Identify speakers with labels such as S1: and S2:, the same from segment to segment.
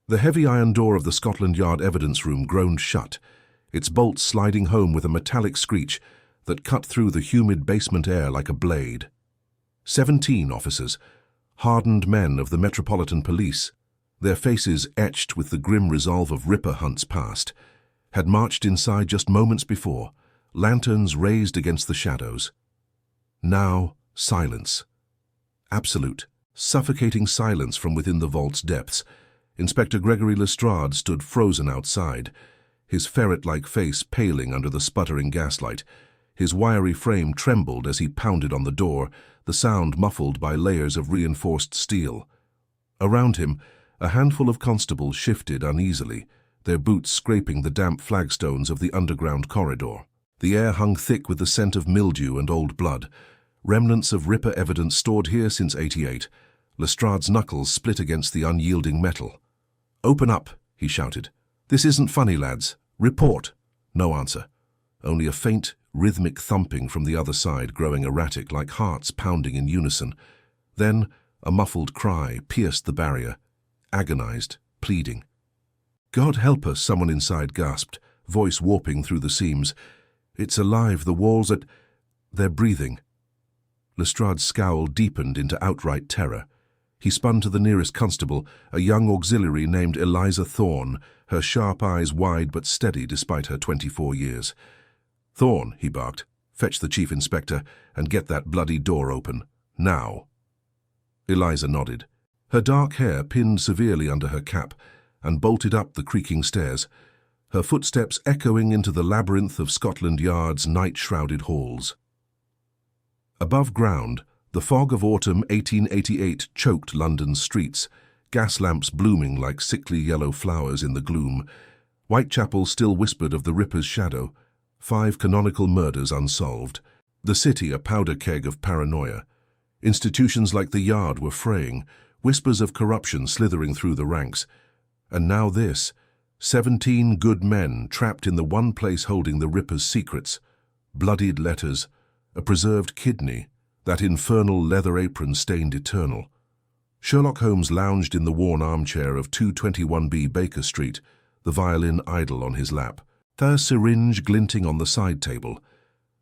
S1: The heavy iron door of the Scotland Yard evidence room groaned shut, its bolts sliding home with a metallic screech that cut through the humid basement air like a blade. 17 officers, hardened men of the Metropolitan Police, their faces etched with the grim resolve of Ripper hunts past, had marched inside just moments before, lanterns raised against the shadows. Now, silence. Absolute, suffocating silence from within the vault's depths. Inspector Gregory Lestrade stood frozen outside, his ferret-like face paling under the sputtering gaslight. His wiry frame trembled as he pounded on the door, the sound muffled by layers of reinforced steel. Around him, a handful of constables shifted uneasily, their boots scraping the damp flagstones of the underground corridor. The air hung thick with the scent of mildew and old blood, remnants of Ripper evidence stored here since '88. Lestrade's knuckles split against the unyielding metal. "Open up," he shouted. "This isn't funny, lads. Report." No answer. Only a faint, rhythmic thumping from the other side, growing erratic like hearts pounding in unison. Then a muffled cry pierced the barrier, agonized, pleading. "God help us," someone inside gasped, voice warping through the seams. "It's alive, the walls at—" "They're breathing." Lestrade's scowl deepened into outright terror. He spun to the nearest constable, a young auxiliary named Eliza Thorne, her sharp eyes wide but steady despite her 24 years. "Thorne," he barked, "fetch the Chief Inspector and get that bloody door open. Now." Eliza nodded. Her dark hair pinned severely under her cap and bolted up the creaking stairs, her footsteps echoing into the labyrinth of Scotland Yard's night-shrouded halls. Above ground, the fog of autumn 1888 choked London's streets, gas lamps blooming like sickly yellow flowers in the gloom. Whitechapel still whispered of the Ripper's shadow, 5 canonical murders unsolved, the city a powder keg of paranoia. Institutions like the Yard were fraying, whispers of corruption slithering through the ranks. And now this, 17 good men trapped in the one place holding the Ripper's secrets, bloodied letters, a preserved kidney, that infernal leather apron stained eternal. Sherlock Holmes lounged in the worn armchair of 221B Baker Street, the violin idle on his lap, a syringe glinting on the side table.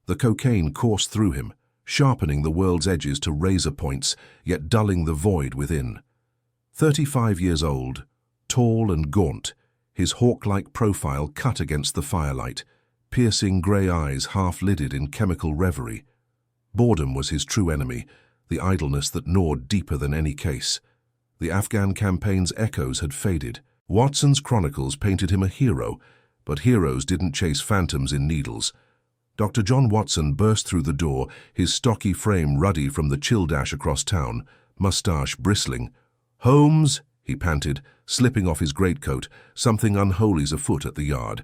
S1: The cocaine coursed through him, sharpening the world's edges to razor points, yet dulling the void within. 35 years old, tall and gaunt, his hawk-like profile cut against the firelight, piercing grey eyes half-lidded in chemical reverie. Boredom was his true enemy, the idleness that gnawed deeper than any case. The Afghan campaign's echoes had faded. Watson's chronicles painted him a hero, but heroes didn't chase phantoms in needles. Dr. John Watson burst through the door, his stocky frame ruddy from the chill dash across town, moustache bristling. "Holmes," he panted, slipping off his greatcoat, "something unholy's afoot at the Yard.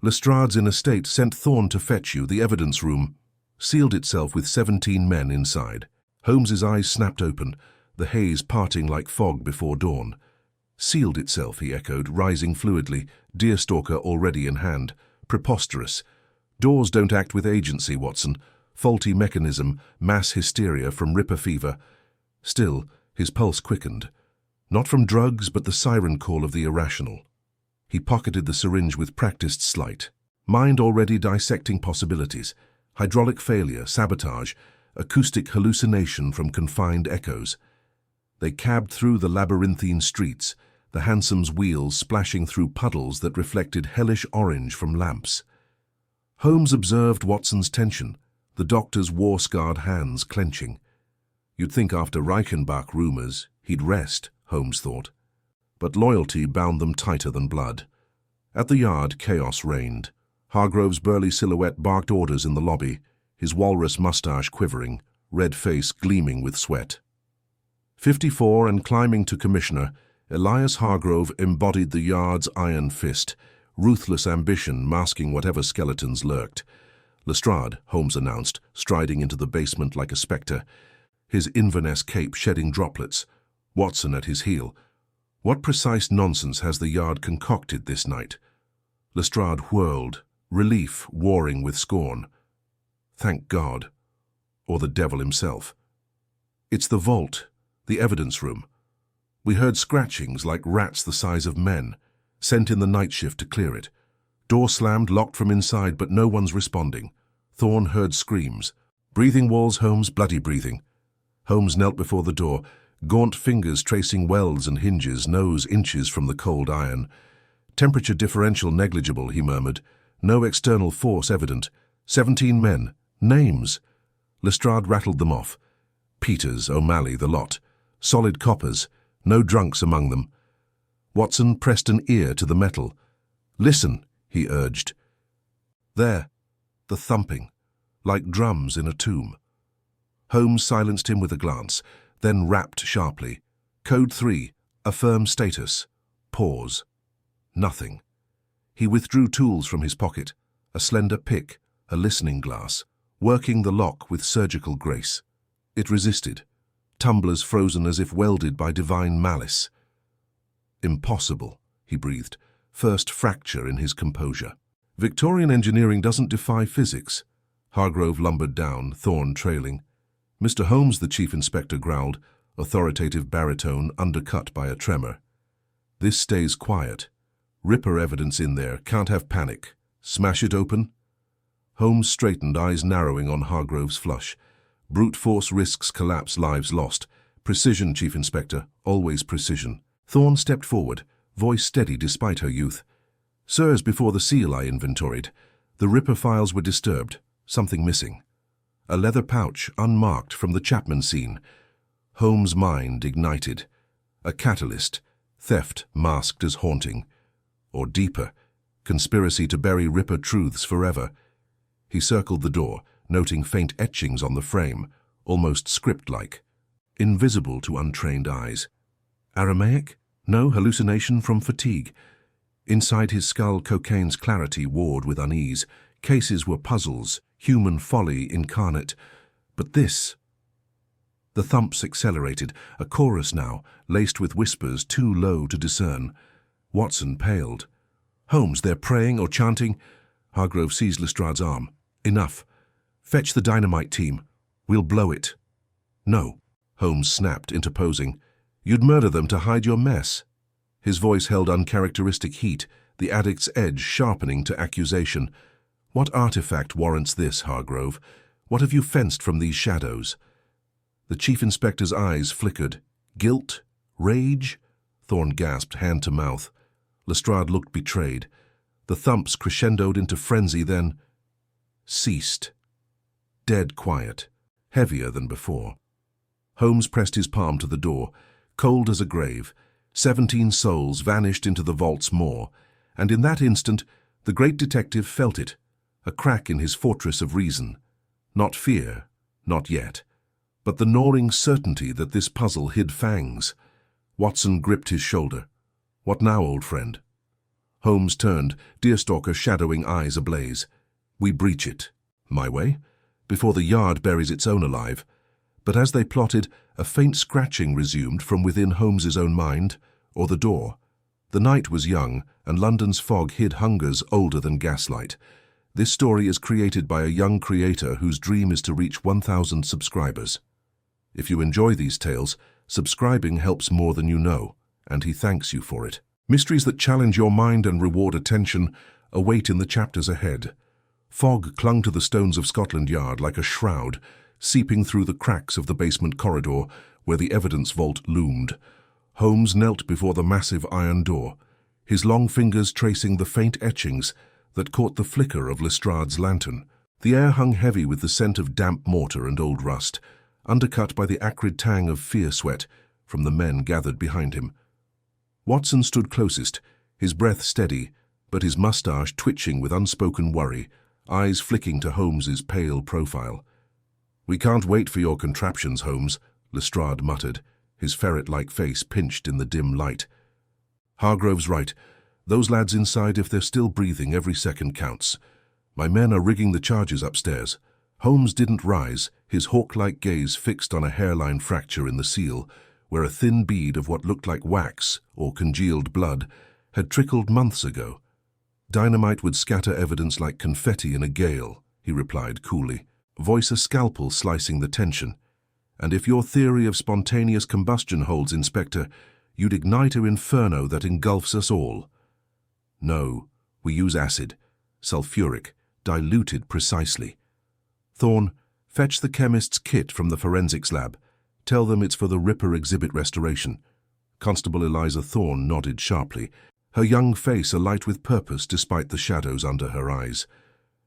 S1: Lestrade's in a state sent Thorne to fetch you. The evidence room sealed itself with 17 men inside." Holmes's eyes snapped open, the haze parting like fog before dawn. "Sealed itself," he echoed, rising fluidly, deerstalker already in hand. "Preposterous. Doors don't act with agency, Watson. Faulty mechanism, mass hysteria from Ripper fever." Still, his pulse quickened. Not from drugs, but the siren call of the irrational. He pocketed the syringe with practiced sleight. Mind already dissecting possibilities. Hydraulic failure, sabotage, acoustic hallucination from confined echoes. They cabbed through the labyrinthine streets, the hansom's wheels splashing through puddles that reflected hellish orange from lamps. Holmes observed Watson's tension, the doctor's war-scarred hands clenching. You'd think after Reichenbach rumors he'd rest, Holmes thought. But loyalty bound them tighter than blood. At the Yard, chaos reigned. Hargrove's burly silhouette barked orders in the lobby, his walrus mustache quivering, red face gleaming with sweat. 54 and climbing to commissioner, Elias Hargrove embodied the Yard's iron fist, ruthless ambition masking whatever skeletons lurked. Lestrade, Holmes announced, striding into the basement like a spectre, his Inverness cape shedding droplets, Watson at his heel. What precise nonsense has the Yard concocted this night? Lestrade whirled, relief warring with scorn. Thank God. Or the devil himself. It's the vault, the evidence room. We heard scratchings like rats the size of men, sent in the night shift to clear it. Door slammed, locked from inside, but no one's responding. Thorne heard screams. Breathing walls, Holmes, bloody breathing. Holmes knelt before the door, gaunt fingers tracing welds and hinges, nose inches from the cold iron. Temperature differential negligible, he murmured. No external force evident. 17 men. Names. Lestrade rattled them off. Peters, O'Malley, the lot. Solid coppers. No drunks among them. Watson pressed an ear to the metal. Listen, he urged. There, the thumping, like drums in a tomb. Holmes silenced him with a glance, then rapped sharply. Code 3, affirm status. Pause. Nothing. He withdrew tools from his pocket, a slender pick, a listening glass, working the lock with surgical grace. It resisted, tumblers frozen as if welded by divine malice. Impossible, he breathed, first fracture in his composure. Victorian engineering doesn't defy physics. Hargrove lumbered down, Thorne trailing. Mr. Holmes, the chief inspector growled, authoritative baritone undercut by a tremor. This stays quiet. Ripper evidence in there, can't have panic. Smash it open? Holmes straightened, eyes narrowing on Hargrove's flush. Brute force risks collapse, lives lost. Precision, Chief Inspector, always precision. Thorne stepped forward, voice steady despite her youth. Sirs, before the seal I inventoried. The Ripper files were disturbed, something missing. A leather pouch, unmarked, from the Chapman scene. Holmes' mind ignited. A catalyst, theft masked as haunting. Or deeper, conspiracy to bury Ripper truths forever. He circled the door, noting faint etchings on the frame, almost script-like, invisible to untrained eyes. Aramaic? No hallucination from fatigue. Inside his skull, cocaine's clarity warred with unease. Cases were puzzles, human folly incarnate. But this... The thumps accelerated, a chorus now, laced with whispers too low to discern. Watson paled. Holmes, they're praying or chanting? Hargrove seized Lestrade's arm. Enough. Fetch the dynamite team. We'll blow it. No, Holmes snapped, interposing. You'd murder them to hide your mess. His voice held uncharacteristic heat, the addict's edge sharpening to accusation. What artifact warrants this, Hargrove? What have you fenced from these shadows? The chief inspector's eyes flickered. Guilt? Rage? Thorne gasped, hand to mouth. Lestrade looked betrayed. The thumps crescendoed into frenzy, then ceased. Dead quiet, heavier than before. Holmes pressed his palm to the door, cold as a grave. 17 souls vanished into the vault's maw, and in that instant the great detective felt it, a crack in his fortress of reason. Not fear, not yet, but the gnawing certainty that this puzzle hid fangs. Watson gripped his shoulder. What now, old friend? Holmes turned, deerstalker shadowing eyes ablaze. We breach it. My way? Before the yard buries its own alive. But as they plotted, a faint scratching resumed from within Holmes's own mind, or the door. The night was young, and London's fog hid hungers older than gaslight. This story is created by a young creator whose dream is to reach 1,000 subscribers. If you enjoy these tales, subscribing helps more than you know, and he thanks you for it. Mysteries that challenge your mind and reward attention await in the chapters ahead. Fog clung to the stones of Scotland Yard like a shroud, seeping through the cracks of the basement corridor where the evidence vault loomed. Holmes knelt before the massive iron door, his long fingers tracing the faint etchings that caught the flicker of Lestrade's lantern. The air hung heavy with the scent of damp mortar and old rust, undercut by the acrid tang of fear sweat from the men gathered behind him. Watson stood closest, his breath steady, but his moustache twitching with unspoken worry, eyes flicking to Holmes's pale profile. We can't wait for your contraptions, Holmes, Lestrade muttered, his ferret-like face pinched in the dim light. Hargrove's right. Those lads inside, if they're still breathing, every second counts. My men are rigging the charges upstairs. Holmes didn't rise, his hawk-like gaze fixed on a hairline fracture in the seal, where a thin bead of what looked like wax, or congealed blood, had trickled months ago. Dynamite would scatter evidence like confetti in a gale, he replied coolly, voice a scalpel slicing the tension. And if your theory of spontaneous combustion holds, Inspector, You'd ignite an inferno that engulfs us all. No, we use acid, sulfuric, diluted precisely. Thorne, fetch the chemist's kit from the forensics lab. Tell them it's for the Ripper exhibit restoration. Constable Eliza Thorne nodded sharply, her young face alight with purpose despite the shadows under her eyes.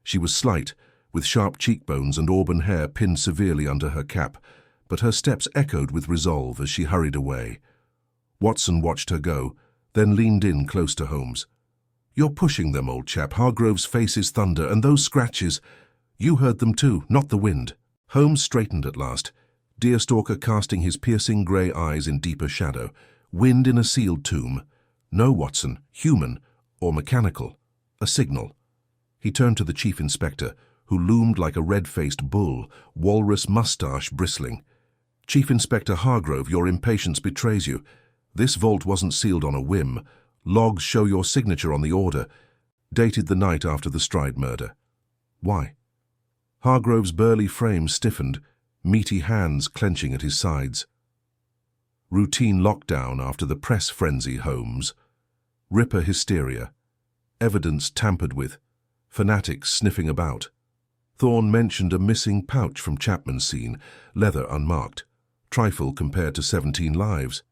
S1: She was slight, with sharp cheekbones and auburn hair pinned severely under her cap, but her steps echoed with resolve as she hurried away. Watson watched her go, then leaned in close to Holmes. "You're pushing them, old chap. Hargrove's face is thunder, and those scratches, you heard them too, not the wind." Holmes straightened at last, Deerstalker casting his piercing grey eyes in deeper shadow. Wind in a sealed tomb. No, Watson, human or mechanical. A signal. He turned to the Chief Inspector, who loomed like a red-faced bull, walrus moustache bristling. "Chief Inspector Hargrove, your impatience betrays you. This vault wasn't sealed on a whim. Logs show your signature on the order, dated the night after the Stride murder." "Why?" Hargrove's burly frame stiffened, meaty hands clenching at his sides. "Routine lockdown after the press frenzy, Holmes. Ripper hysteria. Evidence tampered with. Fanatics sniffing about." Thorne mentioned a missing pouch from Chapman's scene, leather unmarked. Trifle compared to 17 lives.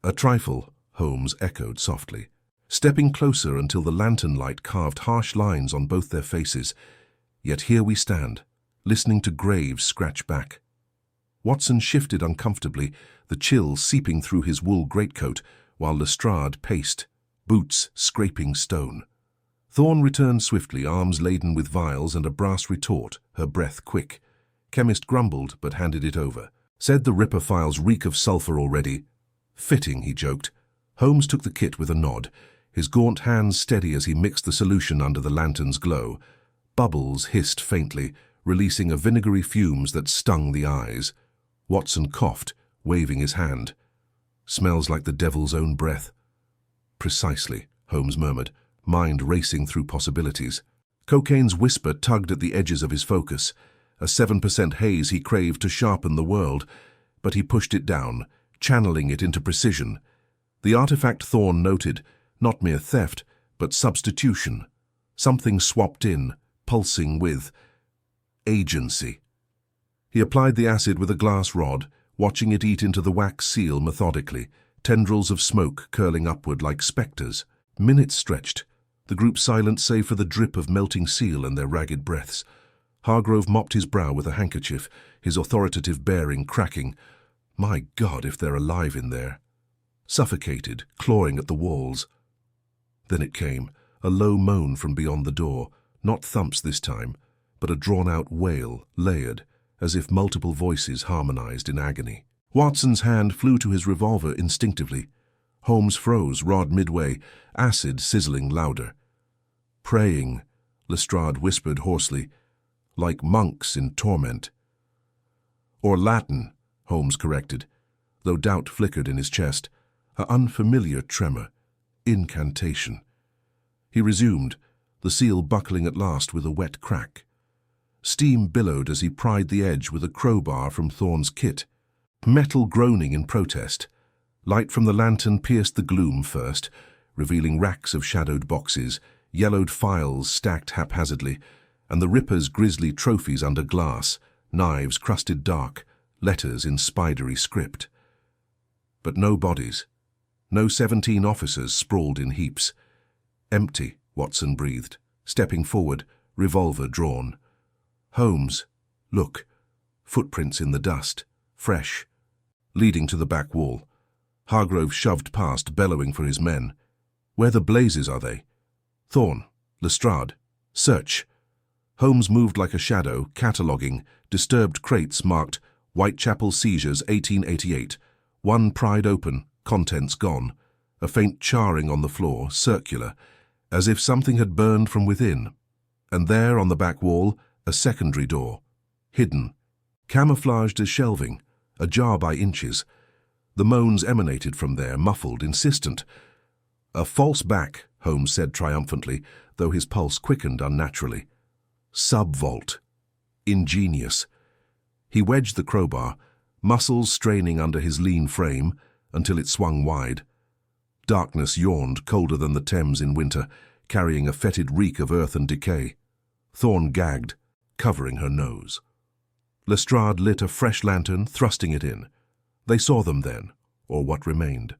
S1: "A trifle," Holmes echoed softly, stepping closer until the lantern light carved harsh lines on both their faces. Yet here we stand, listening to graves scratch back. Watson shifted uncomfortably, the chill seeping through his wool greatcoat, while Lestrade paced, boots scraping stone. Thorne returned swiftly, arms laden with vials and a brass retort, her breath quick. Chemist grumbled, but handed it over. "Said the Ripper files reek of sulphur already." "Fitting," he joked. Holmes took the kit with a nod, his gaunt hands steady as he mixed the solution under the lantern's glow. Bubbles hissed faintly, releasing a vinegary fumes that stung the eyes. Watson coughed, waving his hand. "Smells like the devil's own breath." "Precisely," Holmes murmured, mind racing through possibilities. Cocaine's whisper tugged at the edges of his focus, a 7% haze he craved to sharpen the world, but he pushed it down, channeling it into precision. The artifact Thorne noted, not mere theft, but substitution. Something swapped in, pulsing with agency. He applied the acid with a glass rod, watching it eat into the wax seal methodically, tendrils of smoke curling upward like spectres. Minutes stretched, the group silent save for the drip of melting seal and their ragged breaths. Hargrove mopped his brow with a handkerchief, his authoritative bearing cracking. My God, if they're alive in there. Suffocated, clawing at the walls. Then it came, a low moan from beyond the door, not thumps this time, but a drawn-out wail, layered, as if multiple voices harmonized in agony. Watson's hand flew to his revolver instinctively. Holmes froze, rod midway, acid sizzling louder. "Praying," Lestrade whispered hoarsely, "like monks in torment." "Or Latin," Holmes corrected, though doubt flickered in his chest, an unfamiliar tremor, incantation. He resumed, the seal buckling at last with a wet crack. Steam billowed as he pried the edge with a crowbar from Thorne's kit, metal groaning in protest. Light from the lantern pierced the gloom first, revealing racks of shadowed boxes, yellowed files stacked haphazardly, and the Ripper's grisly trophies under glass, knives crusted dark, letters in spidery script. But no bodies. No 17 officers sprawled in heaps. "Empty," Watson breathed, stepping forward, revolver drawn. "Holmes, look. Footprints in the dust, fresh, leading to the back wall." Hargrove shoved past, bellowing for his men. "Where the blazes are they?" "Thorne, Lestrade, search." Holmes moved like a shadow, cataloguing, disturbed crates marked Whitechapel seizures 1888, one pried open, contents gone, a faint charring on the floor, circular, as if something had burned from within. And there on the back wall, a secondary door, hidden, camouflaged as shelving, ajar by inches. The moans emanated from there, muffled, insistent. "A false back," Holmes said triumphantly, though his pulse quickened unnaturally. "Sub-vault. Ingenious." He wedged the crowbar, muscles straining under his lean frame, until it swung wide. Darkness yawned, colder than the Thames in winter, carrying a fetid reek of earth and decay. Thorne gagged, covering her nose. Lestrade lit a fresh lantern, thrusting it in. They saw them then, or what remained.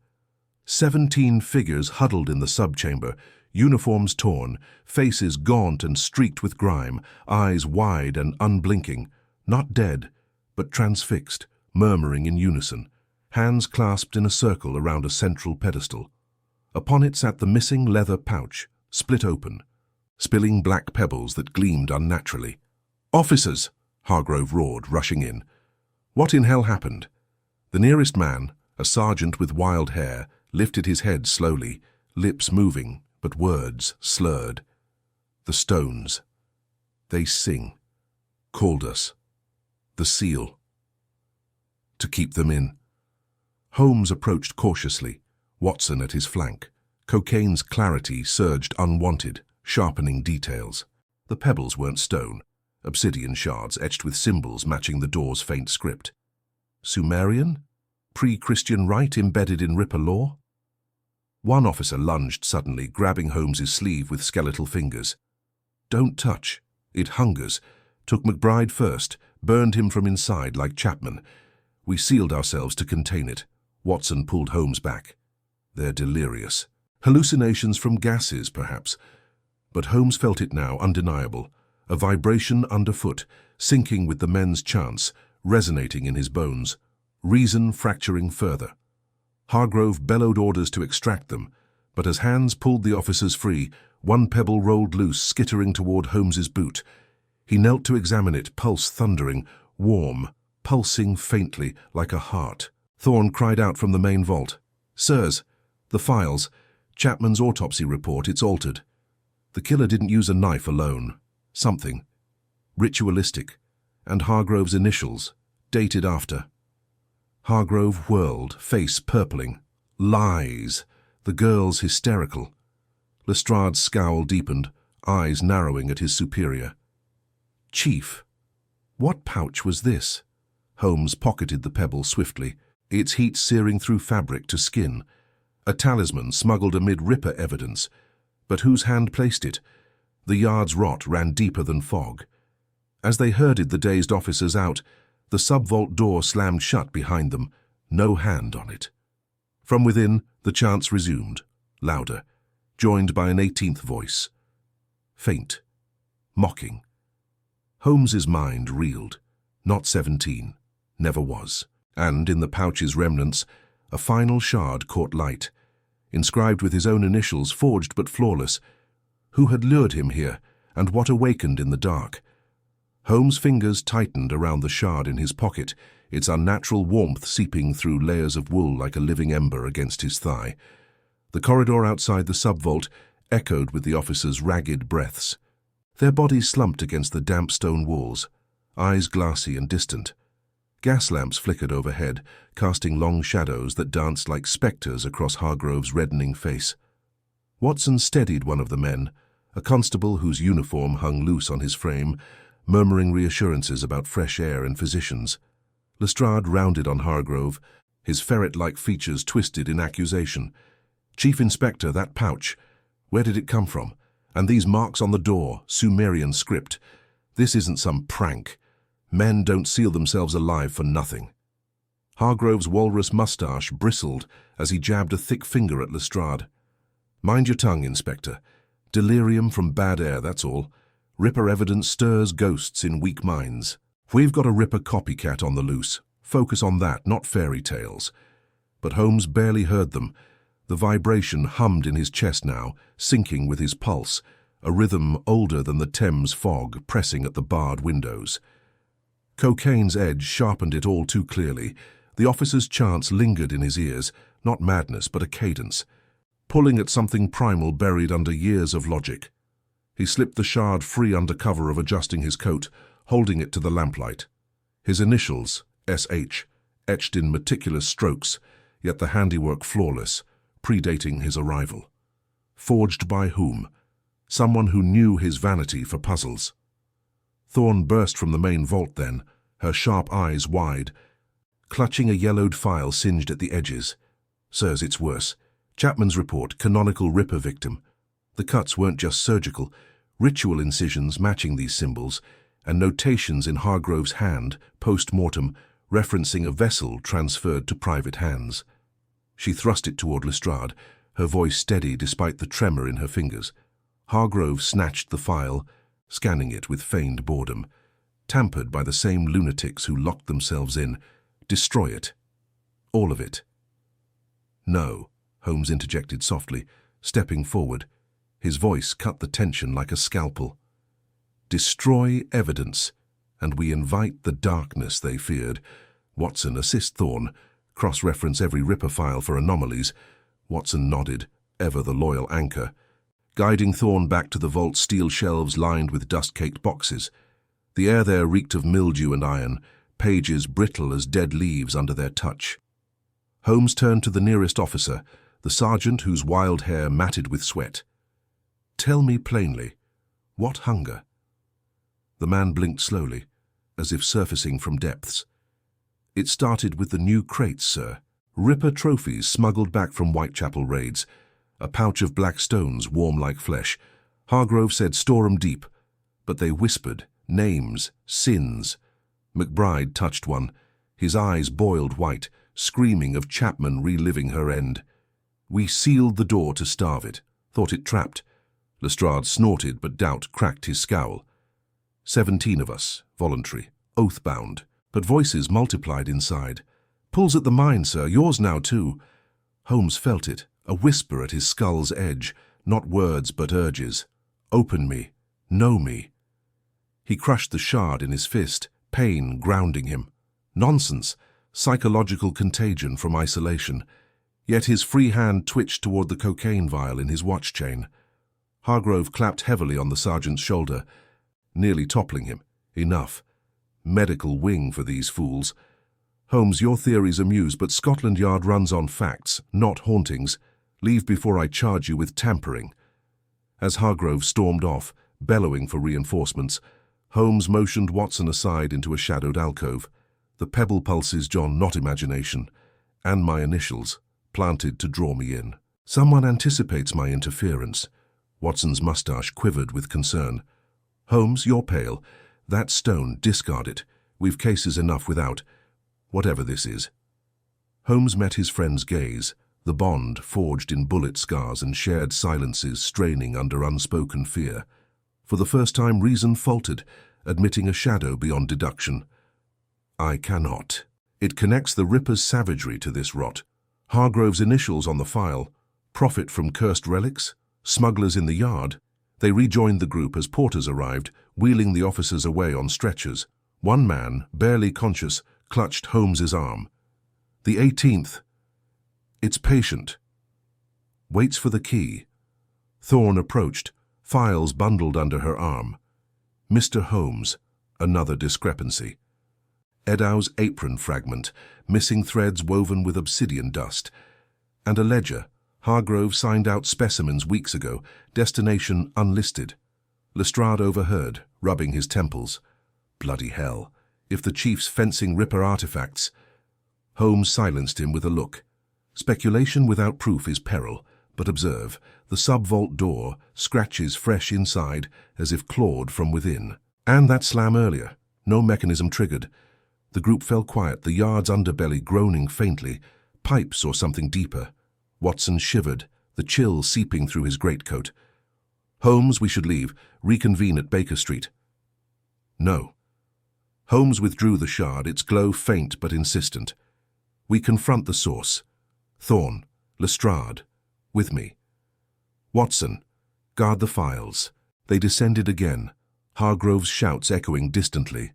S1: 17 figures huddled in the subchamber, uniforms torn, faces gaunt and streaked with grime, eyes wide and unblinking, not dead, but transfixed, murmuring in unison, hands clasped in a circle around a central pedestal. Upon it sat the missing leather pouch, split open, spilling black pebbles that gleamed unnaturally. "Officers!" Hargrove roared, rushing in. What in hell happened? The nearest man, a sergeant with wild hair, lifted his head slowly, lips moving, but words slurred. "The stones. They sing. Called us. The seal. To keep them in." Holmes approached cautiously, Watson at his flank. Cocaine's clarity surged unwanted, sharpening details. The pebbles weren't stone, obsidian shards etched with symbols matching the door's faint script. Sumerian? Pre-Christian rite embedded in Ripper law? One officer lunged suddenly, grabbing Holmes's sleeve with skeletal fingers. "Don't touch. It hungers. Took McBride first, burned him from inside like Chapman. We sealed ourselves to contain it." Watson pulled Holmes back. "They're delirious. Hallucinations from gases, perhaps." But Holmes felt it now, undeniable. A vibration underfoot, sinking with the men's chants, resonating in his bones. Reason fracturing further. Hargrove bellowed orders to extract them, but as hands pulled the officers free, one pebble rolled loose, skittering toward Holmes's boot. He knelt to examine it, pulse thundering, warm, pulsing faintly like a heart. Thorne cried out from the main vault. "Sirs, the files. Chapman's autopsy report, it's altered. The killer didn't use a knife alone. Something. Ritualistic. And Hargrove's initials, dated after." Hargrove whirled, face purpling. Lies. The girl's hysterical. Lestrade's scowl deepened, eyes narrowing at his superior. "Chief, what pouch was this?" Holmes pocketed the pebble swiftly, its heat searing through fabric to skin. A talisman smuggled amid Ripper evidence. But whose hand placed it? The yard's rot ran deeper than fog. As they herded the dazed officers out, the sub-vault door slammed shut behind them, no hand on it. From within, the chants resumed, louder, joined by an 18th voice. Faint, mocking. Holmes's mind reeled. Not 17, never was. And in the pouch's remnants, a final shard caught light, inscribed with his own initials, forged but flawless. Who had lured him here, and what awakened in the dark? Holmes' fingers tightened around the shard in his pocket, its unnatural warmth seeping through layers of wool like a living ember against his thigh. The corridor outside the sub-vault echoed with the officers' ragged breaths. Their bodies slumped against the damp stone walls, eyes glassy and distant. Gas lamps flickered overhead, casting long shadows that danced like spectres across Hargrove's reddening face. Watson steadied one of the men, a constable whose uniform hung loose on his frame, murmuring reassurances about fresh air and physicians. Lestrade rounded on Hargrove, his ferret-like features twisted in accusation. "Chief Inspector, that pouch. Where did it come from? And these marks on the door, Sumerian script. This isn't some prank. Men don't seal themselves alive for nothing." Hargrove's walrus mustache bristled as he jabbed a thick finger at Lestrade. "Mind your tongue, Inspector. Delirium from bad air, that's all. Ripper evidence stirs ghosts in weak minds. We've got a Ripper copycat on the loose. Focus on that, not fairy tales." But Holmes barely heard them. The vibration hummed in his chest now, syncing with his pulse, a rhythm older than the Thames fog pressing at the barred windows. Cocaine's edge sharpened it all too clearly. The officer's chants lingered in his ears, not madness but a cadence, pulling at something primal buried under years of logic. He slipped the shard free under cover of adjusting his coat, holding it to the lamplight. His initials, S.H., etched in meticulous strokes, yet the handiwork flawless, predating his arrival. Forged by whom? Someone who knew his vanity for puzzles. Thorne burst from the main vault then, her sharp eyes wide, clutching a yellowed file singed at the edges. Sirs, it's worse. Chapman's report, canonical Ripper victim. The cuts weren't just surgical, ritual incisions matching these symbols, and notations in Hargrove's hand, post-mortem, referencing a vessel transferred to private hands. She thrust it toward Lestrade, her voice steady despite the tremor in her fingers. Hargrove snatched the file, scanning it with feigned boredom. Tampered by the same lunatics who locked themselves in. Destroy it. All of it. No, Holmes interjected softly, stepping forward. His voice cut the tension like a scalpel. Destroy evidence, and we invite the darkness they feared. Watson, assist Thorne. Cross-reference every Ripper file for anomalies. Watson nodded, ever the loyal anchor, guiding Thorne back to the vault's steel shelves lined with dust-caked boxes. The air there reeked of mildew and iron, pages brittle as dead leaves under their touch. Holmes turned to the nearest officer, the sergeant whose wild hair matted with sweat. Tell me plainly, what hunger? The man blinked slowly, as if surfacing from depths. It started with the new crates, sir. Ripper trophies smuggled back from Whitechapel raids. A pouch of black stones, warm like flesh. Hargrove said store 'em deep, but they whispered, names, sins. McBride touched one, his eyes boiled white, screaming of Chapman reliving her end. We sealed the door to starve it, thought it trapped. Lestrade snorted, but doubt cracked his scowl. 17 of us, voluntary, oath-bound, but voices multiplied inside. Pulls at the mind, sir, yours now too. Holmes felt it, a whisper at his skull's edge, not words but urges. Open me, know me. He crushed the shard in his fist, pain grounding him. Nonsense, psychological contagion from isolation. Yet his free hand twitched toward the cocaine vial in his watch chain. Hargrove clapped heavily on the sergeant's shoulder, nearly toppling him. Enough. Medical wing for these fools. Holmes, your theories amuse, but Scotland Yard runs on facts, not hauntings. Leave before I charge you with tampering. As Hargrove stormed off, bellowing for reinforcements, Holmes motioned Watson aside into a shadowed alcove. The pebble pulses, John, not imagination, and my initials, planted to draw me in. Someone anticipates my interference. Watson's mustache quivered with concern. Holmes, you're pale. That stone, discard it. We've cases enough without, whatever this is. Holmes met his friend's gaze, the bond forged in bullet scars and shared silences straining under unspoken fear. For the first time reason faltered, admitting a shadow beyond deduction. I cannot. It connects the Ripper's savagery to this rot. Hargrove's initials on the file. Profit from cursed relics? Smugglers in the yard? They rejoined the group as porters arrived, wheeling the officers away on stretchers. One man, barely conscious, clutched Holmes's arm. The 18th. It's patient. Waits for the key. Thorne approached, files bundled under her arm. Mr. Holmes, another discrepancy. Edow's apron fragment, missing threads woven with obsidian dust. And a ledger. Hargrove signed out specimens weeks ago, destination unlisted. Lestrade overheard, rubbing his temples. Bloody hell. If the chief's fencing Ripper artifacts. Holmes silenced him with a look. Speculation without proof is peril, but observe, the sub-vault door, scratches fresh inside as if clawed from within. And that slam earlier, no mechanism triggered. The group fell quiet, the yard's underbelly groaning faintly, pipes or something deeper. Watson shivered, the chill seeping through his greatcoat. Holmes, we should leave, reconvene at Baker Street. No. Holmes withdrew the shard, its glow faint but insistent. We confront the source. Thorne, Lestrade, with me. Watson, guard the files. They descended again, Hargrove's shouts echoing distantly.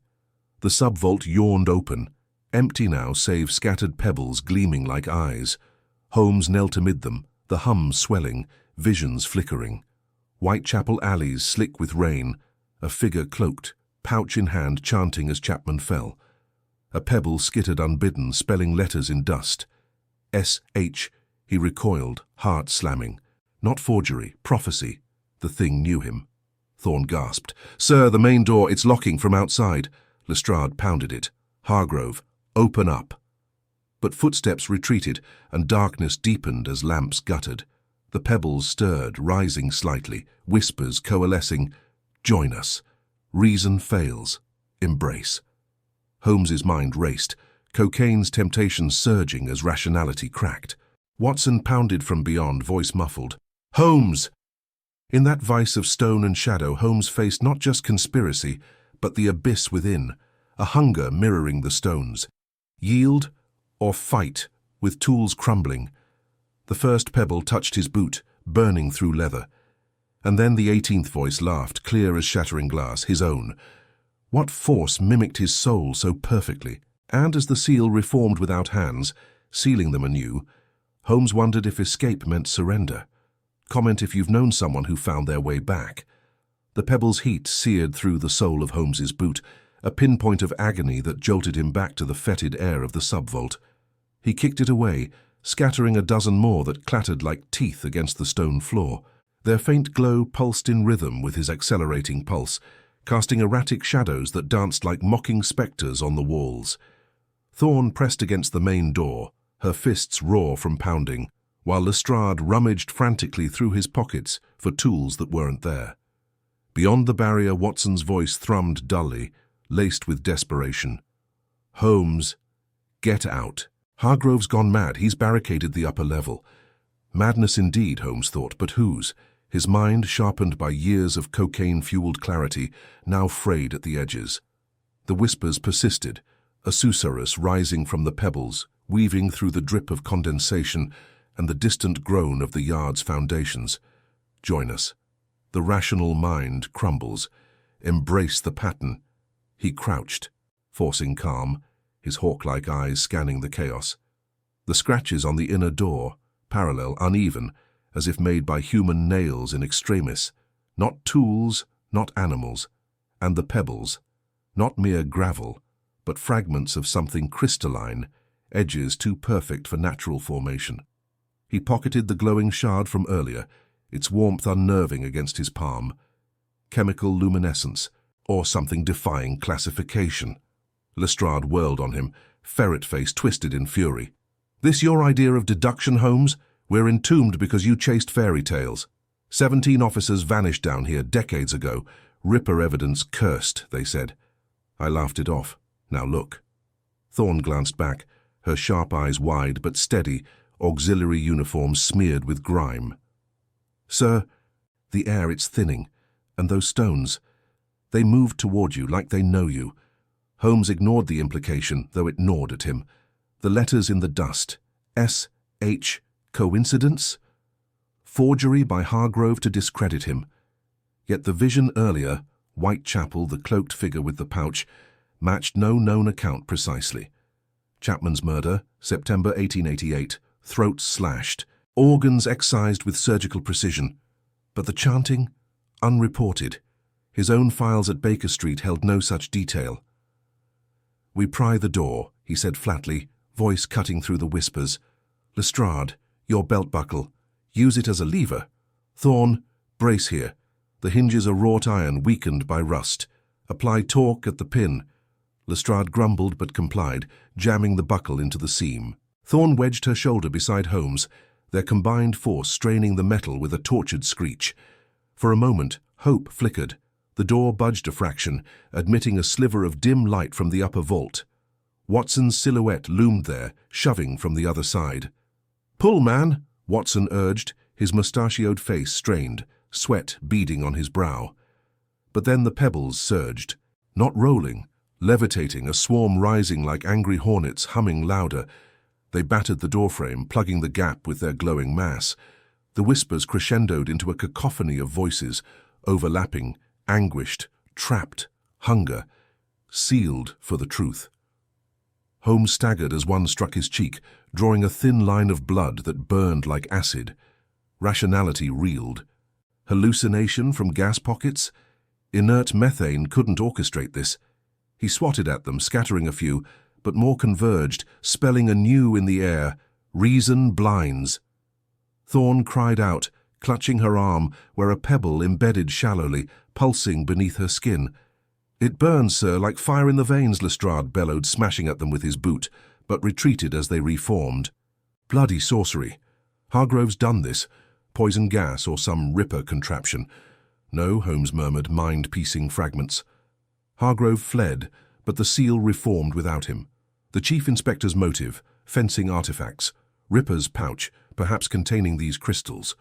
S1: The sub-vault yawned open, empty now save scattered pebbles gleaming like eyes. Holmes knelt amid them, the hum swelling, visions flickering. Whitechapel alleys slick with rain, a figure cloaked, pouch in hand chanting as Chapman fell. A pebble skittered unbidden, spelling letters in dust. S.H. He recoiled, heart slamming. Not forgery, prophecy. The thing knew him. Thorne gasped. Sir, the main door, it's locking from outside. Lestrade pounded it. Hargrove, open up. But footsteps retreated, and darkness deepened as lamps guttered. The pebbles stirred, rising slightly, whispers coalescing. Join us. Reason fails. Embrace. Holmes's mind raced, cocaine's temptation surging as rationality cracked. Watson pounded from beyond, voice muffled. Holmes! In that vice of stone and shadow, Holmes faced not just conspiracy, but the abyss within, a hunger mirroring the stones. Yield or fight, with tools crumbling. The first pebble touched his boot, burning through leather. And then the 18th voice laughed, clear as shattering glass, his own. What force mimicked his soul so perfectly? And as the seal reformed without hands, sealing them anew, Holmes wondered if escape meant surrender. Comment if you've known someone who found their way back. The pebble's heat seared through the sole of Holmes's boot, a pinpoint of agony that jolted him back to the fetid air of the sub-vault. He kicked it away, scattering a dozen more that clattered like teeth against the stone floor. Their faint glow pulsed in rhythm with his accelerating pulse, casting erratic shadows that danced like mocking spectres on the walls. Thorne pressed against the main door, her fists raw from pounding, while Lestrade rummaged frantically through his pockets for tools that weren't there. Beyond the barrier, Watson's voice thrummed dully, laced with desperation. Holmes, get out. Hargrove's gone mad. He's barricaded the upper level. Madness indeed, Holmes thought, but whose? His mind, sharpened by years of cocaine-fueled clarity, now frayed at the edges. The whispers persisted, a susurrus rising from the pebbles, weaving through the drip of condensation and the distant groan of the yard's foundations. Join us. The rational mind crumbles. Embrace the pattern. He crouched, forcing calm, his hawk-like eyes scanning the chaos. The scratches on the inner door, parallel, uneven, as if made by human nails in extremis. Not tools, not animals. And the pebbles, not mere gravel, but fragments of something crystalline, edges too perfect for natural formation. He pocketed the glowing shard from earlier, its warmth unnerving against his palm. Chemical luminescence, or something defying classification. Lestrade whirled on him, ferret face twisted in fury. This your idea of deduction, Holmes? We're entombed because you chased fairy tales. 17 officers vanished down here decades ago. Ripper evidence cursed, they said. I laughed it off. Now look. Thorne glanced back, her sharp eyes wide but steady, auxiliary uniform smeared with grime. Sir, the air, it's thinning. And those stones, they moved toward you like they know you. Holmes ignored the implication, though it gnawed at him. The letters in the dust. S.H. Coincidence? Forgery by Hargrove to discredit him. Yet the vision earlier, Whitechapel, the cloaked figure with the pouch, matched no known account precisely. Chapman's murder, September 1888, throats slashed, organs excised with surgical precision. But the chanting? Unreported. His own files at Baker Street held no such detail. We pry the door, he said flatly, voice cutting through the whispers. Lestrade, your belt buckle. Use it as a lever. Thorne, brace here. The hinges are wrought iron, weakened by rust. Apply torque at the pin. Lestrade grumbled but complied, jamming the buckle into the seam. Thorne wedged her shoulder beside Holmes, their combined force straining the metal with a tortured screech. For a moment, hope flickered. The door budged a fraction, admitting a sliver of dim light from the upper vault. Watson's silhouette loomed there, shoving from the other side. Pull, man, Watson urged, his mustachioed face strained, sweat beading on his brow. But then the pebbles surged, not rolling, levitating, a swarm rising like angry hornets, humming louder. They battered the doorframe, plugging the gap with their glowing mass. The whispers crescendoed into a cacophony of voices, overlapping, anguished, trapped, hunger, sealed for the truth. Holmes staggered as one struck his cheek, drawing a thin line of blood that burned like acid. Rationality reeled. Hallucination from gas pockets? Inert methane couldn't orchestrate this. He swatted at them, scattering a few, but more converged, spelling anew in the air, reason blinds. Thorne cried out, clutching her arm where a pebble embedded shallowly, pulsing beneath her skin. It burns, sir, like fire in the veins, Lestrade bellowed, smashing at them with his boot. but retreated as they reformed. Bloody sorcery. Hargrove's done this. Poison gas or some Ripper contraption. No, Holmes murmured, mind-piecing fragments. Hargrove fled, but the seal reformed without him. The Chief Inspector's motive, fencing artifacts. Ripper's pouch, perhaps containing these crystals.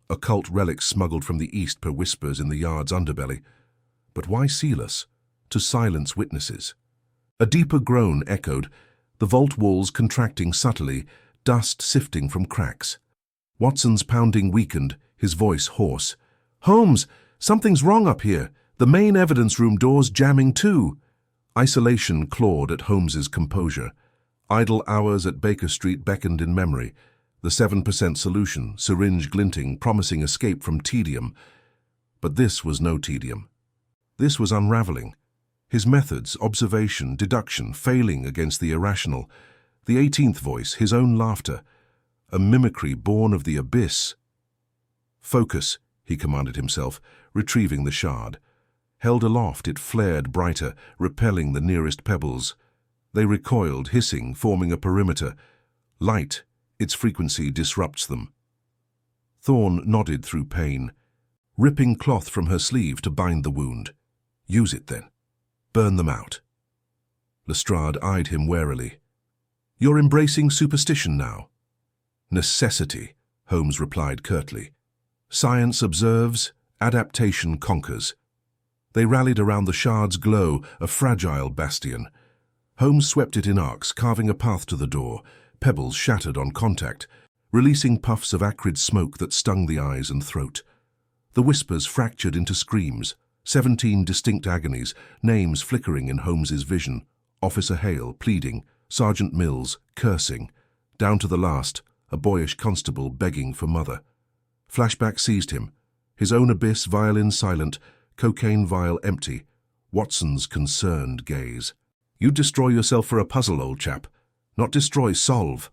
S1: Occult relics smuggled from the east per whispers in the yard's underbelly. But why seal us? To silence witnesses. A deeper groan echoed, the vault walls contracting subtly, dust sifting from cracks. Watson's pounding weakened, his voice hoarse. "Holmes, something's wrong up here. The main evidence room door's jamming too." Isolation clawed at Holmes's composure. Idle hours at Baker Street beckoned in memory. The 7% solution, syringe glinting, promising escape from tedium. But this was no tedium. This was unraveling. His methods, observation, deduction, failing against the irrational. The 18th voice, his own laughter. A mimicry born of the abyss. "Focus," he commanded himself, retrieving the shard. Held aloft, it flared brighter, repelling the nearest pebbles. They recoiled, hissing, forming a perimeter. Light, its frequency disrupts them. Thorne nodded through pain, ripping cloth from her sleeve to bind the wound. "Use it, then. Burn them out." Lestrade eyed him warily. "You're embracing superstition now." "Necessity," Holmes replied curtly. "Science observes, adaptation conquers." They rallied around the shard's glow, a fragile bastion. Holmes swept it in arcs, carving a path to the door. Pebbles shattered on contact, releasing puffs of acrid smoke that stung the eyes and throat. The whispers fractured into screams, 17 distinct agonies, names flickering in Holmes's vision. Officer Hale pleading, Sergeant Mills cursing. Down to the last, a boyish constable begging for mother. Flashback seized him. His own abyss, violin silent, cocaine vial empty. Watson's concerned gaze. "You'd destroy yourself for a puzzle, old chap. Not destroy, solve."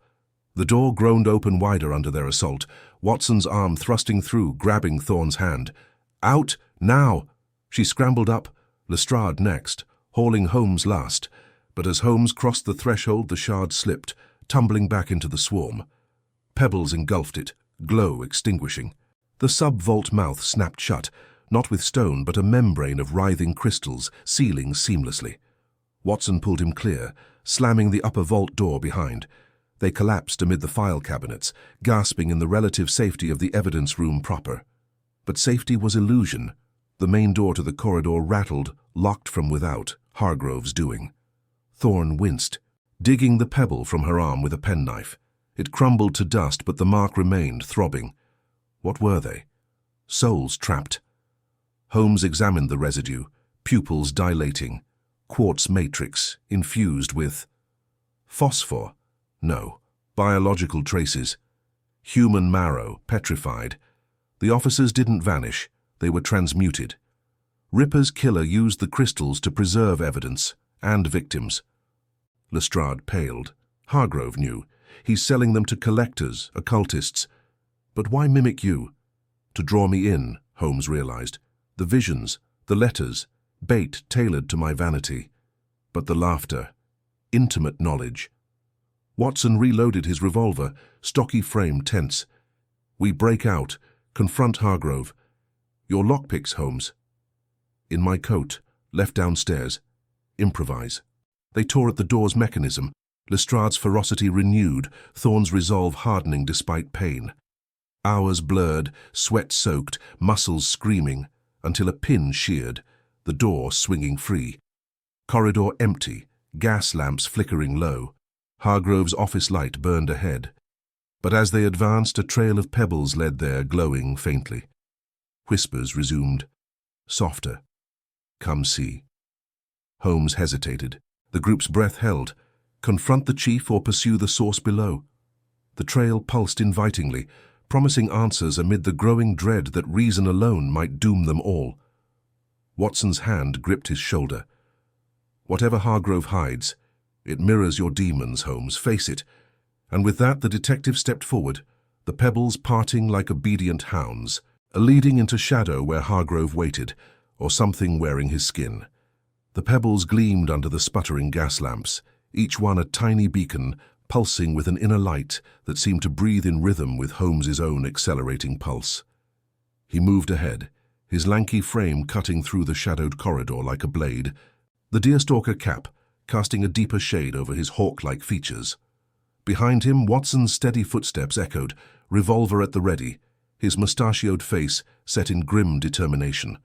S1: The door groaned open wider under their assault, Watson's arm thrusting through, grabbing Thorne's hand. "Out, now!" She scrambled up, Lestrade next, hauling Holmes last. But as Holmes crossed the threshold, the shard slipped, tumbling back into the swarm. Pebbles engulfed it, glow extinguishing. The sub-vault mouth snapped shut, not with stone but a membrane of writhing crystals, sealing seamlessly. Watson pulled him clear, slamming the upper vault door behind. They collapsed amid the file cabinets, gasping in the relative safety of the evidence room proper. But safety was illusion. The main door to the corridor rattled, locked from without, Hargrove's doing. Thorne winced, digging the pebble from her arm with a penknife. It crumbled to dust, but the mark remained, throbbing. What were they? Souls trapped. Holmes examined the residue, pupils dilating. Quartz matrix, infused with phosphor. No, biological traces. Human marrow, petrified. The officers didn't vanish. They were transmuted. Ripper's killer used the crystals to preserve evidence and victims. Lestrade paled. Hargrove knew. He's selling them to collectors, occultists. But why mimic you? To draw me in, Holmes realized. The visions, the letters, bait tailored to my vanity. But the laughter, intimate knowledge. Watson reloaded his revolver, stocky frame tense. "We break out, confront Hargrove. Your lockpicks, Holmes." "In my coat, left downstairs. Improvise." They tore at the door's mechanism, Lestrade's ferocity renewed, Thorne's resolve hardening despite pain. Hours blurred, sweat-soaked, muscles screaming, until a pin sheared, the door swinging free. Corridor empty, gas lamps flickering low. Hargrove's office light burned ahead. But as they advanced, a trail of pebbles led there, glowing faintly. Whispers resumed. Softer. "Come see." Holmes hesitated. The group's breath held. Confront the chief or pursue the source below? The trail pulsed invitingly, promising answers amid the growing dread that reason alone might doom them all. Watson's hand gripped his shoulder. "Whatever Hargrove hides, it mirrors your demons, Holmes, face it." And with that the detective stepped forward, the pebbles parting like obedient hounds, leading into shadow where Hargrove waited, or something wearing his skin. The pebbles gleamed under the sputtering gas lamps, each one a tiny beacon pulsing with an inner light that seemed to breathe in rhythm with Holmes's own accelerating pulse. He moved ahead, his lanky frame cutting through the shadowed corridor like a blade, the deerstalker cap casting a deeper shade over his hawk-like features. Behind him, Watson's steady footsteps echoed, revolver at the ready, his mustachioed face set in grim determination.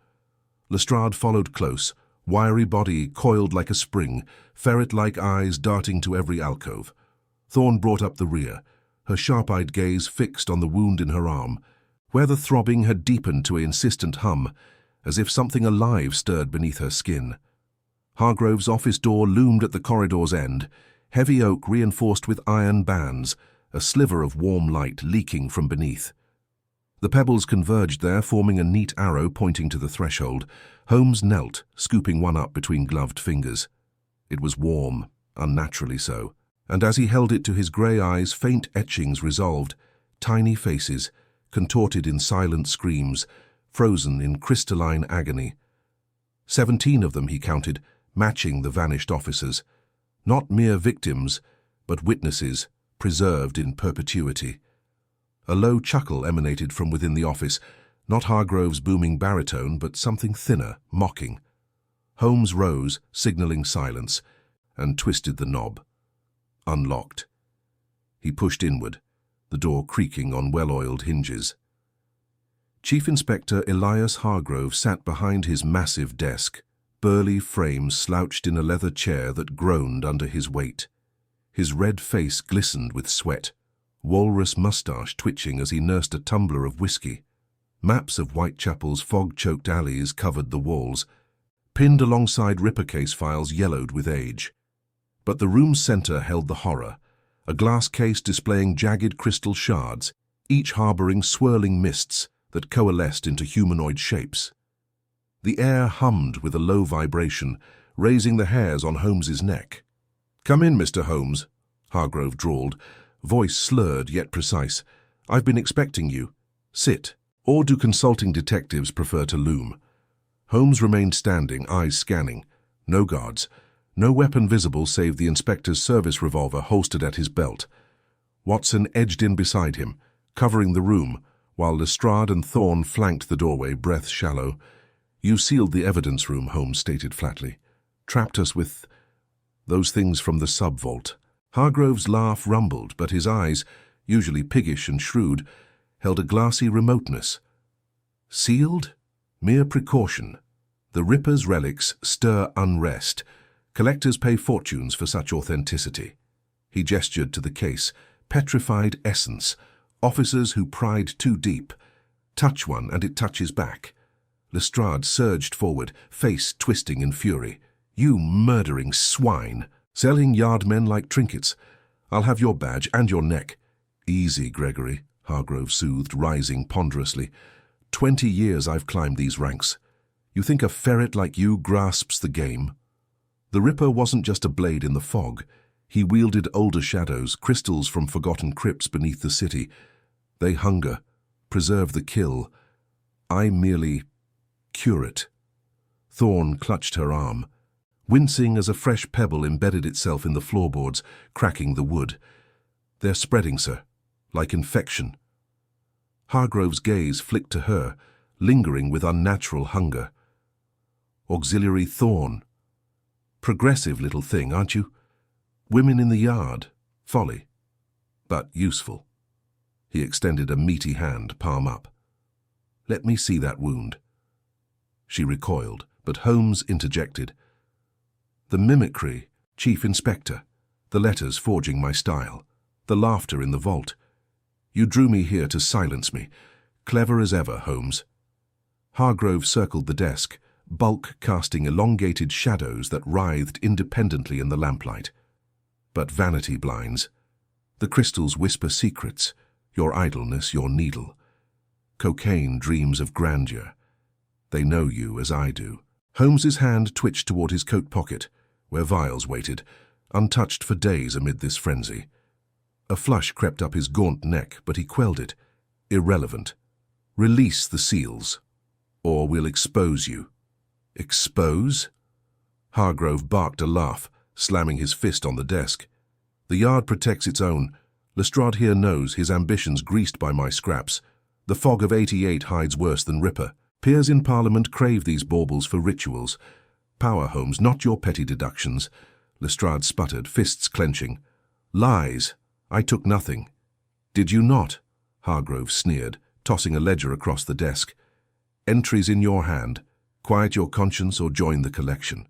S1: Lestrade followed close, wiry body coiled like a spring, ferret-like eyes darting to every alcove. Thorne brought up the rear, her sharp-eyed gaze fixed on the wound in her arm, where the throbbing had deepened to an insistent hum, as if something alive stirred beneath her skin. Hargrove's office door loomed at the corridor's end, heavy oak reinforced with iron bands, a sliver of warm light leaking from beneath. The pebbles converged there, forming a neat arrow pointing to the threshold. Holmes knelt, scooping one up between gloved fingers. It was warm, unnaturally so, and as he held it to his grey eyes, faint etchings resolved, tiny faces, contorted in silent screams, frozen in crystalline agony. 17 of them, he counted, matching the vanished officers. Not mere victims, but witnesses, preserved in perpetuity. A low chuckle emanated from within the office, not Hargrove's booming baritone, but something thinner, mocking. Holmes rose, signalling silence, and twisted the knob. Unlocked. He pushed inward, the door creaking on well-oiled hinges. Chief Inspector Eliza Hargrove sat behind his massive desk, burly frame slouched in a leather chair that groaned under his weight. His red face glistened with sweat, walrus mustache twitching as he nursed a tumbler of whiskey. Maps of Whitechapel's fog-choked alleys covered the walls. Pinned alongside Ripper case files yellowed with age. But the room's center held the horror, a glass case displaying jagged crystal shards, each harboring swirling mists that coalesced into humanoid shapes. The air hummed with a low vibration, raising the hairs on Holmes's neck. "Come in, Mr. Holmes," Hargrove drawled, voice slurred yet precise. "I've been expecting you. Sit. Or do consulting detectives prefer to loom?" Holmes remained standing, eyes scanning. No guards. No weapon visible save the inspector's service revolver holstered at his belt. Watson edged in beside him, covering the room, while Lestrade and Thorne flanked the doorway, breath shallow. "You sealed the evidence room," Holmes stated flatly. "Trapped us with those things from the sub-vault." Hargrove's laugh rumbled, but his eyes, usually piggish and shrewd, held a glassy remoteness. "Sealed? Mere precaution. The Ripper's relics stir unrest. Collectors pay fortunes for such authenticity." He gestured to the case. "Petrified essence. Officers who pried too deep. Touch one and it touches back." Lestrade surged forward, face twisting in fury. "You murdering swine! Selling yardmen like trinkets. I'll have your badge and your neck." "Easy, Gregory," Hargrove soothed, rising ponderously. 20 years I've climbed these ranks. You think a ferret like you grasps the game?" The Ripper wasn't just a blade in the fog. He wielded older shadows, crystals from forgotten crypts beneath the city. They hunger, preserve the kill. I merely cure it. Thorne clutched her arm, wincing as a fresh pebble embedded itself in the floorboards, cracking the wood. "They're spreading, sir, like infection." Hargrove's gaze flicked to her, lingering with unnatural hunger. "Auxiliary Thorne. Progressive little thing, aren't you? Women in the yard. Folly. But useful." He extended a meaty hand, palm up. "Let me see that wound." She recoiled, but Holmes interjected. "The mimicry, Chief Inspector. The letters forging my style. The laughter in the vault. You drew me here to silence me. Clever as ever, Holmes." Hargrove circled the desk, bulk casting elongated shadows that writhed independently in the lamplight. "But vanity blinds. The crystals whisper secrets, your idleness, your needle. Cocaine dreams of grandeur. They know you as I do." Holmes's hand twitched toward his coat pocket, where vials waited, untouched for days amid this frenzy. A flush crept up his gaunt neck, but he quelled it. "Irrelevant. Release the seals, or we'll expose you." "Expose?" Hargrove barked a laugh, slamming his fist on the desk. The yard protects its own. Lestrade here knows his ambitions greased by my scraps. The fog of 88 hides worse than Ripper. Peers in Parliament crave these baubles for rituals. Power, Holmes, not your petty deductions. Lestrade sputtered, fists clenching. Lies. I took nothing. Did you not? Hargrove sneered, tossing a ledger across the desk. Entries in your hand. Quiet your conscience or join the collection.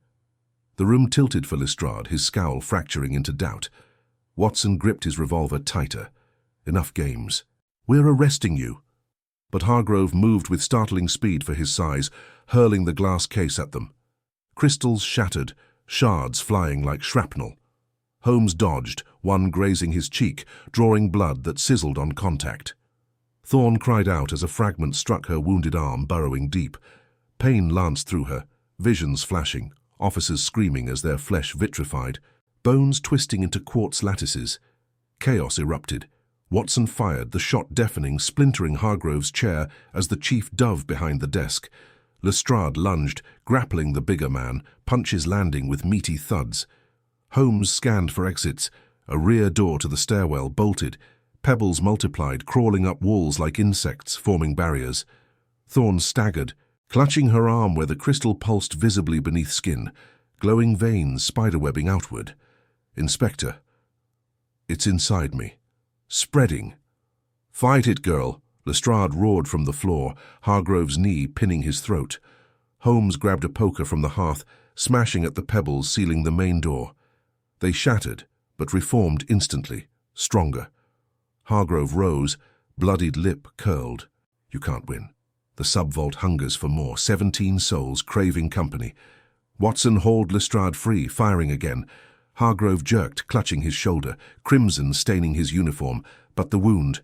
S1: The room tilted for Lestrade, his scowl fracturing into doubt. Watson gripped his revolver tighter. Enough games. We're arresting you. But Hargrove moved with startling speed for his size, hurling the glass case at them. Crystals shattered, shards flying like shrapnel. Holmes dodged, one grazing his cheek, drawing blood that sizzled on contact. Thorne cried out as a fragment struck her wounded arm, burrowing deep. Pain lanced through her, visions flashing, officers screaming as their flesh vitrified, bones twisting into quartz lattices. Chaos erupted. Watson fired, the shot deafening, splintering Hargrove's chair as the chief dove behind the desk. Lestrade lunged, grappling the bigger man, punches landing with meaty thuds. Holmes scanned for exits. A rear door to the stairwell bolted. Pebbles multiplied, crawling up walls like insects, forming barriers. Thorne staggered, clutching her arm where the crystal pulsed visibly beneath skin, glowing veins spiderwebbing outward. Inspector. It's inside me. Spreading. Fight it, girl. Lestrade roared from the floor, Hargrove's knee pinning his throat. Holmes grabbed a poker from the hearth, smashing at the pebbles sealing the main door. They shattered, but reformed instantly, stronger. Hargrove rose, bloodied lip curled. You can't win. The sub-vault hungers for more, 17 souls craving company. Watson hauled Lestrade free, firing again. Hargrove jerked, clutching his shoulder, crimson staining his uniform, but the wound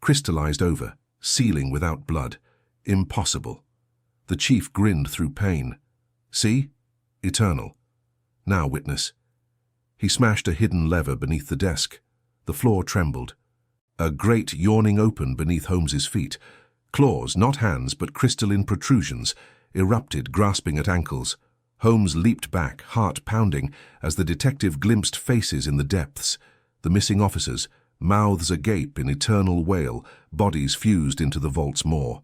S1: crystallized over, sealing without blood. Impossible. The chief grinned through pain. See? Eternal. Now witness. He smashed a hidden lever beneath the desk. The floor trembled. A grate yawning open beneath Holmes's feet. Claws, not hands, but crystalline protrusions, erupted, grasping at ankles. Holmes leaped back, heart pounding, as the detective glimpsed faces in the depths. The missing officers, mouths agape in eternal wail, bodies fused into the vault's maw.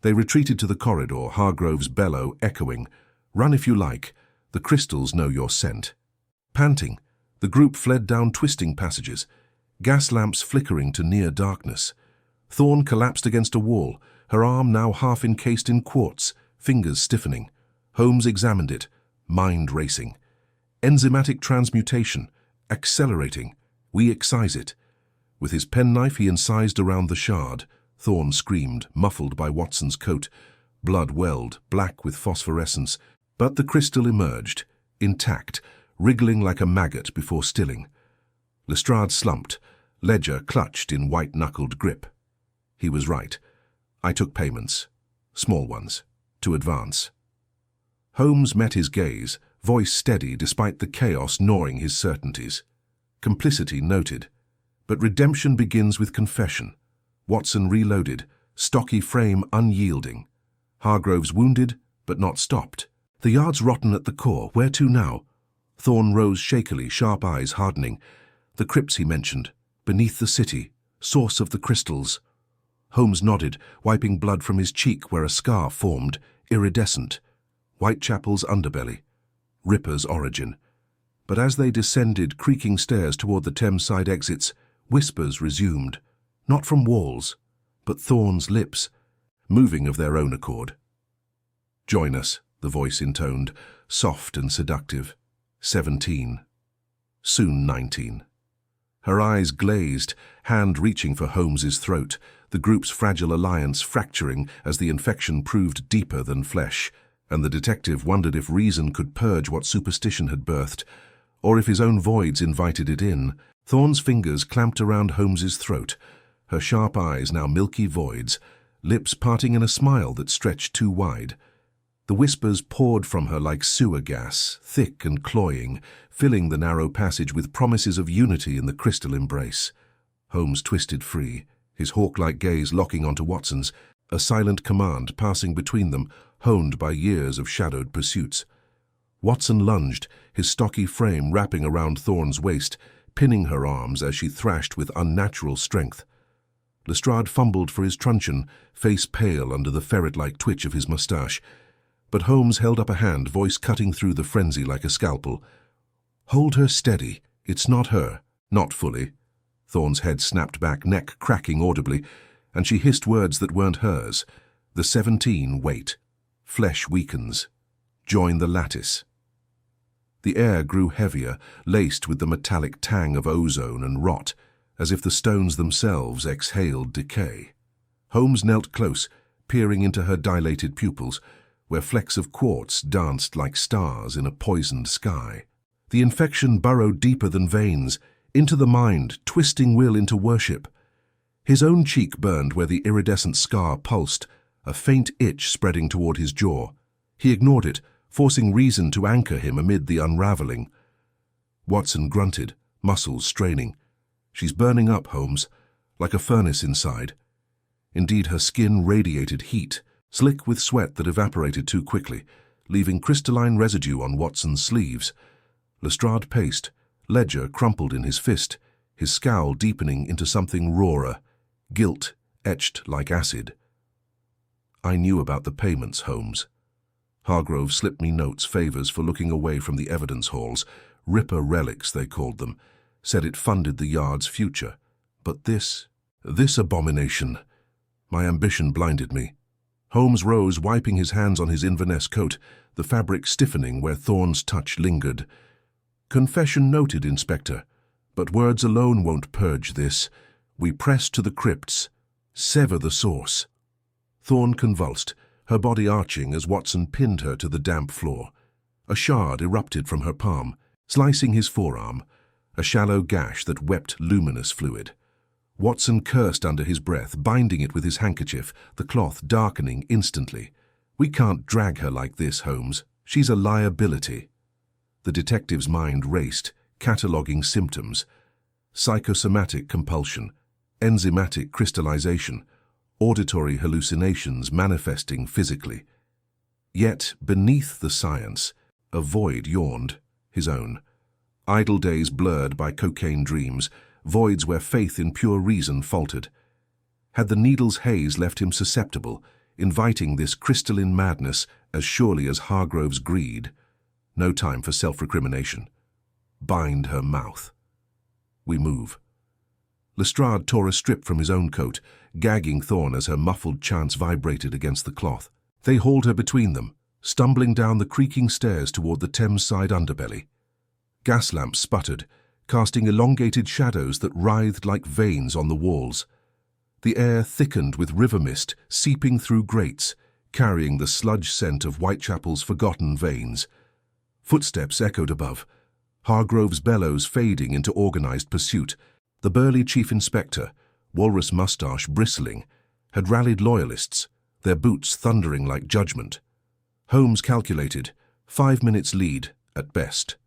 S1: They retreated to the corridor, Hargrove's bellow echoing. Run if you like. The crystals know your scent. Panting, the group fled down twisting passages, gas lamps flickering to near darkness. Thorne collapsed against a wall, her arm now half encased in quartz, fingers stiffening. Holmes examined it, mind racing. Enzymatic transmutation, accelerating. We excise it. With his penknife he incised around the shard. Thorne screamed, muffled by Watson's coat. Blood welled, black with phosphorescence, but the crystal emerged, intact, wriggling like a maggot before stilling. Lestrade slumped, ledger clutched in white-knuckled grip. He was right. I took payments, small ones, to advance. Holmes met his gaze, voice steady despite the chaos gnawing his certainties. Complicity noted. But redemption begins with confession. Watson reloaded, stocky frame unyielding. Hargrove's wounded, but not stopped. The yard's rotten at the core. Where to now? Thorne rose shakily, sharp eyes hardening. The crypts he mentioned, beneath the city, source of the crystals. Holmes nodded, wiping blood from his cheek where a scar formed, iridescent. Whitechapel's underbelly. Ripper's origin. But as they descended creaking stairs toward the Thames side exits, whispers resumed, not from walls, but Thorne's lips, moving of their own accord. Join us, the voice intoned, soft and seductive. 17. Soon 19. Her eyes glazed, hand reaching for Holmes's throat, the group's fragile alliance fracturing as the infection proved deeper than flesh, and the detective wondered if reason could purge what superstition had birthed, or if his own voids invited it in. Thorne's fingers clamped around Holmes's throat, her sharp eyes now milky voids, lips parting in a smile that stretched too wide. The whispers poured from her like sewer gas, thick and cloying, filling the narrow passage with promises of unity in the crystal embrace. Holmes twisted free, his hawk-like gaze locking onto Watson's, a silent command passing between them, honed by years of shadowed pursuits. Watson lunged, his stocky frame wrapping around Thorne's waist, pinning her arms as she thrashed with unnatural strength. Lestrade fumbled for his truncheon, face pale under the ferret-like twitch of his moustache. But Holmes held up a hand, voice cutting through the frenzy like a scalpel. "Hold her steady. It's not her." "Not fully." Thorne's head snapped back, neck cracking audibly, and she hissed words that weren't hers. "The 17 wait. Flesh weakens. Join the lattice." The air grew heavier, laced with the metallic tang of ozone and rot, as if the stones themselves exhaled decay. Holmes knelt close, peering into her dilated pupils, where flecks of quartz danced like stars in a poisoned sky. The infection burrowed deeper than veins, into the mind, twisting will into worship. His own cheek burned where the iridescent scar pulsed, a faint itch spreading toward his jaw. He ignored it, forcing reason to anchor him amid the unraveling. Watson grunted, muscles straining. "She's burning up, Holmes, like a furnace inside." Indeed, her skin radiated heat, slick with sweat that evaporated too quickly, leaving crystalline residue on Watson's sleeves. Lestrade paced, ledger crumpled in his fist, his scowl deepening into something rawer, guilt etched like acid. "I knew about the payments, Holmes. Hargrove slipped me notes, favors for looking away from the evidence halls, ripper relics they called them, said it funded the yard's future. But this abomination, my ambition blinded me." Holmes rose, wiping his hands on his Inverness coat, the fabric stiffening where Thorne's touch lingered. "Confession noted, Inspector, but words alone won't purge this. We press to the crypts, sever the source." Thorne convulsed, her body arching as Watson pinned her to the damp floor. A shard erupted from her palm, slicing his forearm, a shallow gash that wept luminous fluid. Watson cursed under his breath, binding it with his handkerchief, the cloth darkening instantly. "We can't drag her like this, Holmes. She's a liability." The detective's mind raced, cataloguing symptoms. Psychosomatic compulsion, enzymatic crystallization, auditory hallucinations manifesting physically. Yet, beneath the science, a void yawned, his own. Idle days blurred by cocaine dreams, voids where faith in pure reason faltered. Had the needle's haze left him susceptible, inviting this crystalline madness as surely as Hargrove's greed? No time for self-recrimination. Bind her mouth. We move. Lestrade tore a strip from his own coat, gagging Thorne as her muffled chants vibrated against the cloth. They hauled her between them, stumbling down the creaking stairs toward the Thames-side underbelly. Gas lamps sputtered, casting elongated shadows that writhed like veins on the walls. The air thickened with river mist seeping through grates, carrying the sludge scent of Whitechapel's forgotten veins. Footsteps echoed above, Hargrove's bellows fading into organized pursuit. The burly chief inspector, walrus mustache bristling, had rallied loyalists, their boots thundering like judgment. Holmes calculated, 5 minutes lead at best.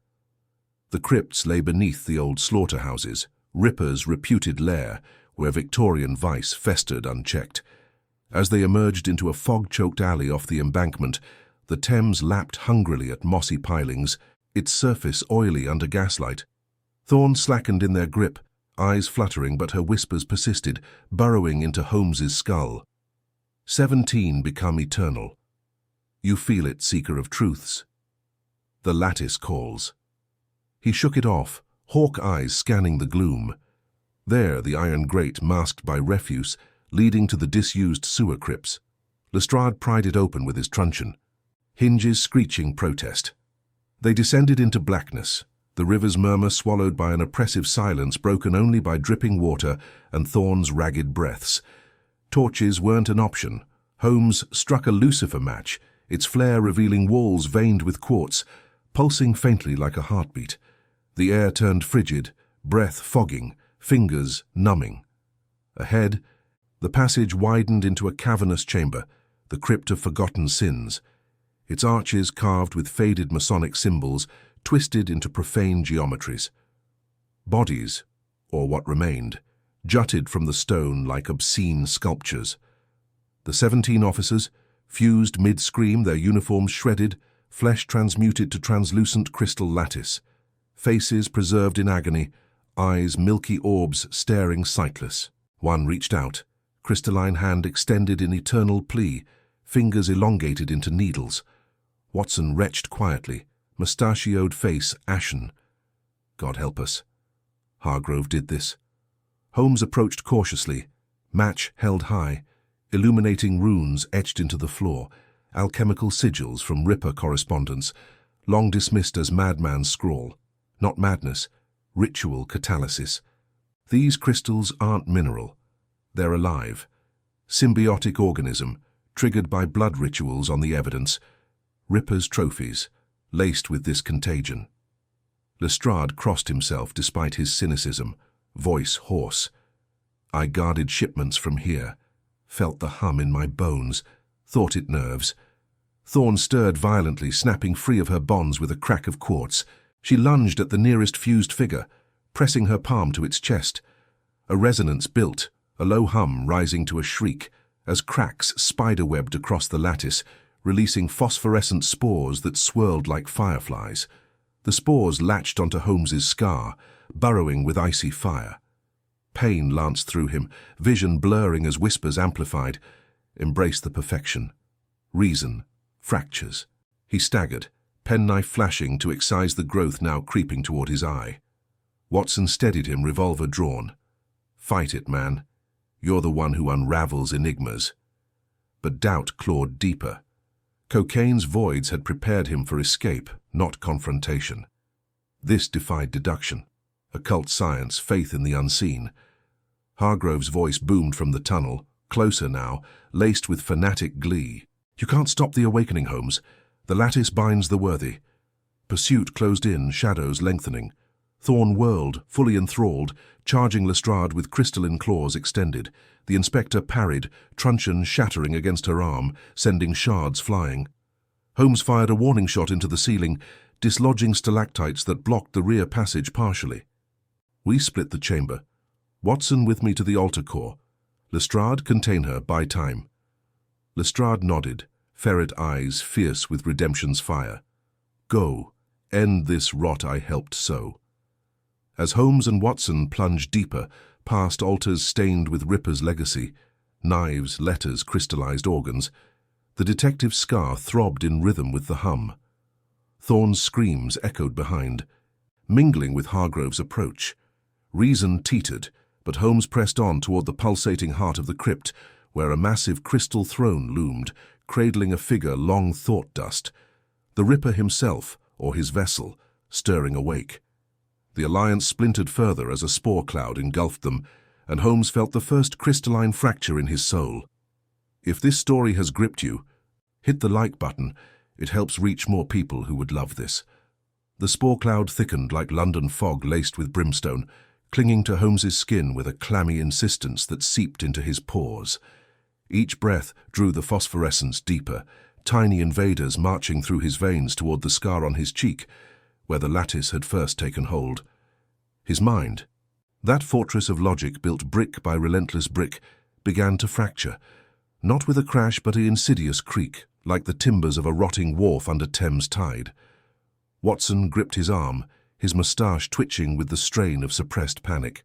S1: The crypts lay beneath the old slaughterhouses, Ripper's reputed lair, where Victorian vice festered unchecked. As they emerged into a fog-choked alley off the embankment, the Thames lapped hungrily at mossy pilings, its surface oily under gaslight. Thorne slackened in their grip, eyes fluttering, but her whispers persisted, burrowing into Holmes's skull. 17 become eternal. You feel it, seeker of truths. The lattice calls. He shook it off, hawk eyes scanning the gloom. There, the iron grate masked by refuse, leading to the disused sewer crypts. Lestrade pried it open with his truncheon, hinges screeching protest. They descended into blackness, the river's murmur swallowed by an oppressive silence broken only by dripping water and Thorne's ragged breaths. Torches weren't an option. Holmes struck a lucifer match, its flare revealing walls veined with quartz, pulsing faintly like a heartbeat. The air turned frigid, breath fogging, fingers numbing. Ahead, the passage widened into a cavernous chamber, the crypt of forgotten sins. Its arches carved with faded Masonic symbols, twisted into profane geometries. Bodies, or what remained, jutted from the stone like obscene sculptures. The 17 officers, fused mid-scream, their uniforms shredded, flesh transmuted to translucent crystal lattice, faces preserved in agony, eyes milky orbs staring sightless. One reached out, crystalline hand extended in eternal plea, fingers elongated into needles. Watson retched quietly, mustachioed face ashen. God help us. Hargrove did this. Holmes approached cautiously, match held high, illuminating runes etched into the floor, alchemical sigils from Ripper correspondence, long dismissed as madman's scrawl. Not madness, ritual catalysis. These crystals aren't mineral. They're alive. Symbiotic organism, triggered by blood rituals on the evidence. Ripper's trophies, laced with this contagion. Lestrade crossed himself despite his cynicism, voice hoarse. I guarded shipments from here, felt the hum in my bones, thought it nerves. Thorne stirred violently, snapping free of her bonds with a crack of quartz. She lunged at the nearest fused figure, pressing her palm to its chest. A resonance built, a low hum rising to a shriek, as cracks spiderwebbed across the lattice, releasing phosphorescent spores that swirled like fireflies. The spores latched onto Holmes's scar, burrowing with icy fire. Pain lanced through him, vision blurring as whispers amplified. Embrace the perfection. Reason. Fractures. He staggered, penknife flashing to excise the growth now creeping toward his eye. Watson steadied him, revolver drawn. Fight it, man. You're the one who unravels enigmas. But doubt clawed deeper. Cocaine's voids had prepared him for escape, not confrontation. This defied deduction. Occult science, faith in the unseen. Hargrove's voice boomed from the tunnel, closer now, laced with fanatic glee. You can't stop the awakening, Holmes. The lattice binds the worthy. Pursuit closed in, shadows lengthening. Thorne whirled, fully enthralled, charging Lestrade with crystalline claws extended. The inspector parried, truncheon shattering against her arm, sending shards flying. Holmes fired a warning shot into the ceiling, dislodging stalactites that blocked the rear passage partially. We split the chamber. Watson with me to the altar core. Lestrade, contain her, buy time. Lestrade nodded, ferret eyes fierce with redemption's fire. Go, end this rot I helped sow. As Holmes and Watson plunged deeper, past altars stained with Ripper's legacy, knives, letters, crystallized organs, the detective's scar throbbed in rhythm with the hum. Thorne's screams echoed behind, mingling with Hargrove's approach. Reason teetered, but Holmes pressed on toward the pulsating heart of the crypt, where a massive crystal throne loomed, cradling a figure long thought dust. The Ripper himself, or his vessel, stirring awake. The alliance splintered further as a spore cloud engulfed them, and Holmes felt the first crystalline fracture in his soul. If this story has gripped you, hit the like button. It helps reach more people who would love this. The spore cloud thickened like London fog laced with brimstone, clinging to Holmes's skin with a clammy insistence that seeped into his pores. Each breath drew the phosphorescence deeper, tiny invaders marching through his veins toward the scar on his cheek, where the lattice had first taken hold. His mind, that fortress of logic built brick by relentless brick, began to fracture, not with a crash but an insidious creak, like the timbers of a rotting wharf under Thames tide. Watson gripped his arm, his moustache twitching with the strain of suppressed panic.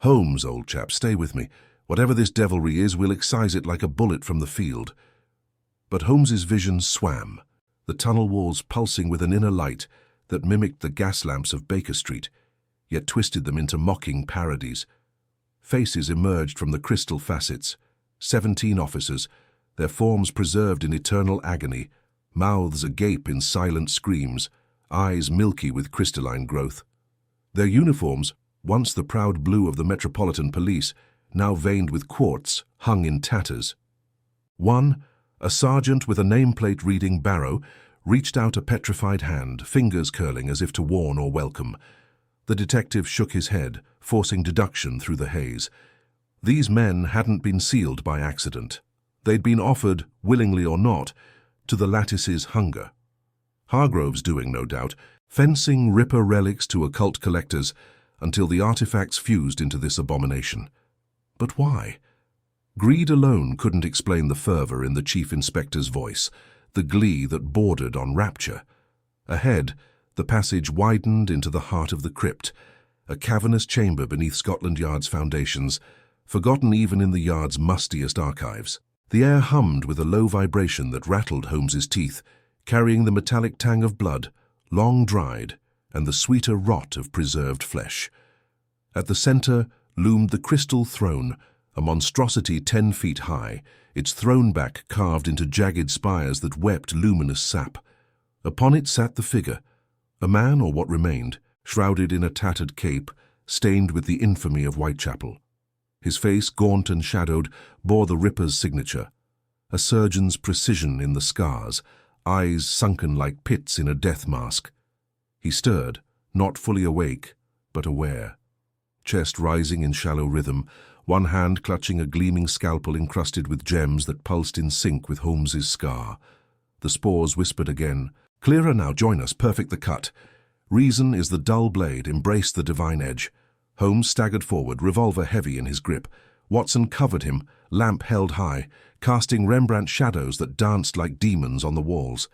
S1: Holmes, old chap, stay with me. Whatever this devilry is, we'll excise it like a bullet from the field. But Holmes's vision swam, the tunnel walls pulsing with an inner light that mimicked the gas lamps of Baker Street, yet twisted them into mocking parodies. Faces emerged from the crystal facets, 17 officers, their forms preserved in eternal agony, mouths agape in silent screams, eyes milky with crystalline growth. Their uniforms, once the proud blue of the Metropolitan Police, now veined with quartz, hung in tatters. One, a sergeant with a nameplate reading Barrow, reached out a petrified hand, fingers curling as if to warn or welcome. The detective shook his head, forcing deduction through the haze. These men hadn't been sealed by accident. They'd been offered, willingly or not, to the lattice's hunger. Hargrove's doing, no doubt, fencing Ripper relics to occult collectors until the artifacts fused into this abomination. But why? Greed alone couldn't explain the fervor in the Chief Inspector's voice, the glee that bordered on rapture. Ahead, the passage widened into the heart of the crypt, a cavernous chamber beneath Scotland Yard's foundations, forgotten even in the Yard's mustiest archives. The air hummed with a low vibration that rattled Holmes's teeth, carrying the metallic tang of blood, long dried, and the sweeter rot of preserved flesh. At the center loomed the crystal throne, a monstrosity 10 feet high, its throne back carved into jagged spires that wept luminous sap. Upon it sat the figure, a man or what remained, shrouded in a tattered cape, stained with the infamy of Whitechapel. His face, gaunt and shadowed, bore the Ripper's signature, a surgeon's precision in the scars, eyes sunken like pits in a death mask. He stirred, not fully awake, but aware. Chest rising in shallow rhythm, one hand clutching a gleaming scalpel encrusted with gems that pulsed in sync with Holmes's scar. The spores whispered again, "Clearer now, join us, perfect the cut. Reason is the dull blade, embrace the divine edge." Holmes staggered forward, revolver heavy in his grip. Watson covered him, lamp held high, casting Rembrandt shadows that danced like demons on the walls.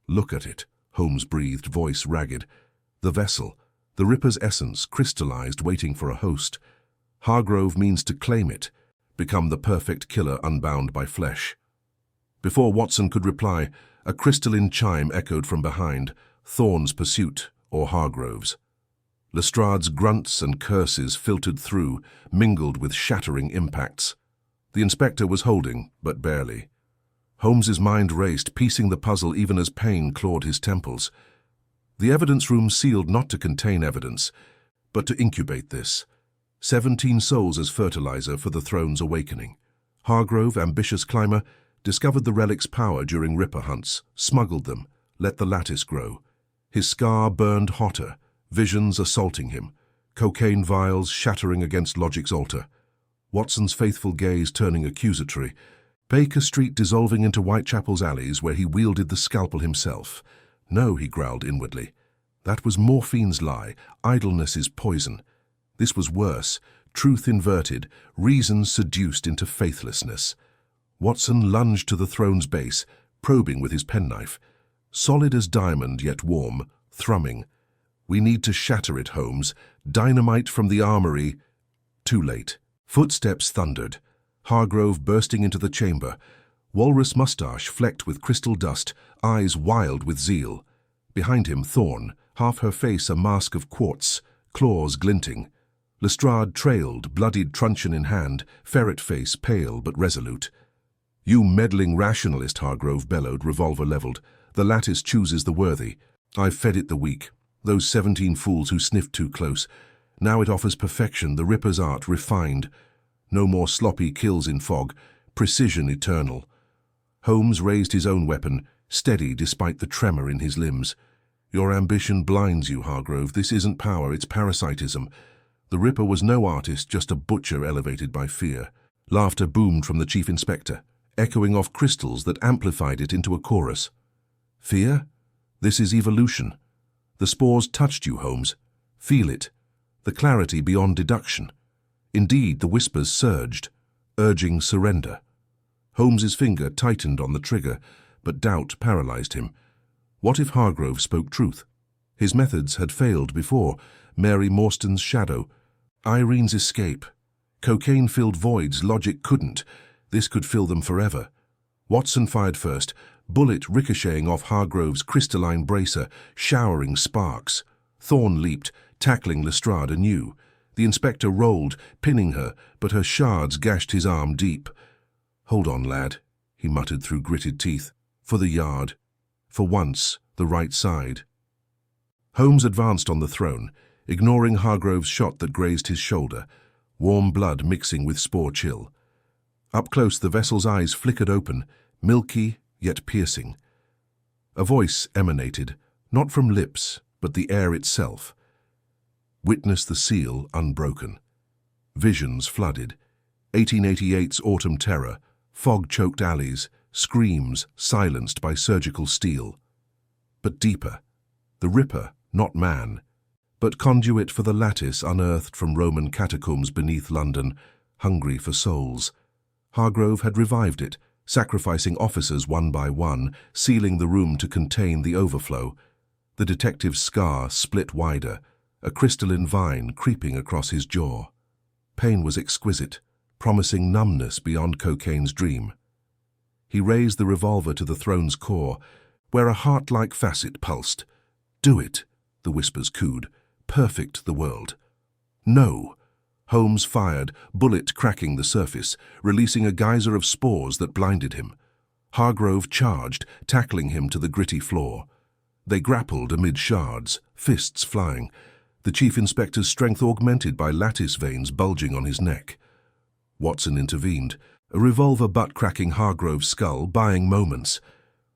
S1: "Look at it," Holmes breathed, voice ragged. "The vessel, the Ripper's essence, crystallized, waiting for a host. Hargrove means to claim it, become the perfect killer unbound by flesh." Before Watson could reply, a crystalline chime echoed from behind, Thorne's pursuit, or Hargrove's. Lestrade's grunts and curses filtered through, mingled with shattering impacts. The inspector was holding, but barely. Holmes's mind raced, piecing the puzzle even as pain clawed his temples. The evidence room sealed not to contain evidence, but to incubate this. 17 souls as fertilizer for the throne's awakening. Hargrove, ambitious climber, discovered the relic's power during Ripper hunts, smuggled them, let the lattice grow. His scar burned hotter, visions assaulting him, cocaine vials shattering against logic's altar. Watson's faithful gaze turning accusatory, Baker Street dissolving into Whitechapel's alleys where he wielded the scalpel himself. "No," he growled inwardly. "That was morphine's lie, idleness is poison." This was worse, truth inverted, reason seduced into faithlessness. Watson lunged to the throne's base, probing with his penknife. Solid as diamond, yet warm, thrumming. "We need to shatter it, Holmes. Dynamite from the armory." Too late. Footsteps thundered. Hargrove bursting into the chamber, walrus mustache flecked with crystal dust, eyes wild with zeal. Behind him, Thorne, half her face a mask of quartz, claws glinting. Lestrade trailed, bloodied truncheon in hand, ferret face pale but resolute. "You meddling rationalist," Hargrove bellowed, revolver leveled. "The lattice chooses the worthy. I've fed it the weak. Those 17 fools who sniffed too close. Now it offers perfection, the Ripper's art refined. No more sloppy kills in fog, precision eternal." Holmes raised his own weapon, steady despite the tremor in his limbs. "Your ambition blinds you, Hargrove. This isn't power, it's parasitism. The Ripper was no artist, just a butcher elevated by fear." Laughter boomed from the Chief Inspector, echoing off crystals that amplified it into a chorus. "Fear? This is evolution. The spores touched you, Holmes. Feel it. The clarity beyond deduction." Indeed, the whispers surged, urging surrender. Holmes's finger tightened on the trigger, but doubt paralyzed him. What if Hargrove spoke truth? His methods had failed before. Mary Morstan's shadow, Irene's escape. Cocaine-filled voids logic couldn't. This could fill them forever. Watson fired first, bullet ricocheting off Hargrove's crystalline bracer, showering sparks. Thorne leaped, tackling Lestrade anew. The inspector rolled, pinning her, but her shards gashed his arm deep. "Hold on, lad," he muttered through gritted teeth. "For the Yard. For once, the right side." Holmes advanced on the throne, ignoring Hargrove's shot that grazed his shoulder, warm blood mixing with spore chill. Up close, the vessel's eyes flickered open, milky yet piercing. A voice emanated, not from lips, but the air itself. Witness the seal unbroken. Visions flooded. 1888's autumn terror, fog-choked alleys, screams silenced by surgical steel. But deeper, the Ripper, not man, but conduit for the lattice unearthed from Roman catacombs beneath London, hungry for souls. Hargrove had revived it, sacrificing officers one by one, sealing the room to contain the overflow. The detective's scar split wider, a crystalline vine creeping across his jaw. Pain was exquisite, promising numbness beyond cocaine's dream. He raised the revolver to the throne's core, where a heart-like facet pulsed. "Do it," the whispers cooed. "Perfect the world." "No." Holmes fired, bullet cracking the surface, releasing a geyser of spores that blinded him. Hargrove charged, tackling him to the gritty floor. They grappled amid shards, fists flying, the chief inspector's strength augmented by lattice veins bulging on his neck. Watson intervened, a revolver butt-cracking Hargrove's skull, buying moments.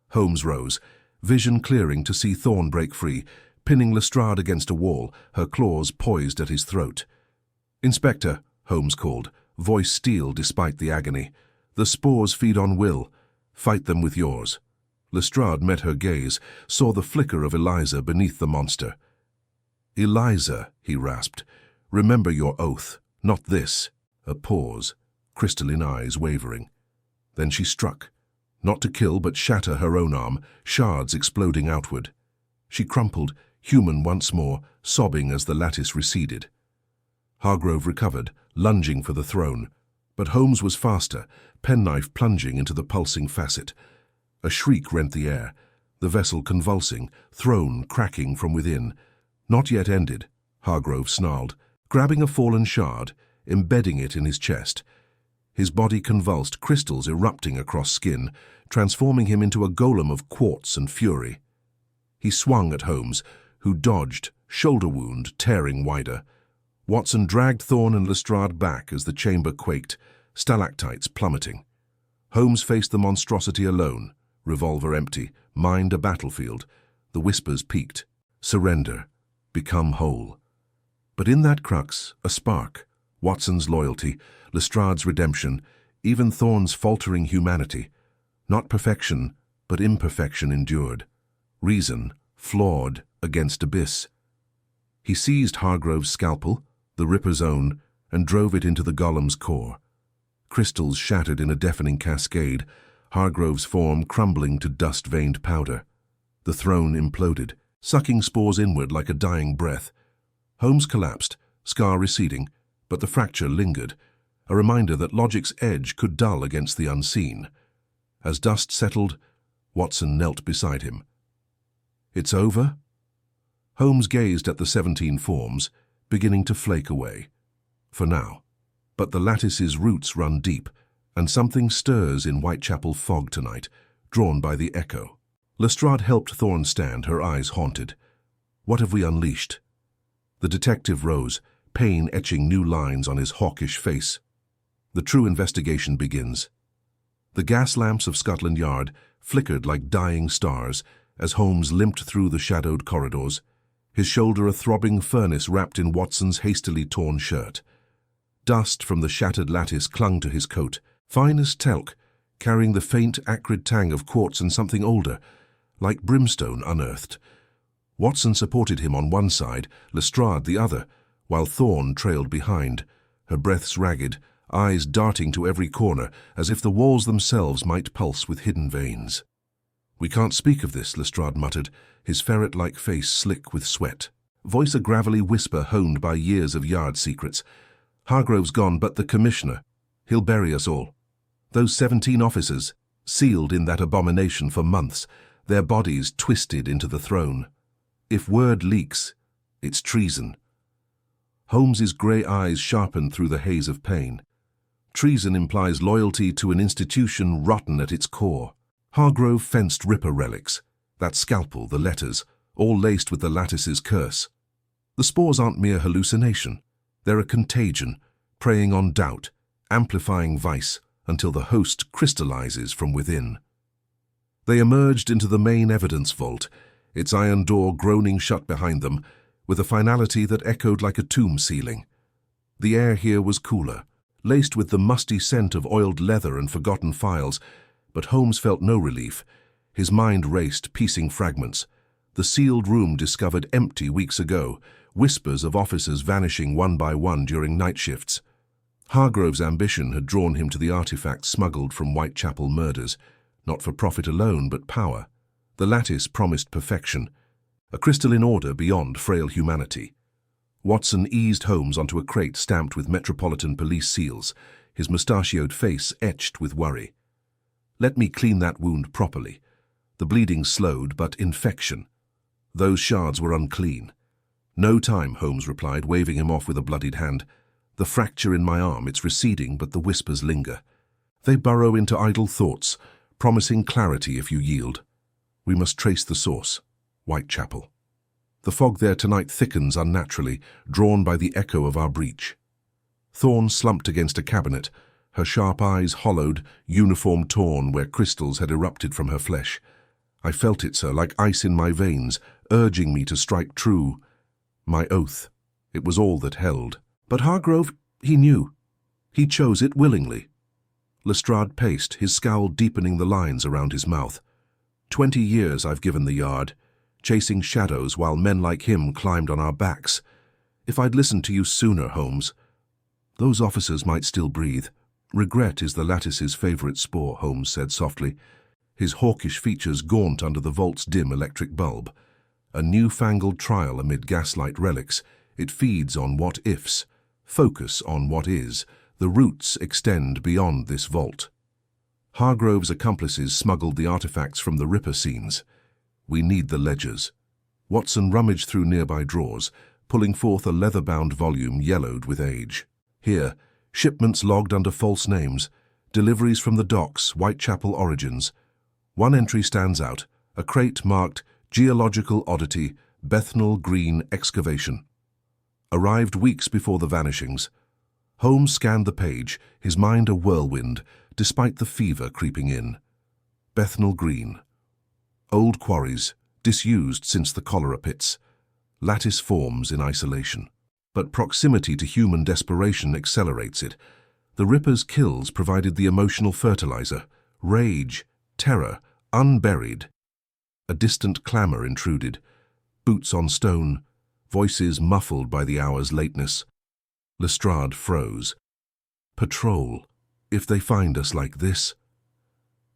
S1: Holmes rose, vision clearing to see Thorne break free, pinning Lestrade against a wall, her claws poised at his throat. "Inspector," Holmes called, voice steel despite the agony. "The spores feed on will. Fight them with yours." Lestrade met her gaze, saw the flicker of Eliza beneath the monster. "Eliza," he rasped, "remember your oath, not this." A pause, crystalline eyes wavering. Then she struck, not to kill but shatter her own arm, shards exploding outward. She crumpled, human once more, sobbing as the lattice receded. Hargrove recovered, lunging for the throne, but Holmes was faster, penknife plunging into the pulsing facet. A shriek rent the air, the vessel convulsing, throne cracking from within. "Not yet ended," Hargrove snarled, grabbing a fallen shard, embedding it in his chest. His body convulsed, crystals erupting across skin, transforming him into a golem of quartz and fury. He swung at Holmes, who dodged, shoulder wound tearing wider. Watson dragged Thorne and Lestrade back as the chamber quaked, stalactites plummeting. Holmes faced the monstrosity alone, revolver empty, mind a battlefield. The whispers peaked. Surrender. Become whole. But in that crux, a spark. Watson's loyalty, Lestrade's redemption, even Thorne's faltering humanity. Not perfection, but imperfection endured. Reason, flawed against abyss. He seized Hargrove's scalpel, the Ripper's own, and drove it into the golem's core. Crystals shattered in a deafening cascade, Hargrove's form crumbling to dust-veined powder. The throne imploded, sucking spores inward like a dying breath. Holmes collapsed, scar receding, but the fracture lingered, a reminder that logic's edge could dull against the unseen. As dust settled, Watson knelt beside him. "It's over?" Holmes gazed at the 17 forms, beginning to flake away. For now. But the lattice's roots run deep, and something stirs in Whitechapel fog tonight, drawn by the echo. Lestrade helped Thorne stand, her eyes haunted. "What have we unleashed?" The detective rose, pain etching new lines on his hawkish face. "The true investigation begins." The gas lamps of Scotland Yard flickered like dying stars as Holmes limped through the shadowed corridors, his shoulder a throbbing furnace wrapped in Watson's hastily torn shirt. Dust from the shattered lattice clung to his coat, fine as talc, carrying the faint, acrid tang of quartz and something older, like brimstone unearthed. Watson supported him on one side, Lestrade the other, while Thorne trailed behind, her breaths ragged, eyes darting to every corner, as if the walls themselves might pulse with hidden veins. "We can't speak of this," Lestrade muttered, his ferret-like face slick with sweat. Voice a gravelly whisper honed by years of yard secrets. "Hargrove's gone, but the commissioner. He'll bury us all. Those 17 officers, sealed in that abomination for months, their bodies twisted into the throne. If word leaks, it's treason." Holmes's grey eyes sharpened through the haze of pain. Treason implies loyalty to an institution rotten at its core. Hargrove fenced Ripper relics, that scalpel, the letters, all laced with the lattice's curse. The spores aren't mere hallucination. They're a contagion, preying on doubt, amplifying vice, until the host crystallizes from within. They emerged into the main evidence vault, its iron door groaning shut behind them, with a finality that echoed like a tomb ceiling. The air here was cooler, laced with the musty scent of oiled leather and forgotten files, but Holmes felt no relief. His mind raced, piecing fragments. The sealed room discovered empty weeks ago, whispers of officers vanishing one by one during night shifts. Hargrove's ambition had drawn him to the artifacts smuggled from Whitechapel murders, not for profit alone but power. The lattice promised perfection, a crystalline order beyond frail humanity. Watson eased Holmes onto a crate stamped with Metropolitan Police seals, his mustachioed face etched with worry. "Let me clean that wound properly." The bleeding slowed, but infection. Those shards were unclean. "No time," Holmes replied, waving him off with a bloodied hand. "The fracture in my arm, it's receding, but the whispers linger. They burrow into idle thoughts, promising clarity if you yield. We must trace the source. Whitechapel. The fog there tonight thickens unnaturally, drawn by the echo of our breach." Thorne slumped against a cabinet, her sharp eyes hollowed, uniform torn where crystals had erupted from her flesh. "I felt it, sir, like ice in my veins, urging me to strike true. My oath. It was all that held. But Hargrove, he knew. He chose it willingly." Lestrade paced, his scowl deepening the lines around his mouth. 20 years I've given the yard, chasing shadows while men like him climbed on our backs. If I'd listened to you sooner, Holmes." "Those officers might still breathe. Regret is the lattice's favourite spore," Holmes said softly, his hawkish features gaunt under the vault's dim electric bulb. "A newfangled trial amid gaslight relics. It feeds on what-ifs. Focus on what is. The roots extend beyond this vault." Hargrove's accomplices smuggled the artifacts from the Ripper scenes. "We need the ledgers." Watson rummaged through nearby drawers, pulling forth a leather-bound volume yellowed with age. "Here, shipments logged under false names, deliveries from the docks, Whitechapel origins. One entry stands out, a crate marked Geological Oddity, Bethnal Green Excavation. Arrived weeks before the vanishings." Holmes scanned the page, his mind a whirlwind, despite the fever creeping in. Bethnal Green. Old quarries, disused since the cholera pits. Lattice forms in isolation. But proximity to human desperation accelerates it. The Ripper's kills provided the emotional fertilizer. Rage, terror, unburied. A distant clamour intruded. Boots on stone, voices muffled by the hour's lateness. Lestrade froze. "Patrol. If they find us like this."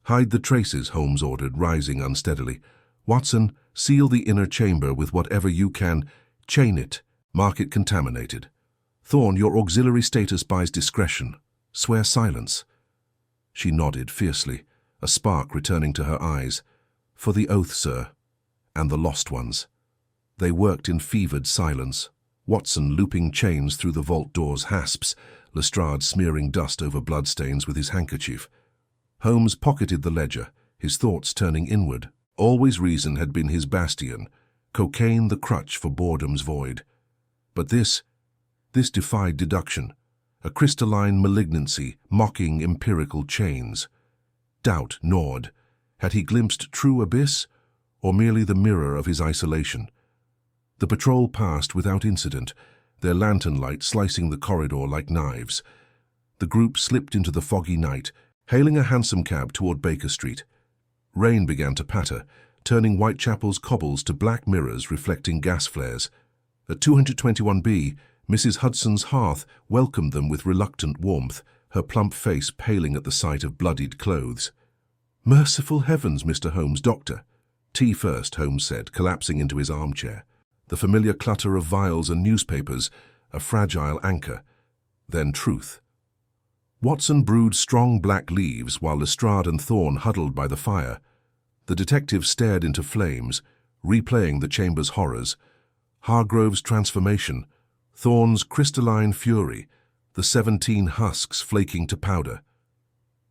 S1: "Hide the traces," Holmes ordered, rising unsteadily. "Watson, seal the inner chamber with whatever you can. Chain it. Mark it contaminated. Thorne, your auxiliary status buys discretion. Swear silence." She nodded fiercely, a spark returning to her eyes. "For the oath, sir. And the lost ones." They worked in fevered silence, Watson looping chains through the vault door's hasps, Lestrade smearing dust over bloodstains with his handkerchief. Holmes pocketed the ledger, his thoughts turning inward. Always reason had been his bastion, cocaine the crutch for boredom's void. But this defied deduction, a crystalline malignancy mocking empirical chains. Doubt gnawed. Had he glimpsed true abyss, or merely the mirror of his isolation? The patrol passed without incident, their lantern light slicing the corridor like knives. The group slipped into the foggy night, hailing a hansom cab toward Baker Street. Rain began to patter, turning Whitechapel's cobbles to black mirrors reflecting gas flares. At 221B, Mrs. Hudson's hearth welcomed them with reluctant warmth, her plump face paling at the sight of bloodied clothes. "Merciful heavens, Mr. Holmes, doctor." "Tea first," Holmes said, collapsing into his armchair. The familiar clutter of vials and newspapers, a fragile anchor. Then truth. Watson brewed strong black leaves while Lestrade and Thorne huddled by the fire. The detective stared into flames, replaying the chamber's horrors. Hargrove's transformation, Thorne's crystalline fury, the 17 husks flaking to powder.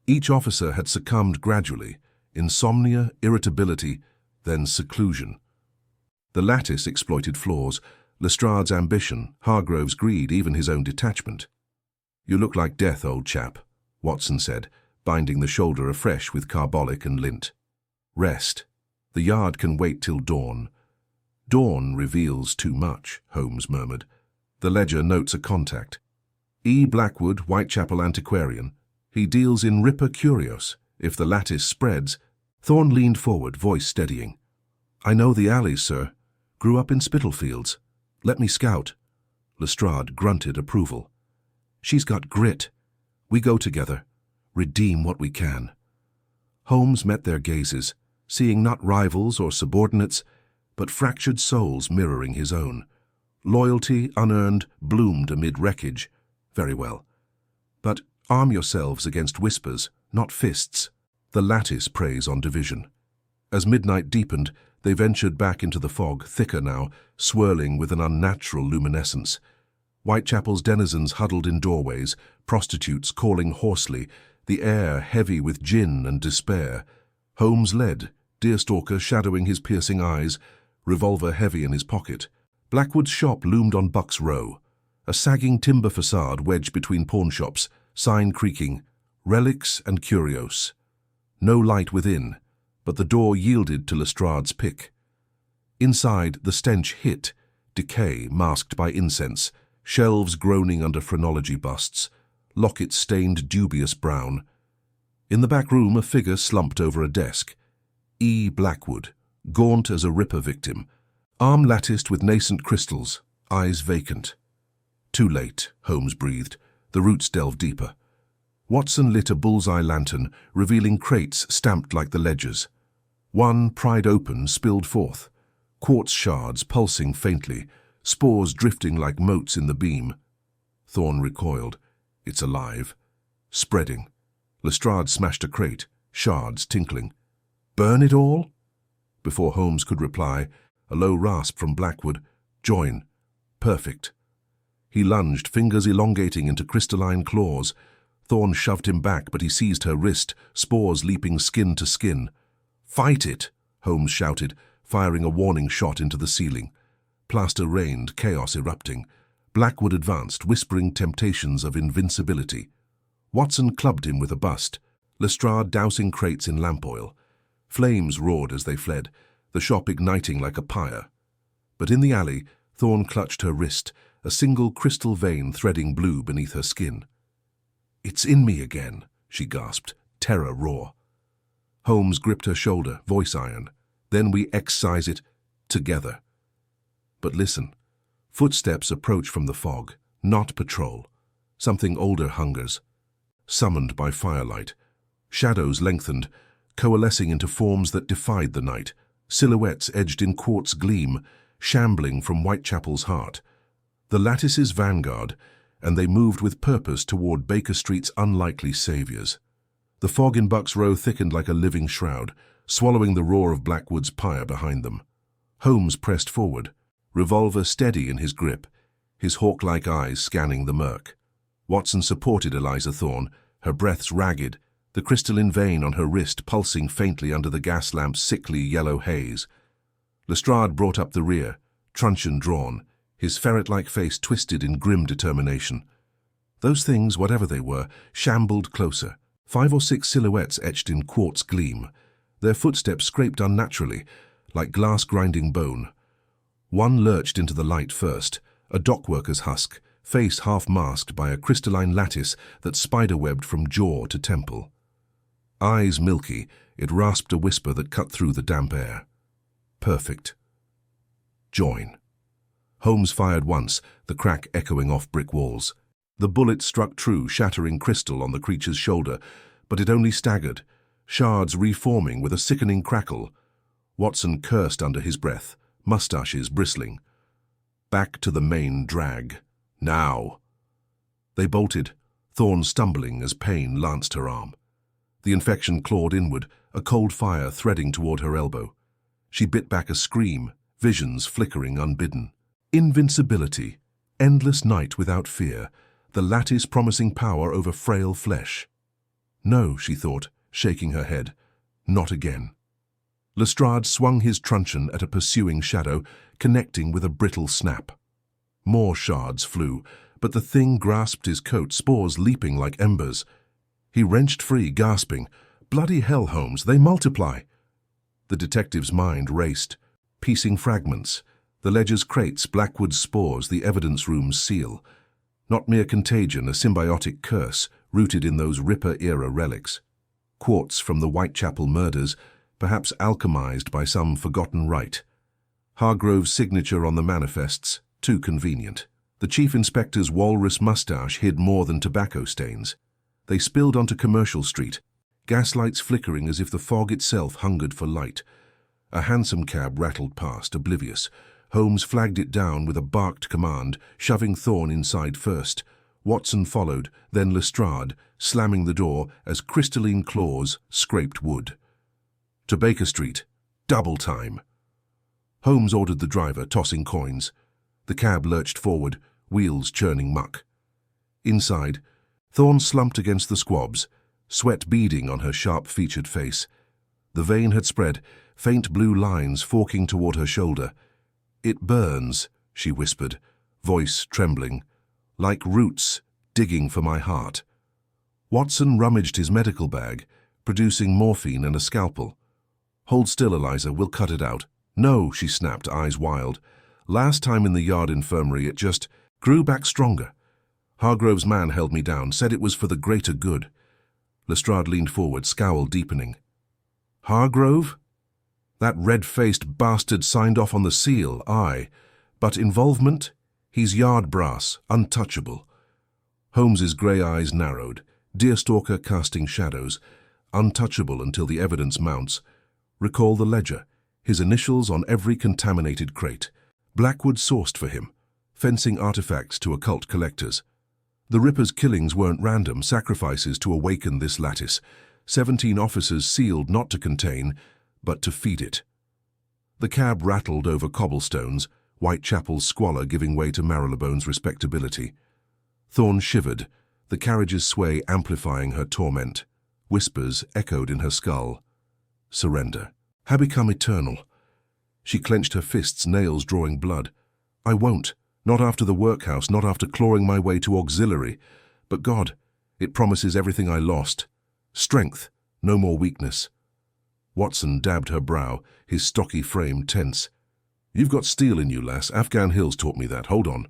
S1: Each officer had succumbed gradually, insomnia, irritability, then seclusion. The lattice exploited flaws, Lestrade's ambition, Hargrove's greed, even his own detachment. "You look like death, old chap," Watson said, binding the shoulder afresh with carbolic and lint. "Rest. The yard can wait till dawn." "Dawn reveals too much," Holmes murmured. The ledger notes a contact. "E. Blackwood, Whitechapel antiquarian. He deals in Ripper curios. If the lattice spreads..." Thorne leaned forward, voice steadying. "I know the alleys, sir. Grew up in Spitalfields. Let me scout." Lestrade grunted approval. "She's got grit. We go together, redeem what we can. Holmes met their gazes, seeing not rivals or subordinates, but fractured souls mirroring his own. Loyalty, unearned, bloomed amid wreckage. Very well. But arm yourselves against whispers, not fists. The lattice preys on division. As midnight deepened, they ventured back into the fog, thicker now, swirling with an unnatural luminescence. Whitechapel's denizens huddled in doorways, prostitutes calling hoarsely, the air heavy with gin and despair. Holmes led, deerstalker shadowing his piercing eyes, revolver heavy in his pocket. Blackwood's shop loomed on Buck's Row, a sagging timber facade wedged between pawnshops, sign creaking, relics and curios. No light within, but the door yielded to Lestrade's pick. Inside, the stench hit, decay masked by incense, shelves groaning under phrenology busts, lockets stained dubious brown. In the back room, a figure slumped over a desk. E. Blackwood, gaunt as a Ripper victim, arm latticed with nascent crystals, eyes vacant. Too late, Holmes breathed. The roots delved deeper. Watson lit a bullseye lantern, revealing crates stamped like the ledgers. One, pried open, spilled forth. Quartz shards pulsing faintly, spores drifting like motes in the beam. Thorne recoiled. It's alive. Spreading. Lestrade smashed a crate, shards tinkling. Burn it all? Before Holmes could reply, a low rasp from Blackwood. Join. Perfect. He lunged, fingers elongating into crystalline claws. Thorne shoved him back, but he seized her wrist, spores leaping skin to skin. Fight it, Holmes shouted, firing a warning shot into the ceiling. Plaster rained, chaos erupting. Blackwood advanced, whispering temptations of invincibility. Watson clubbed him with a bust, Lestrade dousing crates in lamp oil. Flames roared as they fled, the shop igniting like a pyre. But in the alley, Thorne clutched her wrist, a single crystal vein threading blue beneath her skin. "It's in me again," she gasped, terror raw. Holmes gripped her shoulder, voice iron. "Then we excise it together." But listen. Footsteps approach from the fog, not patrol. Something older hungers. Summoned by firelight. Shadows lengthened, coalescing into forms that defied the night. Silhouettes edged in quartz gleam, shambling from Whitechapel's heart. The lattice's vanguard, and they moved with purpose toward Baker Street's unlikely saviors. The fog in Buck's Row thickened like a living shroud, swallowing the roar of Blackwood's pyre behind them. Holmes pressed forward, revolver steady in his grip, his hawk-like eyes scanning the murk. Watson supported Eliza Thorne, her breaths ragged, the crystalline vein on her wrist pulsing faintly under the gas lamp's sickly yellow haze. Lestrade brought up the rear, truncheon drawn, his ferret-like face twisted in grim determination. Those things, whatever they were, shambled closer, 5 or 6 silhouettes etched in quartz gleam. Their footsteps scraped unnaturally, like glass-grinding bone. One lurched into the light first, a dockworker's husk, face half-masked by a crystalline lattice that spiderwebbed from jaw to temple. Eyes milky, it rasped a whisper that cut through the damp air. Perfect. Join. Holmes fired once, the crack echoing off brick walls. The bullet struck true, shattering crystal on the creature's shoulder, but it only staggered, shards reforming with a sickening crackle. Watson cursed under his breath, mustaches bristling. Back to the main drag. Now. They bolted, Thorne stumbling as pain lanced her arm. The infection clawed inward, a cold fire threading toward her elbow. She bit back a scream, visions flickering unbidden. Invincibility, endless night without fear, the lattice promising power over frail flesh. No, she thought, shaking her head. Not again. Lestrade swung his truncheon at a pursuing shadow, connecting with a brittle snap. More shards flew, but the thing grasped his coat, spores leaping like embers. He wrenched free, gasping, "Bloody hell, Holmes, they multiply!" The detective's mind raced, piecing fragments. The ledger's crates, Blackwood's spores, the evidence room's seal. Not mere contagion, a symbiotic curse, rooted in those Ripper-era relics. Quartz from the Whitechapel murders, perhaps alchemized by some forgotten rite. Hargrove's signature on the manifests, too convenient. The Chief Inspector's walrus mustache hid more than tobacco stains. They spilled onto Commercial Street, gaslights flickering as if the fog itself hungered for light. A hansom cab rattled past, oblivious. Holmes flagged it down with a barked command, shoving Thorne inside first. Watson followed, then Lestrade, slamming the door as crystalline claws scraped wood. To Baker Street. Double time. Holmes ordered the driver, tossing coins. The cab lurched forward, wheels churning muck. Inside, Thorne slumped against the squabs, sweat beading on her sharp-featured face. The vein had spread, faint blue lines forking toward her shoulder. "It burns," she whispered, voice trembling, "like roots digging for my heart." Watson rummaged his medical bag, producing morphine and a scalpel. "Hold still, Eliza, we'll cut it out." "No," she snapped, eyes wild. "Last time in the yard infirmary it just grew back stronger. Hargrove's man held me down, said it was for the greater good." Lestrade leaned forward, scowl deepening. "Hargrove? That red-faced bastard signed off on the seal, aye. But involvement? He's yard brass, untouchable." Holmes's grey eyes narrowed, deerstalker casting shadows. Untouchable until the evidence mounts. Recall the ledger, his initials on every contaminated crate. Blackwood sourced for him, fencing artifacts to occult collectors. The Ripper's killings weren't random, sacrifices to awaken this lattice. 17 officers sealed not to contain, but to feed it. The cab rattled over cobblestones, Whitechapel's squalor giving way to Marylebone's respectability. Thorne shivered, the carriage's sway amplifying her torment. Whispers echoed in her skull. Surrender. Had become eternal. She clenched her fists, nails drawing blood. "I won't. Not after the workhouse, not after clawing my way to auxiliary. But God, it promises everything I lost. Strength, no more weakness." Watson dabbed her brow, his stocky frame tense. "You've got steel in you, lass. Afghan Hills taught me that. Hold on."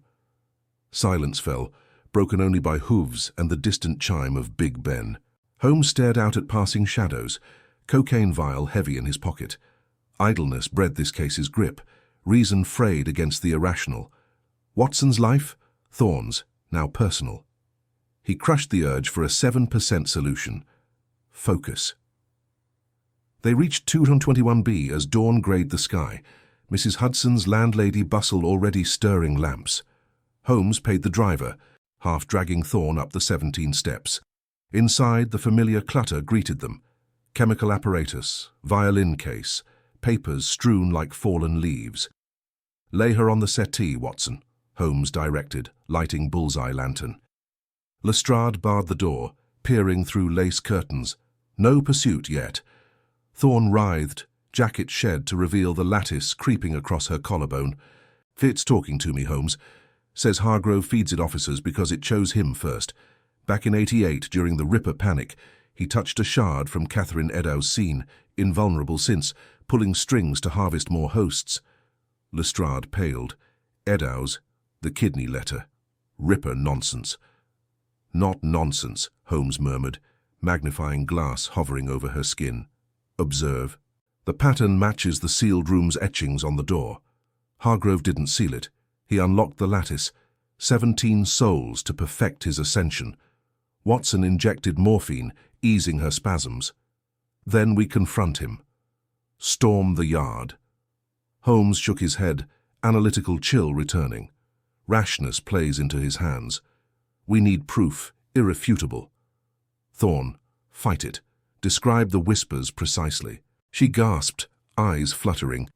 S1: Silence fell, broken only by hooves and the distant chime of Big Ben. Holmes stared out at passing shadows, cocaine vial heavy in his pocket. Idleness bred this case's grip, reason frayed against the irrational. Watson's life? Thorne's, now personal. He crushed the urge for a 7% solution. Focus. They reached 221B as dawn greyed the sky, Mrs. Hudson's landlady bustle already stirring lamps. Holmes paid the driver, half dragging Thorne up the 17 steps. Inside, the familiar clutter greeted them. Chemical apparatus, violin case, papers strewn like fallen leaves. "Lay her on the settee, Watson," Holmes directed, lighting bullseye lantern. Lestrade barred the door, peering through lace curtains. No pursuit yet. Thorne writhed, jacket shed to reveal the lattice creeping across her collarbone. "Fitz talking to me, Holmes. Says Hargrove feeds it officers because it chose him first. Back in '88, during the Ripper panic, he touched a shard from Catherine Eddowes' scene, invulnerable since, pulling strings to harvest more hosts." Lestrade paled. Eddowes, the kidney letter. Ripper nonsense. "Not nonsense," Holmes murmured, magnifying glass hovering over her skin. "Observe. The pattern matches the sealed room's etchings on the door. Hargrove didn't seal it. He unlocked the lattice. 17 souls to perfect his ascension. Watson injected morphine, easing her spasms. Then we confront him. Storm the yard." Holmes shook his head, analytical chill returning. Rashness plays into his hands. "We need proof, irrefutable." "Thorne, fight it. Describe the whispers precisely." She gasped, eyes fluttering.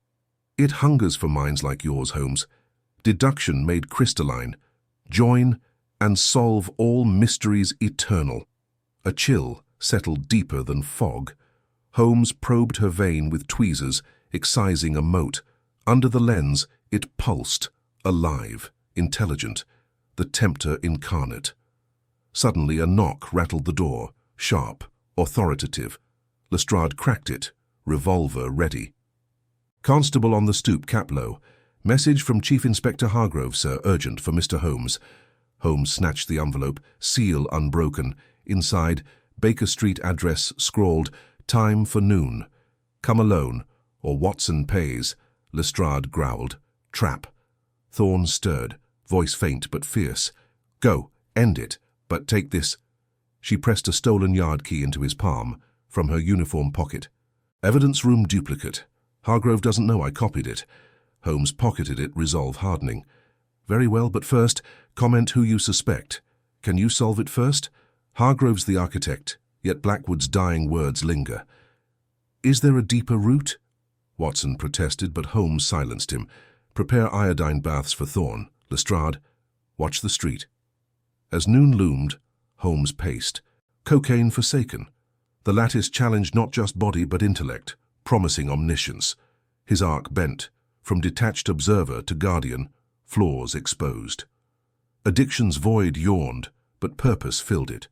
S1: "It hungers for minds like yours, Holmes. Deduction made crystalline. Join and solve all mysteries eternal." A chill settled deeper than fog. Holmes probed her vein with tweezers, excising a mote. Under the lens, it pulsed, alive, intelligent, the tempter incarnate. Suddenly a knock rattled the door, sharp, authoritative. Lestrade cracked it, revolver ready. "Constable on the stoop, cap low. Message from Chief Inspector Hargrove, sir, urgent, for Mr. Holmes." Holmes snatched the envelope, seal unbroken. Inside, Baker Street address scrawled, "Time for noon. Come alone, or Watson pays." Lestrade growled, "Trap." Thorne stirred, voice faint but fierce. "Go, end it, but take this." She pressed a stolen yard key into his palm, from her uniform pocket. Evidence room duplicate. Hargrove doesn't know I copied it. Holmes pocketed it, resolve hardening. Very well, but first, comment who you suspect. Can you solve it first? Hargrove's the architect, yet Blackwood's dying words linger. Is there a deeper route? Watson protested, but Holmes silenced him. Prepare iodine baths for Thorne. Lestrade, watch the street. As noon loomed, Holmes paced. Cocaine forsaken. The lattice challenged not just body but intellect, promising omniscience. His arc bent, from detached observer to guardian, flaws exposed. Addiction's void yawned, but purpose filled it.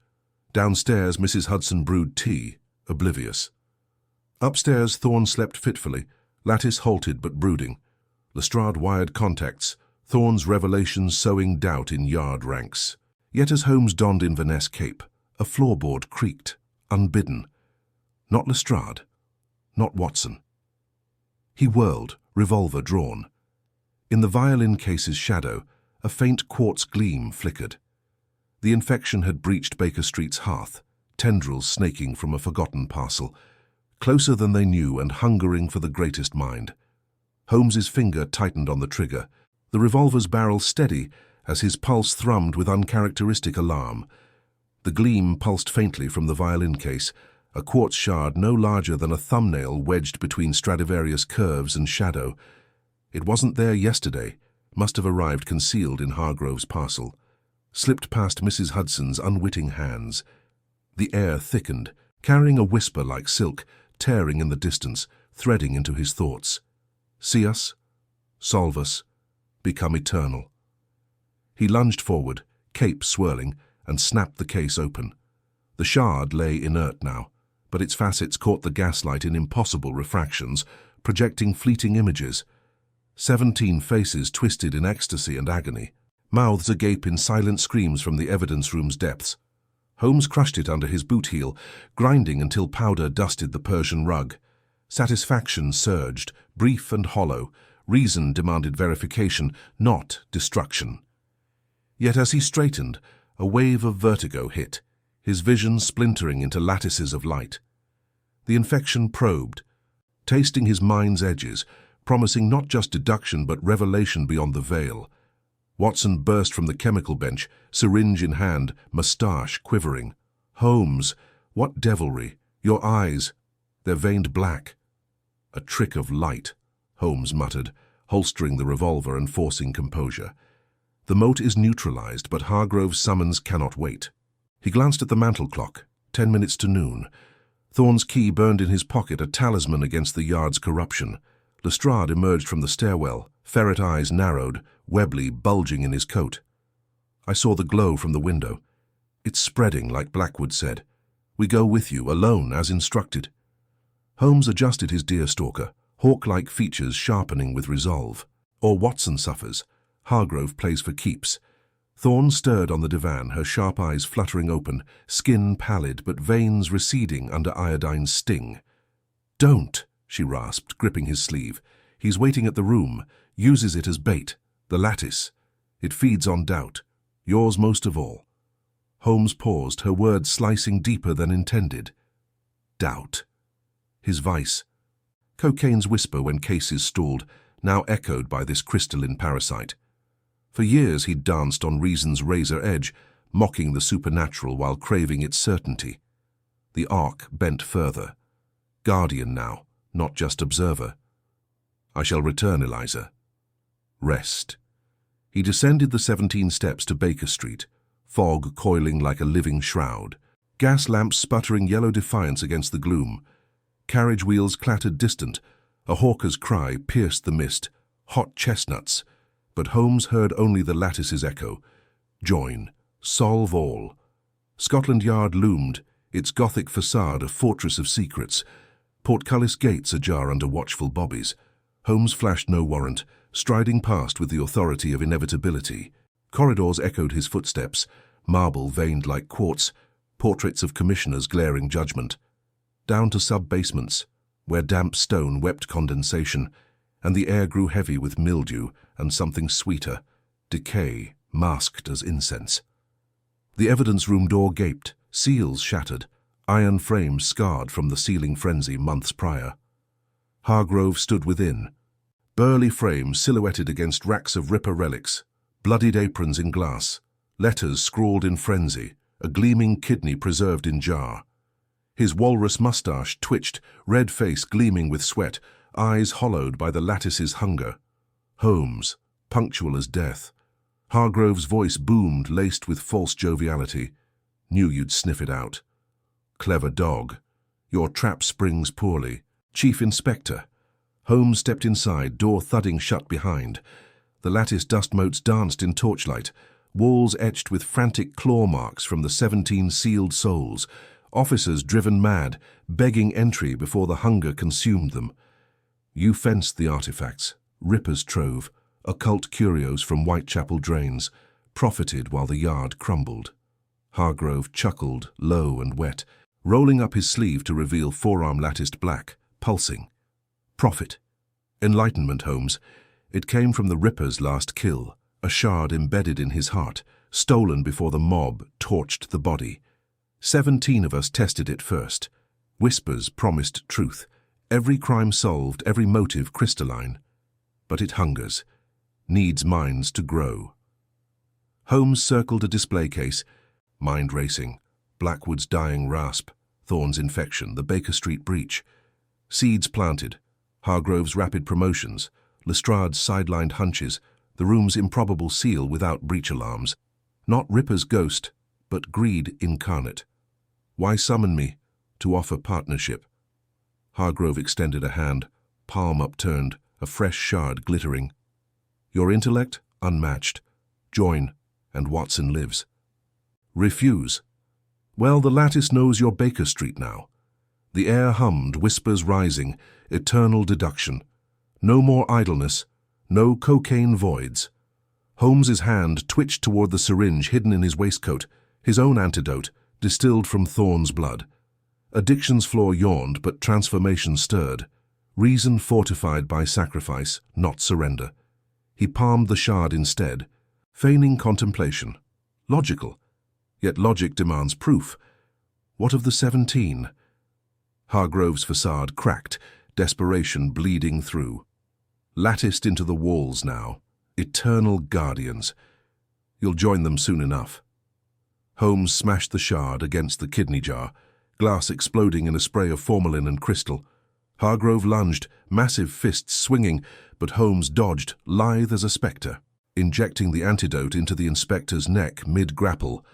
S1: Downstairs, Mrs. Hudson brewed tea, oblivious. Upstairs, Thorne slept fitfully, lattice halted but brooding. Lestrade wired contacts, Thorne's revelations sowing doubt in yard ranks. Yet as Holmes donned Inverness cape, a floorboard creaked, unbidden. Not Lestrade, not Watson. He whirled, revolver drawn. In the violin case's shadow, a faint quartz gleam flickered. The infection had breached Baker Street's hearth, tendrils snaking from a forgotten parcel, closer than they knew and hungering for the greatest mind. Holmes's finger tightened on the trigger, the revolver's barrel steady as his pulse thrummed with uncharacteristic alarm. The gleam pulsed faintly from the violin case, a quartz shard no larger than a thumbnail wedged between Stradivarius curves and shadow. It wasn't there yesterday, must have arrived concealed in Hargrove's parcel. Slipped past Mrs. Hudson's unwitting hands. The air thickened, carrying a whisper like silk, tearing in the distance, threading into his thoughts. See us, solve us, become eternal. He lunged forward, cape swirling, and snapped the case open. The shard lay inert now, but its facets caught the gaslight in impossible refractions, projecting fleeting images. 17 faces twisted in ecstasy and agony, mouths agape in silent screams from the evidence room's depths. Holmes crushed it under his boot heel, grinding until powder dusted the Persian rug. Satisfaction surged, brief and hollow. Reason demanded verification, not destruction. Yet as he straightened, a wave of vertigo hit, his vision splintering into lattices of light. The infection probed, tasting his mind's edges, promising not just deduction but revelation beyond the veil. Watson burst from the chemical bench, syringe in hand, moustache quivering. Holmes, what devilry! Your eyes, they're veined black. A trick of light, Holmes muttered, holstering the revolver and forcing composure. The mote is neutralized, but Hargrove's summons cannot wait. He glanced at the mantel clock, 10 minutes to noon. Thorne's key burned in his pocket, a talisman against the yard's corruption. Lestrade emerged from the stairwell, ferret eyes narrowed, Webley bulging in his coat. I saw the glow from the window. It's spreading, like Blackwood said. We go with you, alone, as instructed. Holmes adjusted his deerstalker, hawk-like features sharpening with resolve. Or Watson suffers. Hargrove plays for keeps. Thorne stirred on the divan, her sharp eyes fluttering open, skin pallid but veins receding under iodine's sting. Don't, she rasped, gripping his sleeve. He's waiting at the room, uses it as bait, the lattice. It feeds on doubt, yours most of all. Holmes paused, her words slicing deeper than intended. Doubt. His vice. Cocaine's whisper when cases stalled, now echoed by this crystalline parasite. For years he'd danced on reason's razor edge, mocking the supernatural while craving its certainty. The arc bent further. Guardian now, not just observer. I shall return, Eliza. Rest. He descended the 17 steps to Baker Street, fog coiling like a living shroud, gas lamps sputtering yellow defiance against the gloom. Carriage wheels clattered distant, a hawker's cry pierced the mist, hot chestnuts, but Holmes heard only the lattice's echo. Join, solve all. Scotland Yard loomed, its Gothic facade a fortress of secrets, portcullis gates ajar under watchful bobbies. Holmes flashed no warrant, striding past with the authority of inevitability. Corridors echoed his footsteps, marble veined like quartz, portraits of commissioners glaring judgment. Down to sub-basements, where damp stone wept condensation, and the air grew heavy with mildew and something sweeter, decay masked as incense. The evidence room door gaped, seals shattered, iron frames scarred from the sealing frenzy months prior. Hargrove stood within, burly frames silhouetted against racks of Ripper relics, bloodied aprons in glass, letters scrawled in frenzy, a gleaming kidney preserved in jar. His walrus mustache twitched, red face gleaming with sweat, eyes hollowed by the lattice's hunger. Holmes, punctual as death. Hargrove's voice boomed, laced with false joviality. Knew you'd sniff it out. Clever dog. Your trap springs poorly. Chief Inspector. Holmes stepped inside, door thudding shut behind. The lattice dust motes danced in torchlight, walls etched with frantic claw marks from the 17 sealed souls, officers driven mad, begging entry before the hunger consumed them. You fenced the artifacts, Ripper's trove, occult curios from Whitechapel drains, profited while the yard crumbled. Hargrove chuckled, low and wet, rolling up his sleeve to reveal forearm latticed black, pulsing. Profit. Enlightenment, Holmes. It came from the Ripper's last kill, a shard embedded in his heart, stolen before the mob torched the body. 17 of us tested it first. Whispers promised truth. Every crime solved, every motive crystalline. But it hungers, needs minds to grow. Holmes circled a display case, mind racing, Blackwood's dying rasp, Thorne's infection, the Baker Street breach. Seeds planted, Hargrove's rapid promotions, Lestrade's sidelined hunches, the room's improbable seal without breach alarms. Not Ripper's ghost, but greed incarnate. Why summon me? To offer partnership. Hargrove extended a hand, palm upturned, a fresh shard glittering. Your intellect? Unmatched. Join, and Watson lives. Refuse. Well, the lattice knows you're Baker Street now. The air hummed, whispers rising, eternal deduction. No more idleness, no cocaine voids. Holmes's hand twitched toward the syringe hidden in his waistcoat, his own antidote, distilled from Thorne's blood. Addiction's floor yawned, but transformation stirred. Reason fortified by sacrifice, not surrender. He palmed the shard instead, feigning contemplation. Logical. Yet logic demands proof. What of the 17? Hargrove's facade cracked, desperation bleeding through. Latticed into the walls now, eternal guardians. You'll join them soon enough. Holmes smashed the shard against the kidney jar, glass exploding in a spray of formalin and crystal. Hargrove lunged, massive fists swinging, but Holmes dodged, lithe as a spectre, injecting the antidote into the inspector's neck mid-grapple.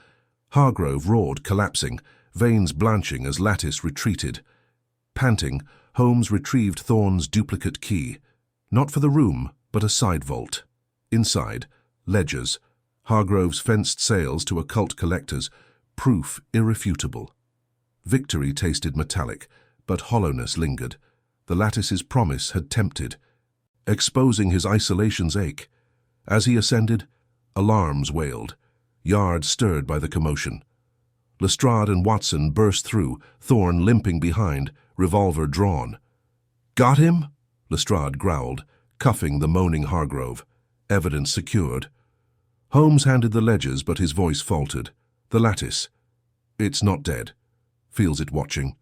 S1: Hargrove roared, collapsing, veins blanching as lattice retreated. Panting, Holmes retrieved Thorne's duplicate key. Not for the room, but a side vault. Inside, ledgers, Hargrove's fenced sales to occult collectors, proof irrefutable. Victory tasted metallic, but hollowness lingered. The lattice's promise had tempted, exposing his isolation's ache. As he ascended, alarms wailed, yard stirred by the commotion. Lestrade and Watson burst through, Thorne limping behind, revolver drawn. Got him? Lestrade growled, cuffing the moaning Hargrove. Evidence secured. Holmes handed the ledgers, but his voice faltered. The lattice. It's not dead. Feels it watching.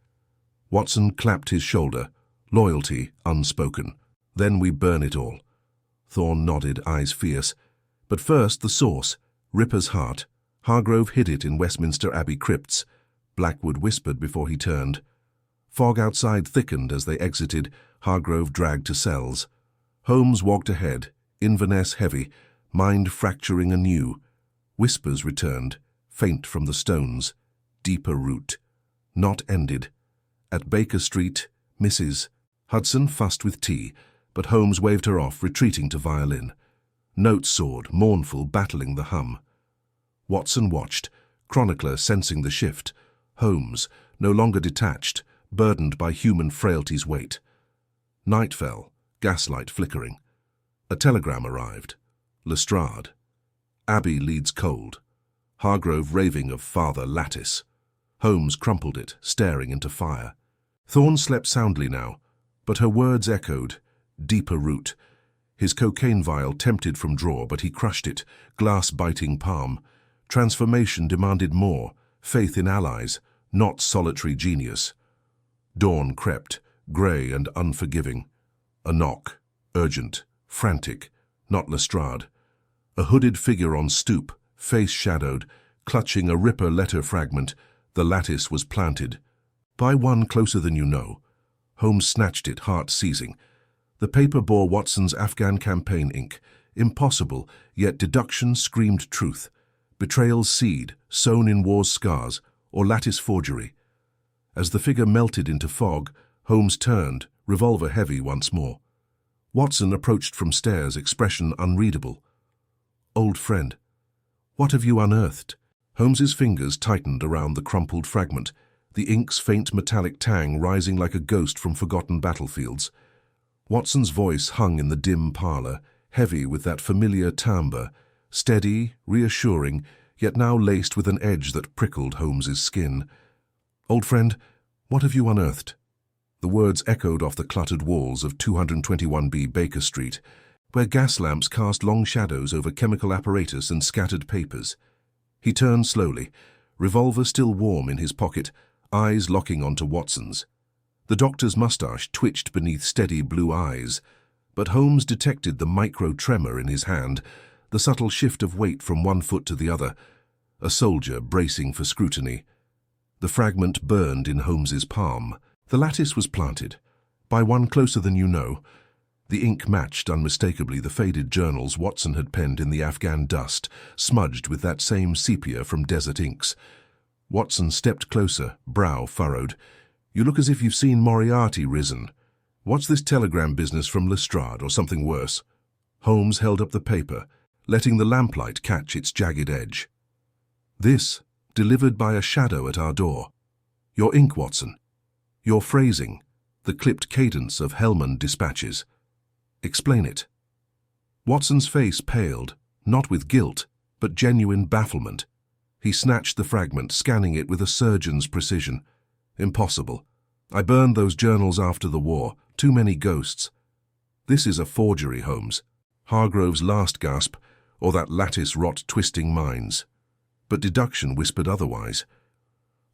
S1: Watson clapped his shoulder, loyalty unspoken. Then we burn it all. Thorne nodded, eyes fierce. But first the source, Ripper's heart. Hargrove hid it in Westminster Abbey crypts. Blackwood whispered before he turned. Fog outside thickened as they exited, Hargrove dragged to cells. Holmes walked ahead, Inverness heavy, mind fracturing anew. Whispers returned, faint from the stones. Deeper root. Not ended. At Baker Street, Mrs. Hudson fussed with tea, but Holmes waved her off, retreating to violin. Notes soared, mournful, battling the hum. Watson watched, chronicler sensing the shift. Holmes, no longer detached, burdened by human frailty's weight. Night fell, gaslight flickering. A telegram arrived. Lestrade. Abbey leads cold. Hargrove raving of Father Lattice. Holmes crumpled it, staring into fire. Thorne slept soundly now, but her words echoed. Deeper root. His cocaine vial tempted from drawer, but he crushed it, glass-biting palm. Transformation demanded more, faith in allies, not solitary genius. Dawn crept, grey and unforgiving. A knock, urgent, frantic, not Lestrade. A hooded figure on stoop, face shadowed, clutching a Ripper letter fragment. The lattice was planted. "Buy one closer than you know." Holmes snatched it, heart seizing. The paper bore Watson's Afghan campaign ink. Impossible, yet deduction screamed truth. Betrayal's seed, sown in war's scars, or lattice forgery. As the figure melted into fog, Holmes turned, revolver heavy once more. Watson approached from stairs, expression unreadable. "Old friend, what have you unearthed?" Holmes's fingers tightened around the crumpled fragment, the ink's faint metallic tang rising like a ghost from forgotten battlefields. Watson's voice hung in the dim parlour, heavy with that familiar timbre, steady, reassuring, yet now laced with an edge that prickled Holmes's skin. "Old friend, what have you unearthed?" The words echoed off the cluttered walls of 221B Baker Street, where gas lamps cast long shadows over chemical apparatus and scattered papers. He turned slowly, revolver still warm in his pocket, eyes locking onto Watson's. The doctor's moustache twitched beneath steady blue eyes, but Holmes detected the micro-tremor in his hand, the subtle shift of weight from one foot to the other, a soldier bracing for scrutiny. The fragment burned in Holmes's palm. The lattice was planted. "Buy one closer than you know." The ink matched unmistakably the faded journals Watson had penned in the Afghan dust, smudged with that same sepia from desert inks. Watson stepped closer, brow furrowed. "You look as if you've seen Moriarty risen. What's this telegram business from Lestrade, or something worse?" Holmes held up the paper, letting the lamplight catch its jagged edge. "This, delivered by a shadow at our door. Your ink, Watson. Your phrasing, the clipped cadence of Hellman dispatches. Explain it." Watson's face paled, not with guilt, but genuine bafflement. He snatched the fragment, scanning it with a surgeon's precision. "Impossible. I burned those journals after the war. Too many ghosts. This is a forgery, Holmes. Hargrove's last gasp, or that lattice rot twisting minds." But deduction whispered otherwise.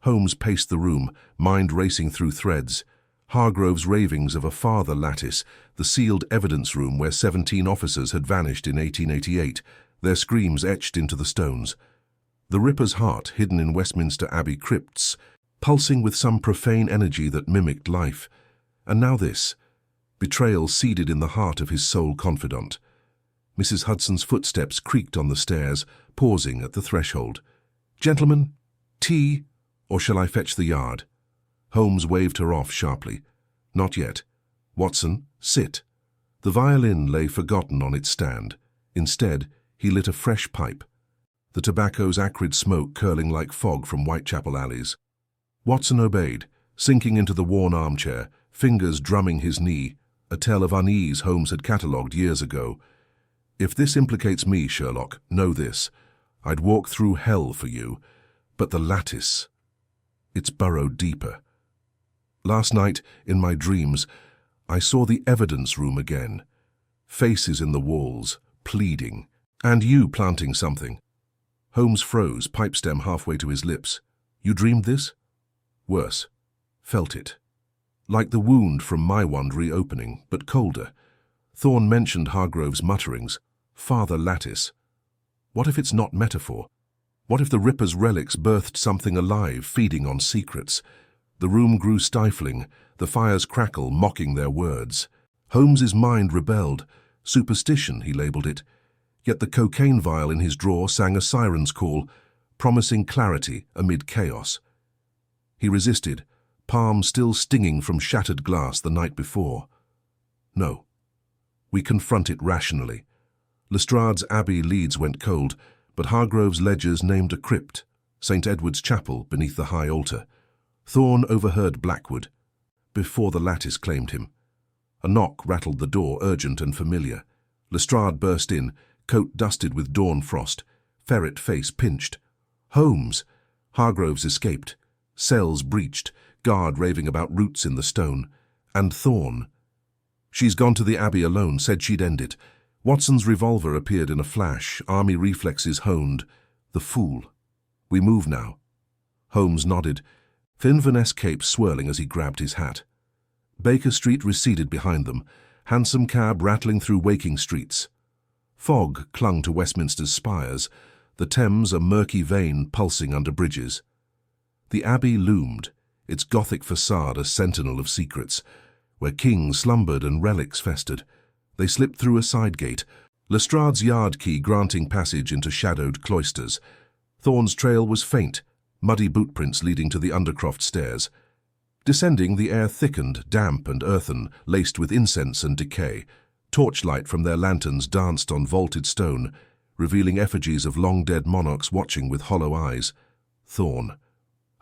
S1: Holmes paced the room, mind racing through threads. Hargrove's ravings of a farther lattice, the sealed evidence room where 17 officers had vanished in 1888, their screams etched into the stones. The Ripper's heart hidden in Westminster Abbey crypts, pulsing with some profane energy that mimicked life. And now this, betrayal seeded in the heart of his sole confidant. Mrs. Hudson's footsteps creaked on the stairs, pausing at the threshold. "Gentlemen, tea, or shall I fetch the yard?" Holmes waved her off sharply. "Not yet. Watson, sit." The violin lay forgotten on its stand. Instead, he lit a fresh pipe, the tobacco's acrid smoke curling like fog from Whitechapel alleys. Watson obeyed, sinking into the worn armchair, fingers drumming his knee, a tale of unease Holmes had catalogued years ago. "If this implicates me, Sherlock, know this. I'd walk through hell for you. But the lattice, it's burrowed deeper. Last night, in my dreams, I saw the evidence room again. Faces in the walls, pleading. And you planting something." Holmes froze, pipe stem halfway to his lips. "You dreamed this?" "Worse. Felt it. Like the wound from my wand reopening, but colder." Thorne mentioned Hargrove's mutterings. "Farther lattice. What if it's not metaphor? What if the Ripper's relics birthed something alive, feeding on secrets?" The room grew stifling, the fire's crackle mocking their words. Holmes's mind rebelled. Superstition, he labelled it. Yet the cocaine vial in his drawer sang a siren's call, promising clarity amid chaos. He resisted, palm still stinging from shattered glass the night before. No. We confront it rationally. Lestrade's Abbey leads went cold, but Hargrove's ledgers named a crypt, St. Edward's Chapel beneath the high altar. Thorne overheard Blackwood, before the lattice claimed him. A knock rattled the door, urgent and familiar. Lestrade burst in, coat dusted with dawn frost, ferret face pinched. "Holmes!" Hargrove's escaped. Cells breached, guard raving about roots in the stone. And Thorne. "She's gone to the Abbey alone, said she'd end it." Watson's revolver appeared in a flash, army reflexes honed. The fool. "We move now." Holmes nodded, Inverness cape swirling as he grabbed his hat. Baker Street receded behind them, hansom cab rattling through waking streets. Fog clung to Westminster's spires, the Thames a murky vein pulsing under bridges. The Abbey loomed, its Gothic facade a sentinel of secrets, where kings slumbered and relics festered. They slipped through a side gate, Lestrade's yard key granting passage into shadowed cloisters. Thorne's trail was faint, muddy bootprints leading to the Undercroft stairs. Descending, the air thickened, damp and earthen, laced with incense and decay. Torchlight from their lanterns danced on vaulted stone, revealing effigies of long-dead monarchs watching with hollow eyes. Thorne,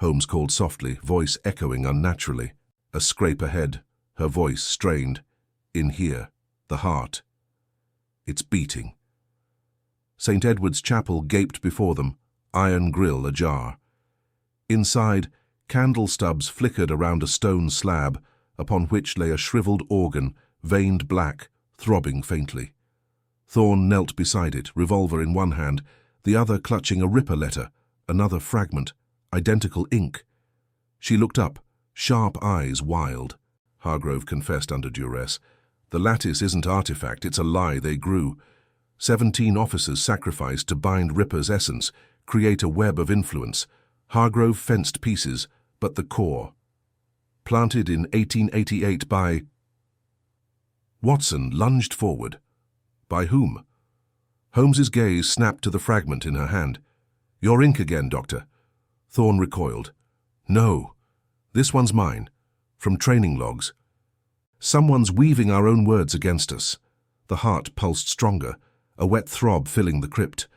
S1: Holmes called softly, voice echoing unnaturally. A scrape ahead, her voice strained. In here, the heart. It's beating. St. Edward's Chapel gaped before them, iron grille ajar. Inside, candle stubs flickered around a stone slab, upon which lay a shriveled organ, veined black, throbbing faintly. Thorne knelt beside it, revolver in one hand, the other clutching a Ripper letter, another fragment, identical ink. She looked up, sharp eyes wild. Hargrove confessed under duress. The lattice isn't artifact, it's a lie they grew. 17 officers sacrificed to bind Ripper's essence, create a web of influence. Hargrove fenced pieces, but the core. Planted in 1888 by... Watson lunged forward. By whom? Holmes's gaze snapped to the fragment in her hand. Your ink again, Doctor. Thorne recoiled. No, this one's mine. From training logs. Someone's weaving our own words against us. The heart pulsed stronger, a wet throb filling the crypt.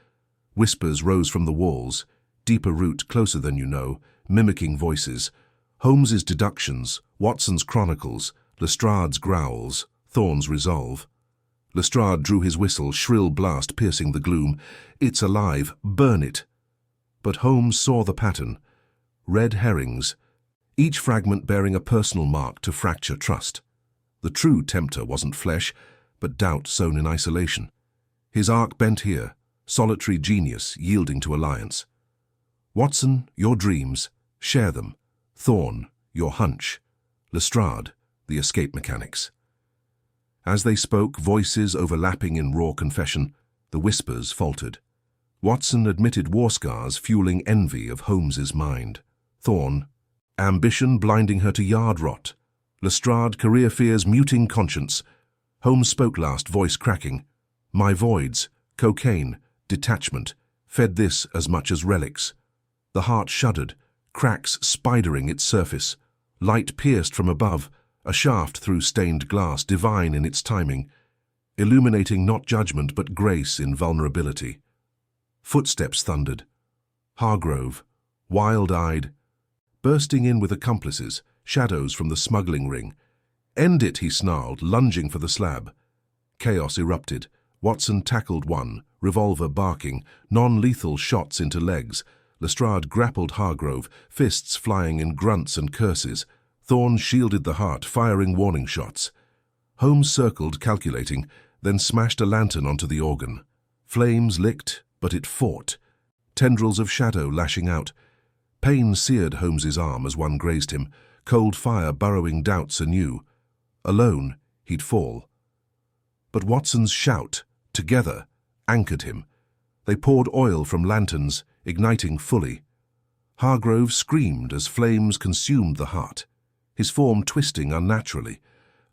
S1: Whispers rose from the walls, deeper root, closer than you know, mimicking voices. Holmes's deductions, Watson's chronicles, Lestrade's growls, Thorne's resolve. Lestrade drew his whistle, shrill blast piercing the gloom. It's alive, burn it. But Holmes saw the pattern. Red herrings, each fragment bearing a personal mark to fracture trust. The true tempter wasn't flesh, but doubt sown in isolation. His arc bent here, solitary genius yielding to alliance. Watson, your dreams, share them. Thorne, your hunch. Lestrade, the escape mechanics. As they spoke, voices overlapping in raw confession, the whispers faltered. Watson admitted war scars fueling envy of Holmes's mind. Thorne, ambition blinding her to yard rot. Lestrade, career fears muting conscience. Holmes spoke last, voice cracking. My voids, cocaine, detachment, fed this as much as relics. The heart shuddered, cracks spidering its surface. Light pierced from above, a shaft through stained glass, divine in its timing, illuminating not judgment but grace in vulnerability. Footsteps thundered. Hargrove, wild-eyed, bursting in with accomplices, shadows from the smuggling ring. End it, he snarled, lunging for the slab. Chaos erupted. Watson tackled one, revolver barking, non-lethal shots into legs. Lestrade grappled Hargrove, fists flying in grunts and curses. Thorne shielded the heart, firing warning shots. Holmes circled, calculating, then smashed a lantern onto the organ. Flames licked, but it fought. Tendrils of shadow lashing out. Pain seared Holmes's arm as one grazed him, cold fire burrowing doubts anew. Alone, he'd fall. But Watson's shout, together, anchored him. They poured oil from lanterns, igniting fully. Hargrove screamed as flames consumed the heart, his form twisting unnaturally,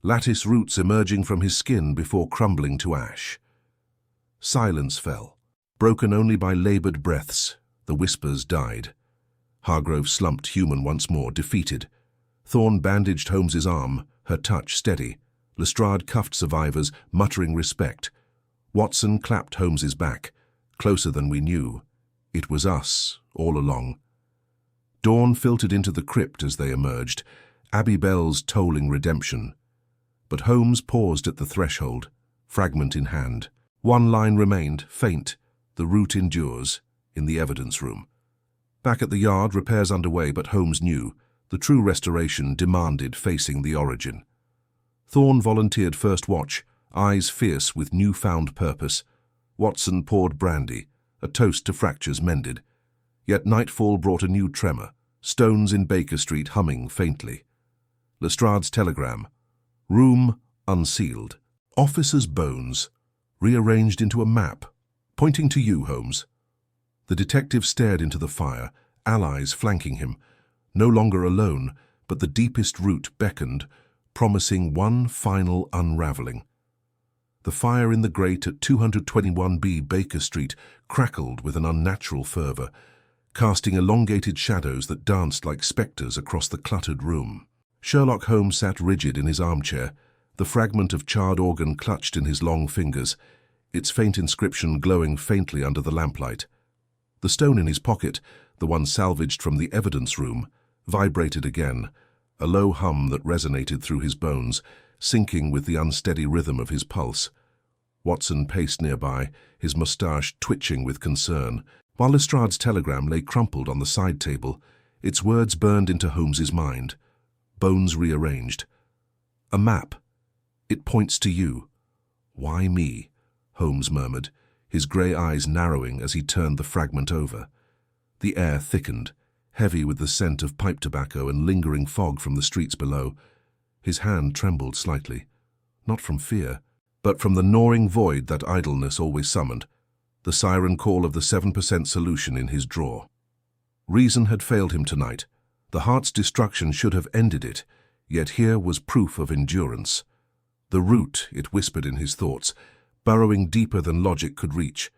S1: lattice roots emerging from his skin before crumbling to ash. Silence fell, broken only by labored breaths. The whispers died. Hargrove slumped human once more, defeated. Thorne bandaged Holmes's arm, her touch steady. Lestrade cuffed survivors, muttering respect. Watson clapped Holmes's back, closer than we knew. It was us, all along. Dawn filtered into the crypt as they emerged, Abbey bells tolling redemption. But Holmes paused at the threshold, fragment in hand. One line remained, faint, the root endures, in the evidence room. Back at the yard, repairs underway, but Holmes knew. The true restoration demanded facing the origin. Thorne volunteered first watch, eyes fierce with newfound purpose. Watson poured brandy, a toast to fractures mended. Yet nightfall brought a new tremor, Stones in Baker Street humming faintly. Lestrade's telegram. Room unsealed. Officer's bones, rearranged into a map, pointing to you, Holmes. The detective stared into the fire, allies flanking him. No longer alone, but the deepest route beckoned, promising one final unraveling. The fire in the grate at 221B Baker Street crackled with an unnatural fervor, casting elongated shadows that danced like spectres across the cluttered room. Sherlock Holmes sat rigid in his armchair, the fragment of charred organ clutched in his long fingers, its faint inscription glowing faintly under the lamplight. The stone in his pocket, the one salvaged from the evidence room, vibrated again, a low hum that resonated through his bones, syncing with the unsteady rhythm of his pulse. Watson paced nearby, his moustache twitching with concern, while Lestrade's telegram lay crumpled on the side table. Its words burned into Holmes's mind. Bones rearranged. A map. It points to you. Why me? Holmes murmured, his grey eyes narrowing as he turned the fragment over. The air thickened, heavy with the scent of pipe tobacco and lingering fog from the streets below. His hand trembled slightly, not from fear, but from the gnawing void that idleness always summoned, the siren call of the 7% solution in his drawer. Reason had failed him tonight. The heart's destruction should have ended it, yet here was proof of endurance. The root, it whispered in his thoughts, burrowing deeper than logic could reach.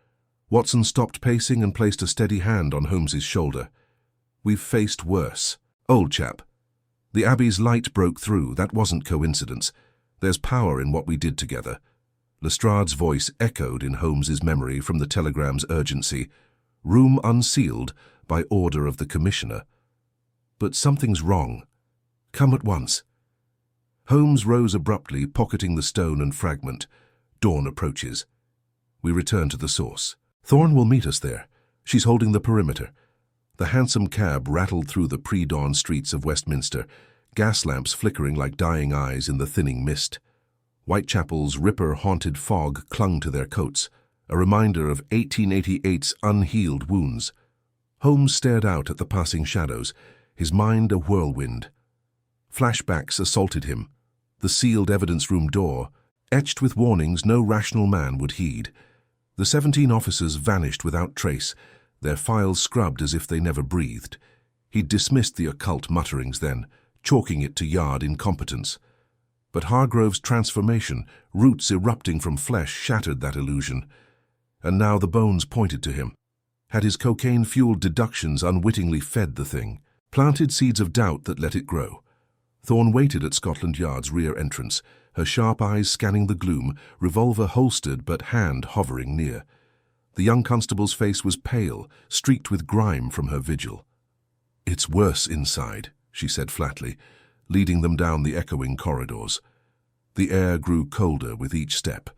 S1: Watson stopped pacing and placed a steady hand on Holmes's shoulder. We've faced worse. Old chap. The Abbey's light broke through. That wasn't coincidence. There's power in what we did together. Lestrade's voice echoed in Holmes's memory from the telegram's urgency. Room unsealed by order of the Commissioner. But something's wrong. Come at once. Holmes rose abruptly, pocketing the stone and fragment. Dawn approaches. We return to the source. Thorne will meet us there. She's holding the perimeter. The hansom cab rattled through the pre-dawn streets of Westminster, gas lamps flickering like dying eyes in the thinning mist. Whitechapel's Ripper-haunted fog clung to their coats, a reminder of 1888's unhealed wounds. Holmes stared out at the passing shadows, his mind a whirlwind. Flashbacks assaulted him. The sealed evidence room door, etched with warnings no rational man would heed. The 17 officers vanished without trace, their files scrubbed as if they never breathed. He'd dismissed the occult mutterings then, chalking it to yard incompetence. But Hargrove's transformation, roots erupting from flesh, shattered that illusion. And now the bones pointed to him. Had his cocaine-fueled deductions unwittingly fed the thing, planted seeds of doubt that let it grow? Thorne waited at Scotland Yard's rear entrance, her sharp eyes scanning the gloom, revolver holstered but hand hovering near. The young constable's face was pale, streaked with grime from her vigil. "It's worse inside," she said flatly, leading them down the echoing corridors. The air grew colder with each step,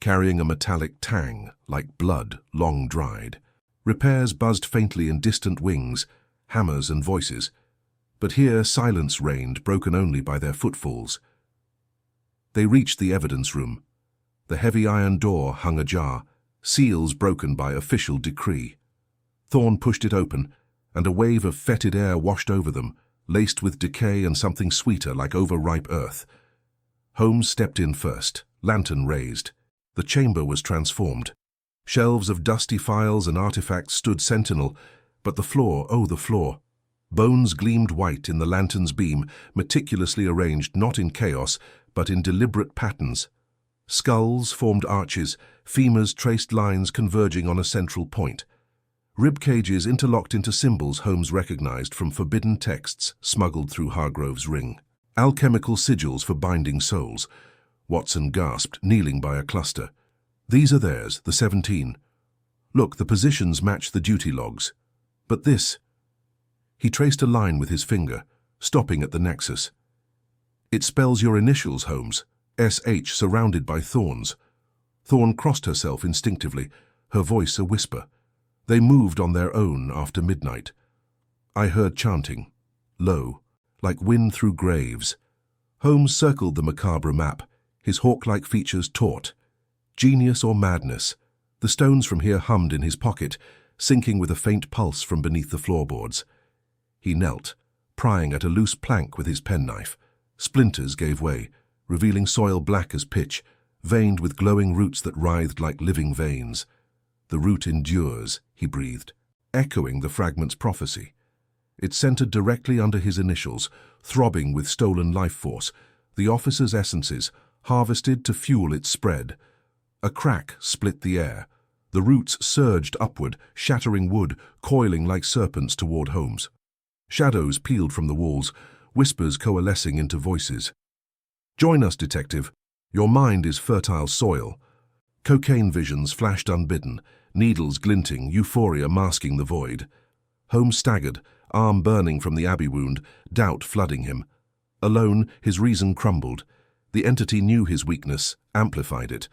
S1: carrying a metallic tang, like blood long dried. Repairs buzzed faintly in distant wings, hammers and voices. But here silence reigned, broken only by their footfalls. They reached the evidence room. The heavy iron door hung ajar, seals broken by official decree. Thorne pushed it open, and a wave of fetid air washed over them, laced with decay and something sweeter like overripe earth. Holmes stepped in first, lantern raised. The chamber was transformed. Shelves of dusty files and artifacts stood sentinel, but the floor, oh the floor! Bones gleamed white in the lantern's beam, meticulously arranged not in chaos, but in deliberate patterns. Skulls formed arches, femurs traced lines converging on a central point. Rib cages interlocked into symbols Holmes recognized from forbidden texts smuggled through Hargrove's ring. Alchemical sigils for binding souls. Watson gasped, kneeling by a cluster. These are theirs, the 17. Look, the positions match the duty logs. But this... He traced a line with his finger, stopping at the nexus. It spells your initials, Holmes. S.H. surrounded by thorns. Thorne crossed herself instinctively, her voice a whisper. They moved on their own after midnight. I heard chanting, low, like wind through graves. Holmes circled the macabre map, his hawk-like features taut. Genius or madness? The stones from here hummed in his pocket, sinking with a faint pulse from beneath the floorboards. He knelt, prying at a loose plank with his penknife. Splinters gave way, revealing soil black as pitch, veined with glowing roots that writhed like living veins. "The root endures," he breathed, echoing the fragment's prophecy. It centered directly under his initials, throbbing with stolen life force, the officer's essences, harvested to fuel its spread. A crack split the air. The roots surged upward, shattering wood, coiling like serpents toward Holmes. Shadows peeled from the walls, whispers coalescing into voices. "Join us, detective. Your mind is fertile soil." Cocaine visions flashed unbidden, needles glinting, euphoria masking the void. Holmes staggered, arm burning from the Abbey wound, doubt flooding him. Alone, his reason crumbled. The entity knew his weakness, amplified it.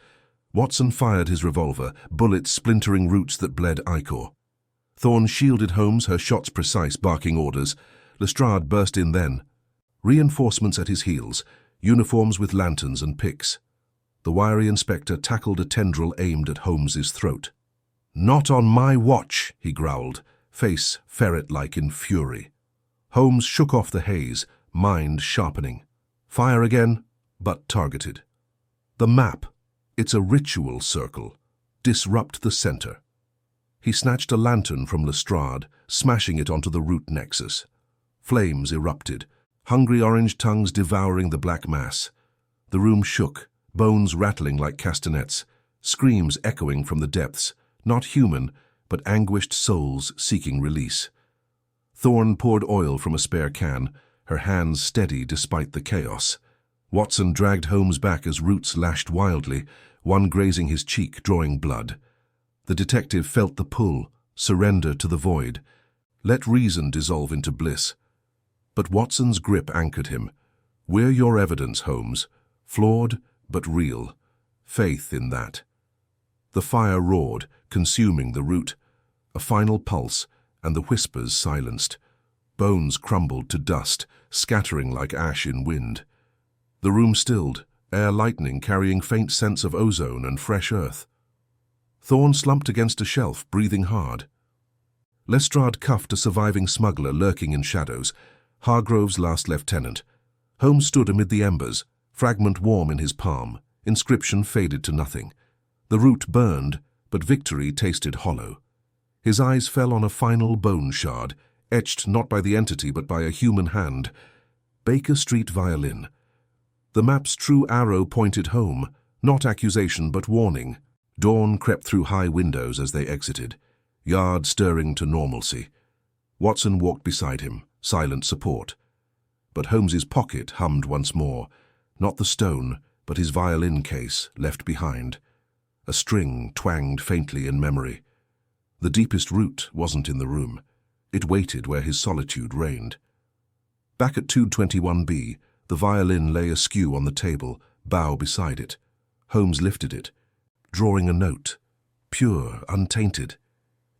S1: Watson fired his revolver, bullets splintering roots that bled ichor. Thorne shielded Holmes, her shots precise, barking orders. Lestrade burst in then. Reinforcements at his heels, uniforms with lanterns and picks. The wiry inspector tackled a tendril aimed at Holmes's throat. "Not on my watch," he growled, face ferret-like in fury. Holmes shook off the haze, mind sharpening. Fire again, but targeted. The map. It's a ritual circle. Disrupt the center. He snatched a lantern from Lestrade, smashing it onto the root nexus. Flames erupted, hungry orange tongues devouring the black mass. The room shook, bones rattling like castanets, screams echoing from the depths, not human, but anguished souls seeking release. Thorne poured oil from a spare can, her hands steady despite the chaos. Watson dragged Holmes back as roots lashed wildly, one grazing his cheek, drawing blood. The detective felt the pull, surrender to the void. Let reason dissolve into bliss. But Watson's grip anchored him. "We're your evidence, Holmes. Flawed, but real. Faith in that." The fire roared, consuming the root. A final pulse, and the whispers silenced. Bones crumbled to dust, scattering like ash in wind. The room stilled, air lightening, carrying faint scents of ozone and fresh earth. Thorne slumped against a shelf, breathing hard. Lestrade cuffed a surviving smuggler lurking in shadows, Hargrove's last lieutenant. Holmes stood amid the embers, fragment warm in his palm, inscription faded to nothing. The root burned, but victory tasted hollow. His eyes fell on a final bone shard, etched not by the entity but by a human hand. Baker Street violin. The map's true arrow pointed home, not accusation but warning. Dawn crept through high windows as they exited, yard stirring to normalcy. Watson walked beside him, silent support. But Holmes's pocket hummed once more, not the stone, but his violin case left behind. A string twanged faintly in memory. The deepest root wasn't in the room. It waited where his solitude reigned. Back at 221B, the violin lay askew on the table, bow beside it. Holmes lifted it, drawing a note, pure, untainted.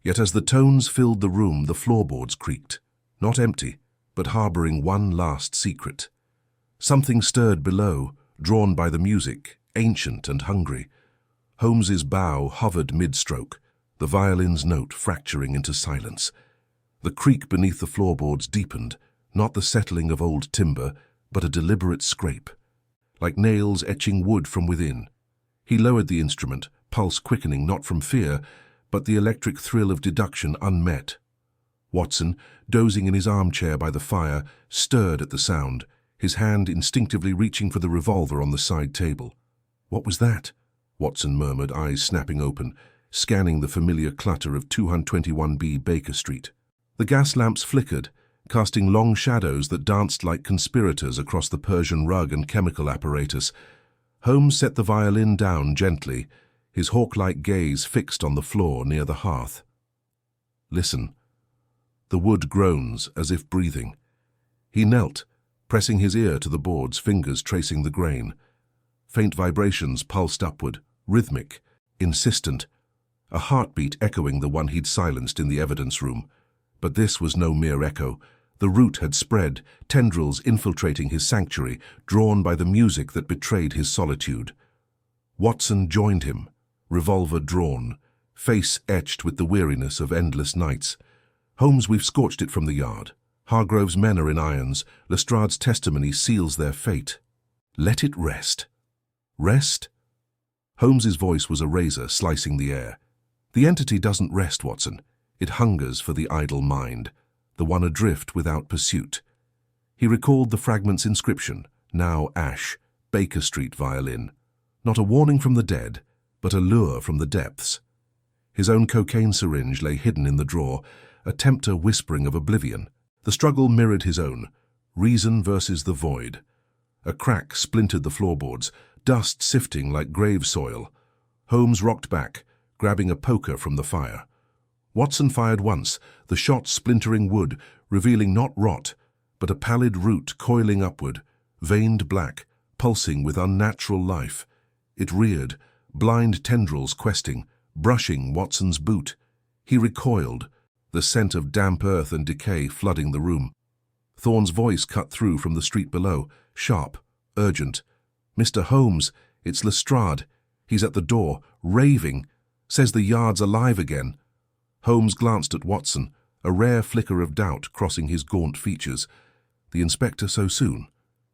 S1: Yet as the tones filled the room, the floorboards creaked, not empty, but harboring one last secret. Something stirred below, drawn by the music, ancient and hungry. Holmes's bow hovered mid-stroke, the violin's note fracturing into silence. The creak beneath the floorboards deepened, not the settling of old timber, but a deliberate scrape, like nails etching wood from within. He lowered the instrument, pulse quickening not from fear, but the electric thrill of deduction unmet. Watson, dozing in his armchair by the fire, stirred at the sound, his hand instinctively reaching for the revolver on the side table. "What was that?" Watson murmured, eyes snapping open, scanning the familiar clutter of 221B Baker Street. The gas lamps flickered, casting long shadows that danced like conspirators across the Persian rug and chemical apparatus. Holmes set the violin down gently, his hawk-like gaze fixed on the floor near the hearth. "Listen." The wood groans, as if breathing. He knelt, pressing his ear to the boards, fingers tracing the grain. Faint vibrations pulsed upward, rhythmic, insistent, a heartbeat echoing the one he'd silenced in the evidence room. But this was no mere echo. The root had spread, tendrils infiltrating his sanctuary, drawn by the music that betrayed his solitude. Watson joined him, revolver drawn, face etched with the weariness of endless nights. "Holmes, we've scorched it from the yard. Hargrove's men are in irons. Lestrade's testimony seals their fate. Let it rest. Rest? Holmes's voice was a razor slicing the air. The entity doesn't rest, Watson. It hungers for the idle mind, the one adrift without pursuit. He recalled the fragment's inscription, now ash, Baker Street violin. Not a warning from the dead, but a lure from the depths. His own cocaine syringe lay hidden in the drawer, a tempter whispering of oblivion. The struggle mirrored his own, reason versus the void. A crack splintered the floorboards, dust sifting like grave soil. Holmes rocked back, grabbing a poker from the fire. Watson fired once, the shot splintering wood, revealing not rot, but a pallid root coiling upward, veined black, pulsing with unnatural life. It reared, blind tendrils questing, brushing Watson's boot. He recoiled, the scent of damp earth and decay flooding the room. Thorne's voice cut through from the street below, sharp, urgent. "Mr. Holmes, it's Lestrade. He's at the door, raving. Says the yard's alive again." Holmes glanced at Watson, a rare flicker of doubt crossing his gaunt features. The inspector so soon?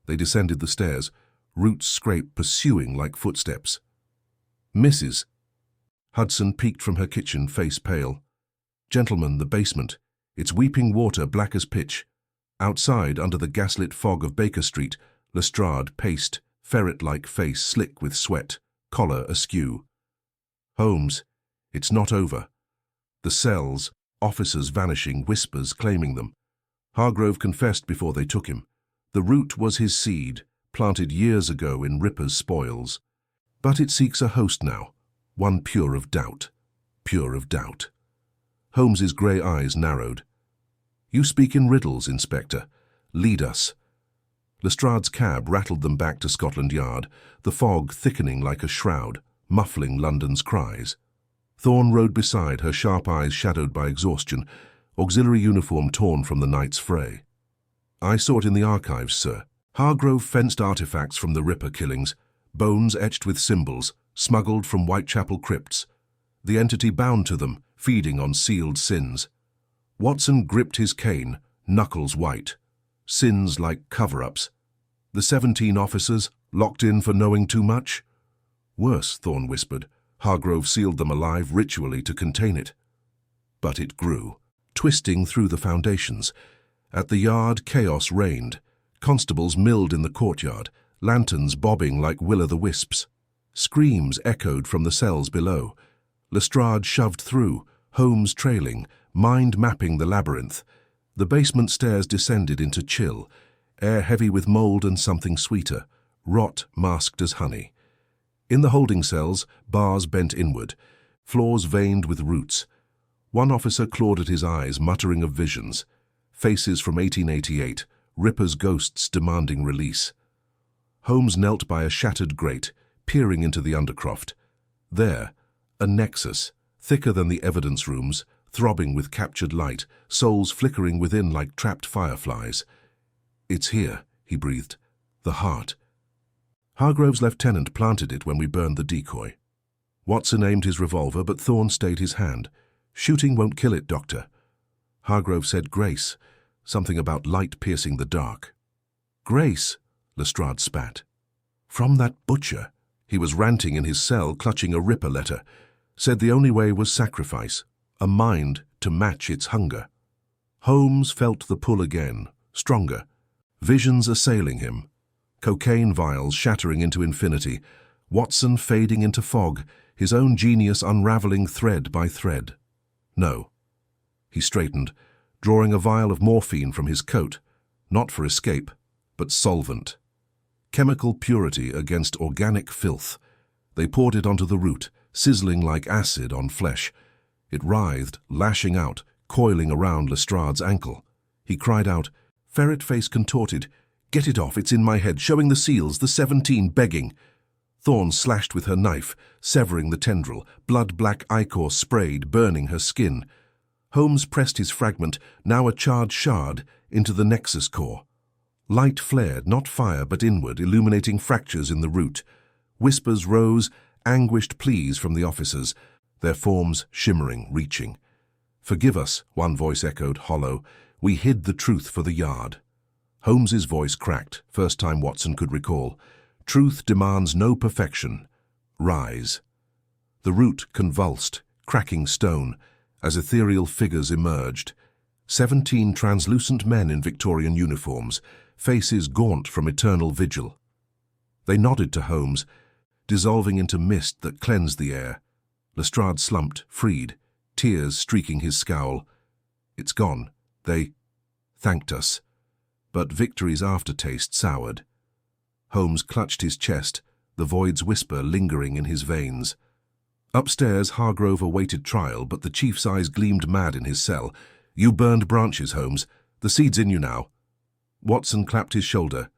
S1: They descended the stairs, roots scrape pursuing like footsteps. "Mrs." Hudson peeked from her kitchen, face pale. "Gentlemen, the basement. It's weeping water, black as pitch." Outside, under the gaslit fog of Baker Street, Lestrade paced, ferret-like face slick with sweat, collar askew. "Holmes, it's not over." The cells, officers vanishing, whispers claiming them. Hargrove confessed before they took him. The root was his seed, planted years ago in Ripper's spoils. But it seeks a host now, one pure of doubt. Pure of doubt. Holmes's grey eyes narrowed. "You speak in riddles, Inspector. Lead us." Lestrade's cab rattled them back to Scotland Yard, the fog thickening like a shroud, muffling London's cries. Thorne rode beside, her sharp eyes shadowed by exhaustion, auxiliary uniform torn from the night's fray. "I saw it in the archives, sir. Hargrove fenced artifacts from the Ripper killings, bones etched with symbols, smuggled from Whitechapel crypts. The entity bound to them, feeding on sealed sins. Watson gripped his cane, knuckles white. Sins like cover-ups. The 17 officers, locked in for knowing too much? Worse, Thorne whispered. Hargrove sealed them alive ritually to contain it. But it grew, twisting through the foundations. At the yard, chaos reigned. Constables milled in the courtyard, lanterns bobbing like will-o'-the-wisps. Screams echoed from the cells below. Lestrade shoved through, Holmes trailing, mind mapping the labyrinth. The basement stairs descended into chill, air heavy with mould and something sweeter, rot masked as honey. In the holding cells, bars bent inward, floors veined with roots. One officer clawed at his eyes, muttering of visions. Faces from 1888, Ripper's ghosts demanding release. Holmes knelt by a shattered grate, peering into the undercroft. There, a nexus, thicker than the evidence rooms, throbbing with captured light, souls flickering within like trapped fireflies. "It's here," he breathed. "The heart." Hargrove's lieutenant planted it when we burned the decoy. Watson aimed his revolver, but Thorne stayed his hand. "Shooting won't kill it, Doctor." Hargrove said grace, something about light piercing the dark. "Grace?" Lestrade spat. "From that butcher." He was ranting in his cell, clutching a Ripper letter. Said the only way was sacrifice, a mind to match its hunger. Holmes felt the pull again, stronger. Visions assailing him. Cocaine vials shattering into infinity. Watson fading into fog, his own genius unraveling thread by thread. No. He straightened, drawing a vial of morphine from his coat, not for escape, but solvent. Chemical purity against organic filth. They poured it onto the root, sizzling like acid on flesh. It writhed, lashing out, coiling around Lestrade's ankle. He cried out, ferret face contorted, "Get it off, it's in my head, showing the seals, the 17 begging." Thorne slashed with her knife, severing the tendril, blood-black ichor sprayed, burning her skin. Holmes pressed his fragment, now a charred shard, into the nexus core. Light flared, not fire but inward, illuminating fractures in the root. Whispers rose, anguished pleas from the officers, their forms shimmering, reaching. "Forgive us," one voice echoed, hollow. We hid the truth for the Yard. Holmes's voice cracked, first time Watson could recall. Truth demands no perfection. Rise. The root convulsed, cracking stone, as ethereal figures emerged. 17 translucent men in Victorian uniforms, faces gaunt from eternal vigil. They nodded to Holmes, dissolving into mist that cleansed the air. Lestrade slumped, freed, tears streaking his scowl. It's gone. They thanked us. But victory's aftertaste soured. Holmes clutched his chest, the void's whisper lingering in his veins. Upstairs, Hargrove awaited trial, but the chief's eyes gleamed mad in his cell. You burned branches, Holmes. The seed's in you now. Watson clapped his shoulder.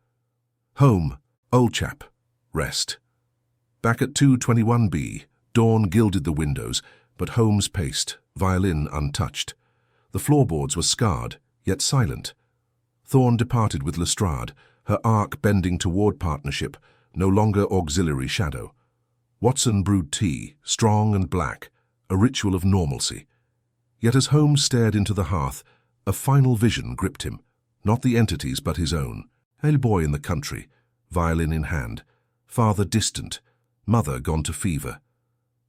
S1: Home, old chap. Rest. Back at 221B, dawn gilded the windows, but Holmes paced, violin untouched. The floorboards were scarred, yet silent. Thorne departed with Lestrade, her arc bending toward partnership, no longer auxiliary shadow. Watson brewed tea, strong and black, a ritual of normalcy. Yet as Holmes stared into the hearth, a final vision gripped him, not the entity's but his own. A boy in the country, violin in hand, father distant, mother gone to fever.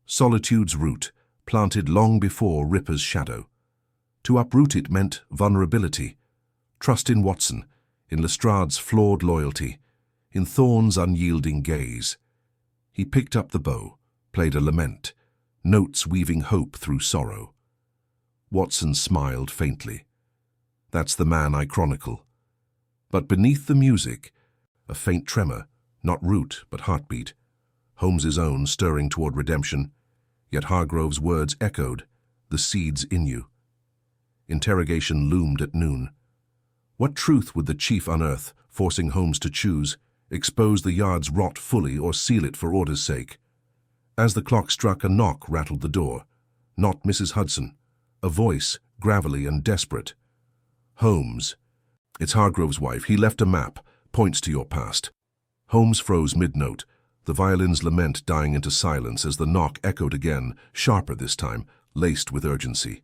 S1: Solitude's root, planted long before Ripper's shadow. To uproot it meant vulnerability. Trust in Watson, in Lestrade's flawed loyalty, in Thorne's unyielding gaze. He picked up the bow, played a lament, notes weaving hope through sorrow. Watson smiled faintly. That's the man I chronicle. But beneath the music, a faint tremor, not root but heartbeat. Holmes's own stirring toward redemption, yet Hargrove's words echoed, the seed's in you. Interrogation loomed at noon. What truth would the chief unearth, forcing Holmes to choose, expose the Yard's rot fully or seal it for order's sake? As the clock struck, a knock rattled the door. Not Mrs. Hudson. A voice, gravelly and desperate. Holmes. It's Hargrove's wife. He left a map. Points to your past. Holmes froze mid-note, the violin's lament dying into silence as the knock echoed again, sharper this time, laced with urgency.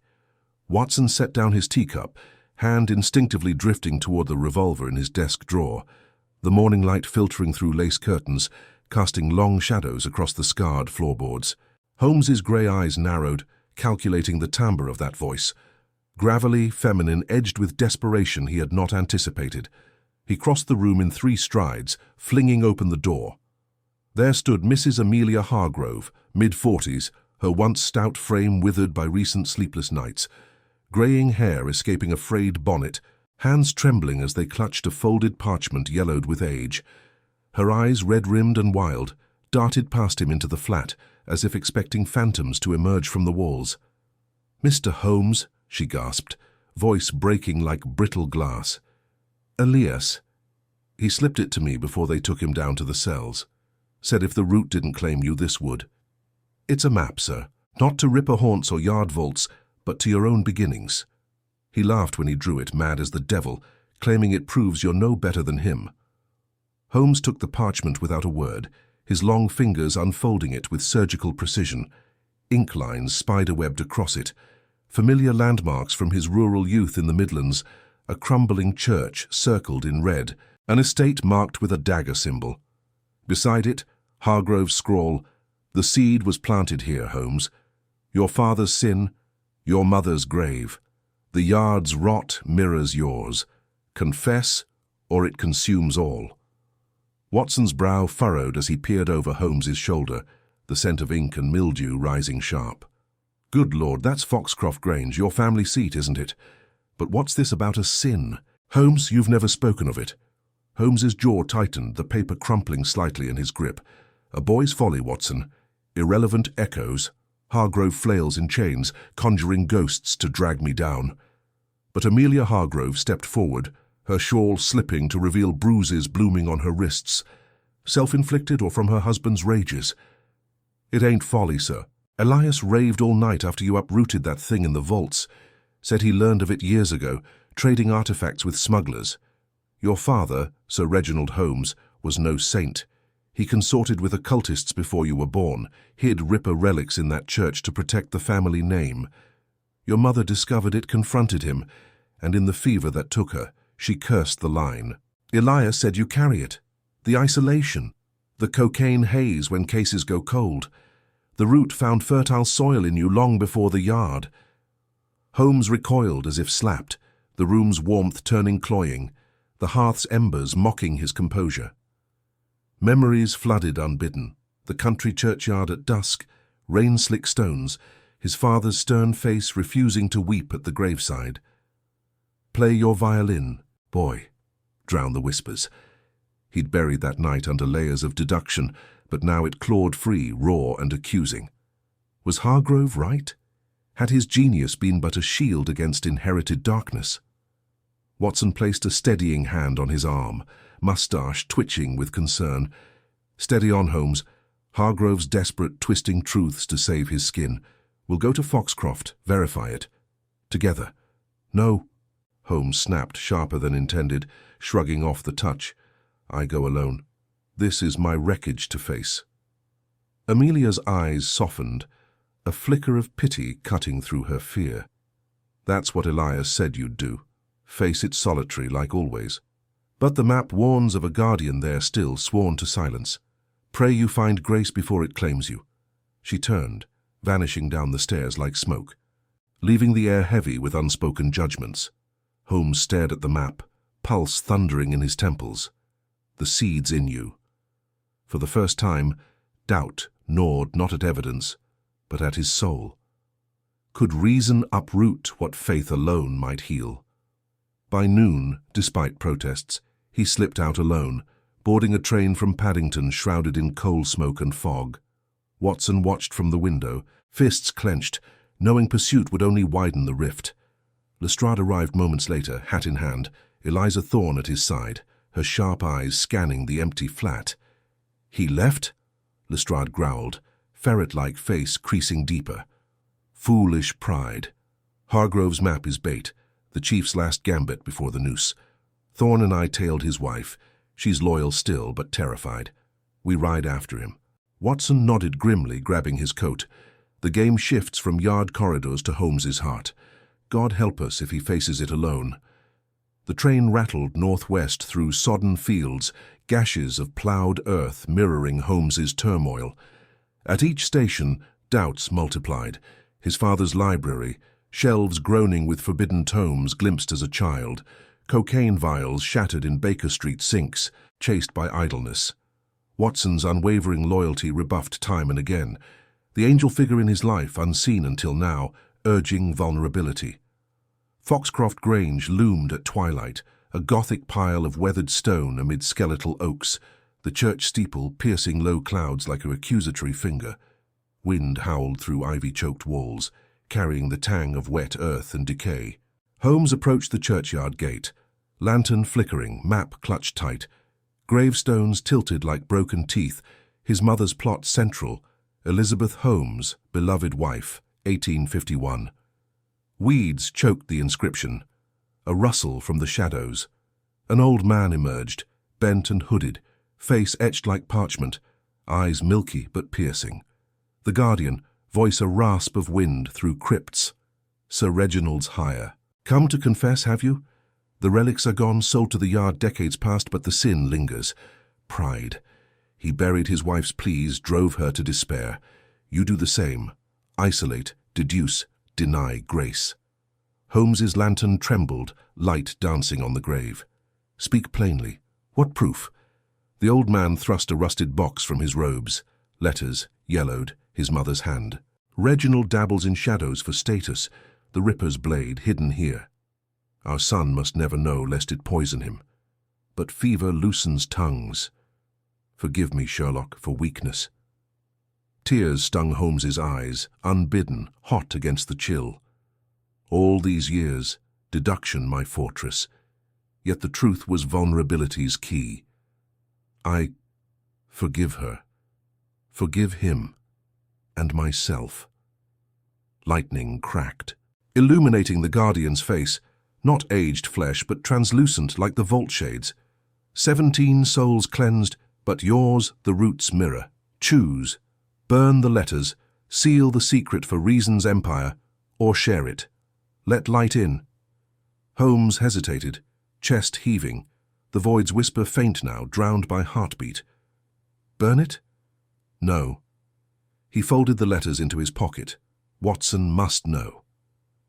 S1: Watson set down his teacup, hand instinctively drifting toward the revolver in his desk drawer, the morning light filtering through lace curtains, casting long shadows across the scarred floorboards. Holmes's grey eyes narrowed, calculating the timbre of that voice. Gravelly, feminine, edged with desperation he had not anticipated. He crossed the room in 3 strides, flinging open the door. There stood Mrs. Amelia Hargrove, mid-40s, her once stout frame withered by recent sleepless nights, greying hair escaping a frayed bonnet, hands trembling as they clutched a folded parchment yellowed with age. Her eyes, red-rimmed and wild, darted past him into the flat, as if expecting phantoms to emerge from the walls. "Mr. Holmes," she gasped, voice breaking like brittle glass. "Elias. He slipped it to me before they took him down to the cells. Said if the root didn't claim you, this would. It's a map, sir. Not to Ripper haunts or Yard vaults, but to your own beginnings." He laughed when he drew it, mad as the devil, claiming it proves you're no better than him. Holmes took the parchment without a word, his long fingers unfolding it with surgical precision, ink lines spider-webbed across it, familiar landmarks from his rural youth in the Midlands, a crumbling church circled in red, an estate marked with a dagger symbol. Beside it, Hargrove's scrawl, "The seed was planted here, Holmes. Your father's sin, your mother's grave. The Yard's rot mirrors yours. Confess, or it consumes all." Watson's brow furrowed as he peered over Holmes's shoulder, the scent of ink and mildew rising sharp. "Good Lord, that's Foxcroft Grange, your family seat, isn't it? But what's this about a sin? Holmes, you've never spoken of it." Holmes's jaw tightened, the paper crumpling slightly in his grip. "A boy's folly, Watson. Irrelevant echoes. Hargrove flails in chains, conjuring ghosts to drag me down." But Amelia Hargrove stepped forward, her shawl slipping to reveal bruises blooming on her wrists. Self-inflicted or from her husband's rages? "It ain't folly, sir. Elias raved all night after you uprooted that thing in the vaults. Said he learned of it years ago, trading artifacts with smugglers. Your father, Sir Reginald Holmes, was no saint. He consorted with occultists before you were born, hid Ripper relics in that church to protect the family name. Your mother discovered it, confronted him, and in the fever that took her, she cursed the line. Elias said you carry it. The isolation. The cocaine haze when cases go cold. The root found fertile soil in you long before the yard. Holmes recoiled as if slapped, the room's warmth turning cloying, the hearth's embers mocking his composure. Memories flooded unbidden, the country churchyard at dusk, rain-slick stones, his father's stern face refusing to weep at the graveside. "Play your violin, boy," drowned the whispers. He'd buried that night under layers of deduction, but now it clawed free, raw and accusing. Was Hargrove right? Had his genius been but a shield against inherited darkness? Watson placed a steadying hand on his arm, moustache twitching with concern. "Steady on, Holmes. Hargrove's desperate, twisting truths to save his skin. We'll go to Foxcroft, verify it. Together." "No," Holmes snapped, sharper than intended, shrugging off the touch. "I go alone. This is my wreckage to face." Amelia's eyes softened, a flicker of pity cutting through her fear. "That's what Elias said you'd do. Face it solitary like always. But the map warns of a guardian there still, sworn to silence. Pray you find grace before it claims you." She turned, vanishing down the stairs like smoke, leaving the air heavy with unspoken judgments. Holmes stared at the map, pulse thundering in his temples. The seeds in you. For the first time, doubt gnawed not at evidence, but at his soul. Could reason uproot what faith alone might heal? By noon, despite protests, he slipped out alone, boarding a train from Paddington shrouded in coal smoke and fog. Watson watched from the window, fists clenched, knowing pursuit would only widen the rift. Lestrade arrived moments later, hat in hand, Eliza Thorne at his side, her sharp eyes scanning the empty flat. "He left?" Lestrade growled, ferret-like face creasing deeper. "Foolish pride. Hargrove's map is bait, the chief's last gambit before the noose. Thorne and I tailed his wife. She's loyal still, but terrified. We ride after him." Watson nodded grimly, grabbing his coat. The game shifts from yard corridors to Holmes's heart. God help us if he faces it alone. The train rattled northwest through sodden fields, gashes of ploughed earth mirroring Holmes's turmoil. At each station, doubts multiplied. His father's library, shelves groaning with forbidden tomes glimpsed as a child, cocaine vials shattered in Baker Street sinks, chased by idleness. Watson's unwavering loyalty rebuffed time and again, the angel figure in his life unseen until now, urging vulnerability. Foxcroft Grange loomed at twilight, a Gothic pile of weathered stone amid skeletal oaks, the church steeple piercing low clouds like a accusatory finger. Wind howled through ivy-choked walls, carrying the tang of wet earth and decay. Holmes approached the churchyard gate, lantern flickering, map clutched tight, gravestones tilted like broken teeth, his mother's plot central, Elizabeth Holmes, beloved wife, 1851. Weeds choked the inscription. A rustle from the shadows. An old man emerged, bent and hooded, face etched like parchment, eyes milky but piercing. The guardian, voice a rasp of wind through crypts. "Sir Reginald's hire. Come to confess, have you? The relics are gone, sold to the yard decades past, but the sin lingers. Pride. He buried his wife's pleas, drove her to despair. You do the same. Isolate, deduce, deny grace." Holmes's lantern trembled, light dancing on the grave. "Speak plainly. What proof?" The old man thrust a rusted box from his robes. Letters, yellowed, his mother's hand. "Reginald dabbles in shadows for status, the Ripper's blade hidden here. Our son must never know lest it poison him. But fever loosens tongues. Forgive me, Sherlock, for weakness." Tears stung Holmes's eyes, unbidden, hot against the chill. All these years, deduction my fortress, yet the truth was vulnerability's key. I forgive her, forgive him, and myself. Lightning cracked, illuminating the guardian's face, not aged flesh but translucent like the vault shades. 17 souls cleansed, but yours the root's mirror. Choose. Burn the letters, seal the secret for reason's empire, or share it. Let light in. Holmes hesitated, chest heaving, the void's whisper faint now, drowned by heartbeat. Burn it? No. He folded the letters into his pocket. Watson must know.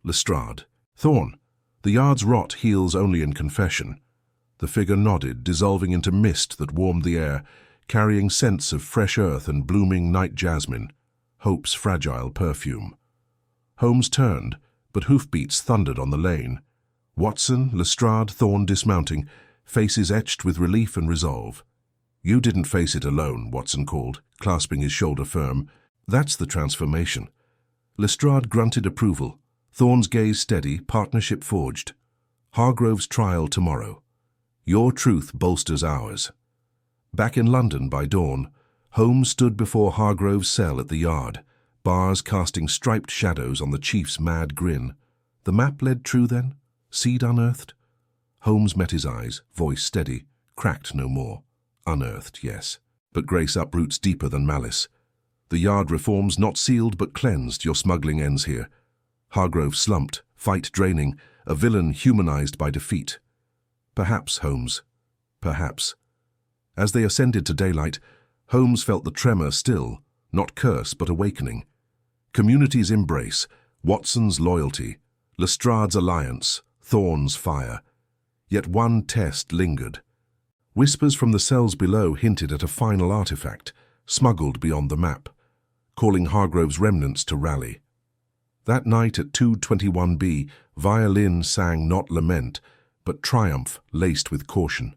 S1: Lestrade. Thorne. The yard's rot heals only in confession. The figure nodded, dissolving into mist that warmed the air, carrying scents of fresh earth and blooming night jasmine, hope's fragile perfume. Holmes turned, but hoofbeats thundered on the lane. Watson, Lestrade, Thorne dismounting, faces etched with relief and resolve. You didn't face it alone, Watson called, clasping his shoulder firm. That's the transformation. Lestrade grunted approval. Thorne's gaze steady, partnership forged. Hargrove's trial tomorrow. Your truth bolsters ours. Back in London by dawn, Holmes stood before Hargrove's cell at the yard, bars casting striped shadows on the chief's mad grin. The map led true then? Seed unearthed? Holmes met his eyes, voice steady, cracked no more. Unearthed, yes, but grace uproots deeper than malice. The yard reforms not sealed but cleansed, your smuggling ends here. Hargrove slumped, fight draining, a villain humanized by defeat. Perhaps, Holmes, perhaps. As they ascended to daylight, Holmes felt the tremor still, not curse but awakening. Community's embrace, Watson's loyalty, Lestrade's alliance, Thorne's fire. Yet one test lingered. Whispers from the cells below hinted at a final artifact, smuggled beyond the map, calling Hargrove's remnants to rally. That night at 221B, violin sang not lament, but triumph laced with caution.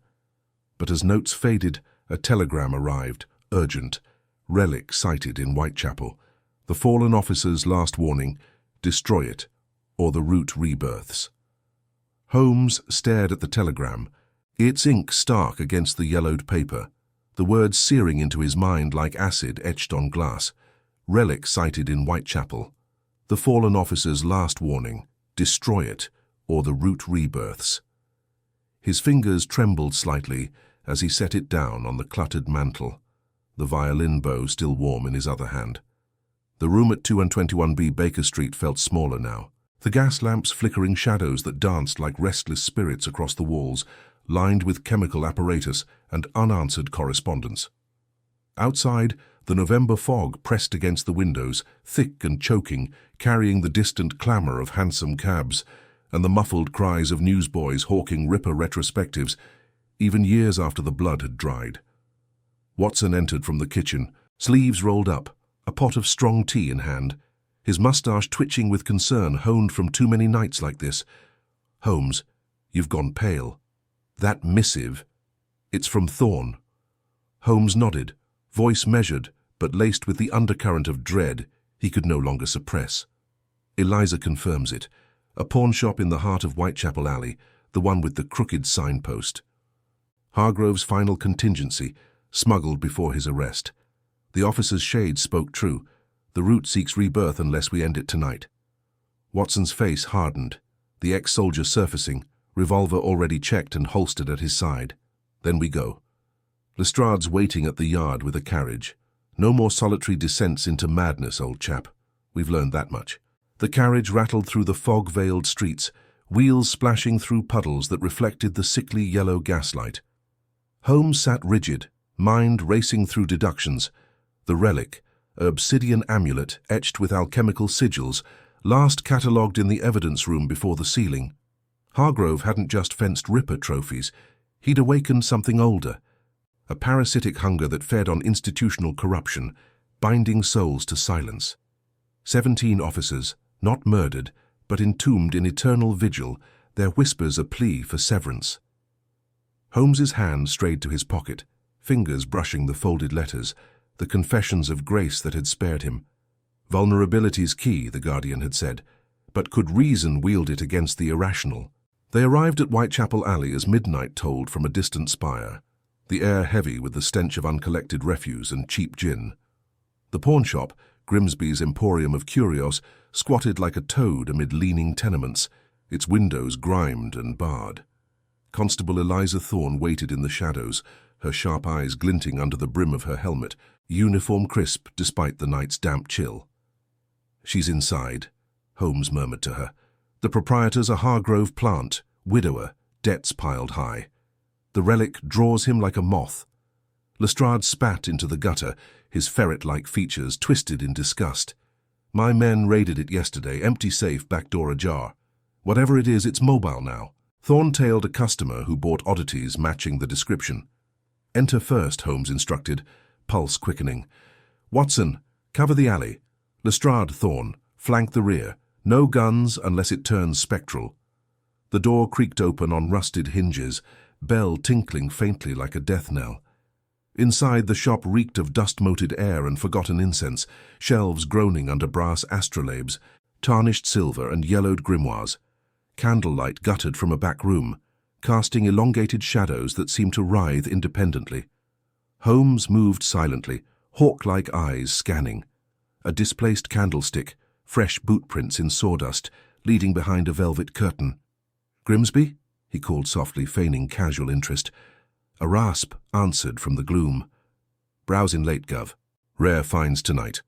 S1: But as notes faded, a telegram arrived, urgent, relic sighted in Whitechapel. The fallen officer's last warning, destroy it, or the route rebirths. Holmes stared at the telegram, its ink stark against the yellowed paper, the words searing into his mind like acid etched on glass. Relic sighted in Whitechapel. The fallen officer's last warning, destroy it, or the route rebirths. His fingers trembled slightly as he set it down on the cluttered mantel, the violin bow still warm in his other hand. The room at 221B Baker Street felt smaller now, the gas lamps flickering shadows that danced like restless spirits across the walls, lined with chemical apparatus and unanswered correspondence. Outside, the November fog pressed against the windows, thick and choking, carrying the distant clamour of hansom cabs and the muffled cries of newsboys hawking Ripper retrospectives, even years after the blood had dried. Watson entered from the kitchen, sleeves rolled up, a pot of strong tea in hand, his moustache twitching with concern honed from too many nights like this. Holmes, you've gone pale. That missive, it's from Thorne. Holmes nodded, voice measured, but laced with the undercurrent of dread he could no longer suppress. Eliza confirms it. A pawnshop in the heart of Whitechapel Alley, the one with the crooked signpost. Hargrove's final contingency, smuggled before his arrest. The officer's shade spoke true. The route seeks rebirth unless we end it tonight. Watson's face hardened, the ex-soldier surfacing, revolver already checked and holstered at his side. Then we go. Lestrade's waiting at the yard with a carriage. No more solitary descents into madness, old chap. We've learned that much. The carriage rattled through the fog-veiled streets, wheels splashing through puddles that reflected the sickly yellow gaslight. Holmes sat rigid, mind racing through deductions. The relic, an obsidian amulet etched with alchemical sigils, last catalogued in the evidence room before the ceiling. Hargrove hadn't just fenced Ripper trophies. He'd awakened something older, a parasitic hunger that fed on institutional corruption, binding souls to silence. 17 officers, not murdered, but entombed in eternal vigil, their whispers a plea for severance. Holmes's hand strayed to his pocket, fingers brushing the folded letters, the confessions of grace that had spared him. Vulnerability's key, the Guardian had said, but could reason wield it against the irrational? They arrived at Whitechapel Alley as midnight tolled from a distant spire, the air heavy with the stench of uncollected refuse and cheap gin. The pawnshop, Grimsby's emporium of curios, squatted like a toad amid leaning tenements, its windows grimed and barred. Constable Eliza Thorne waited in the shadows, her sharp eyes glinting under the brim of her helmet, uniform crisp despite the night's damp chill. "She's inside," Holmes murmured to her. "The proprietor's a Hargrove plant. widower, debts piled high. The relic draws him like a moth. Lestrade spat into the gutter, his ferret-like features twisted in disgust. My men raided it yesterday, empty safe, back door ajar. Whatever it is, it's mobile now. Thorne tailed a customer who bought oddities matching the description. Enter first, Holmes instructed, pulse quickening. Watson, cover the alley. Lestrade, Thorne, flank the rear. No guns unless it turns spectral. The door creaked open on rusted hinges, bell tinkling faintly like a death knell. Inside, the shop reeked of dust-moated air and forgotten incense, shelves groaning under brass astrolabes, tarnished silver and yellowed grimoires. Candlelight guttered from a back room, casting elongated shadows that seemed to writhe independently. Holmes moved silently, hawk-like eyes scanning. A displaced candlestick, fresh bootprints in sawdust, leading behind a velvet curtain. "Grimsby?" he called softly, feigning casual interest. A rasp answered from the gloom. "Browsing late, Gov. Rare finds tonight."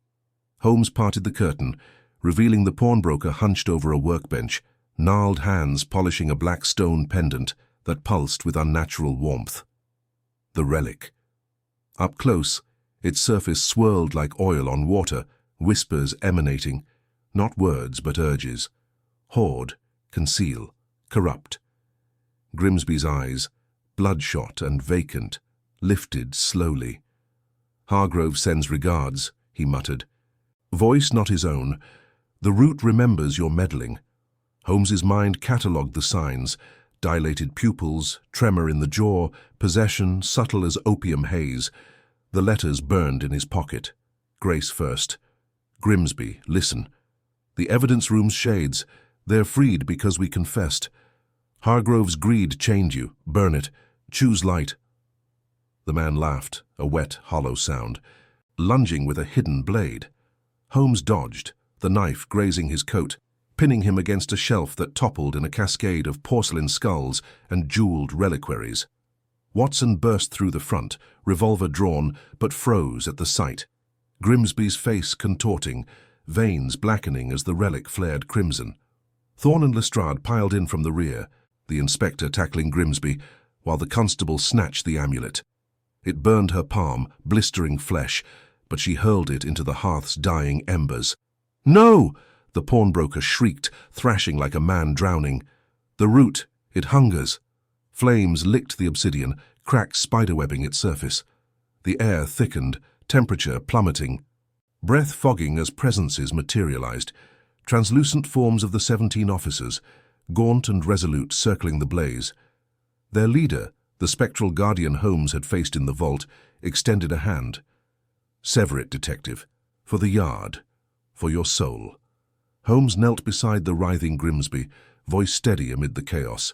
S1: Holmes parted the curtain, revealing the pawnbroker hunched over a workbench, gnarled hands polishing a black stone pendant that pulsed with unnatural warmth. The relic. Up close, its surface swirled like oil on water, whispers emanating, not words but urges. Hoard, conceal, corrupt. Grimsby's eyes, bloodshot and vacant, lifted slowly. "Hargrove sends regards," he muttered. Voice not his own. "The root remembers your meddling." Holmes's mind catalogued the signs: dilated pupils, tremor in the jaw, possession subtle as opium haze. The letters burned in his pocket. Grace first. "Grimsby, listen. The evidence room's shades. They're freed because we confessed. Hargrove's greed chained you. Burn it. Choose light." The man laughed, a wet, hollow sound, lunging with a hidden blade. Holmes dodged, the knife grazing his coat, pinning him against a shelf that toppled in a cascade of porcelain skulls and jeweled reliquaries. Watson burst through the front, revolver drawn, but froze at the sight. Grimsby's face contorting, veins blackening as the relic flared crimson. Thorne and Lestrade piled in from the rear, the inspector tackling Grimsby, while the constable snatched the amulet. It burned her palm, blistering flesh, but she hurled it into the hearth's dying embers. "No!" the pawnbroker shrieked, thrashing like a man drowning. "The root, it hungers." Flames licked the obsidian, cracks spiderwebbing its surface. The air thickened, temperature plummeting. Breath fogging as presences materialized, translucent forms of the 17 officers, gaunt and resolute, circling the blaze. Their leader, the spectral guardian Holmes had faced in the vault, extended a hand. "Sever it, detective. For the yard. For your soul." Holmes knelt beside the writhing Grimsby, voice steady amid the chaos.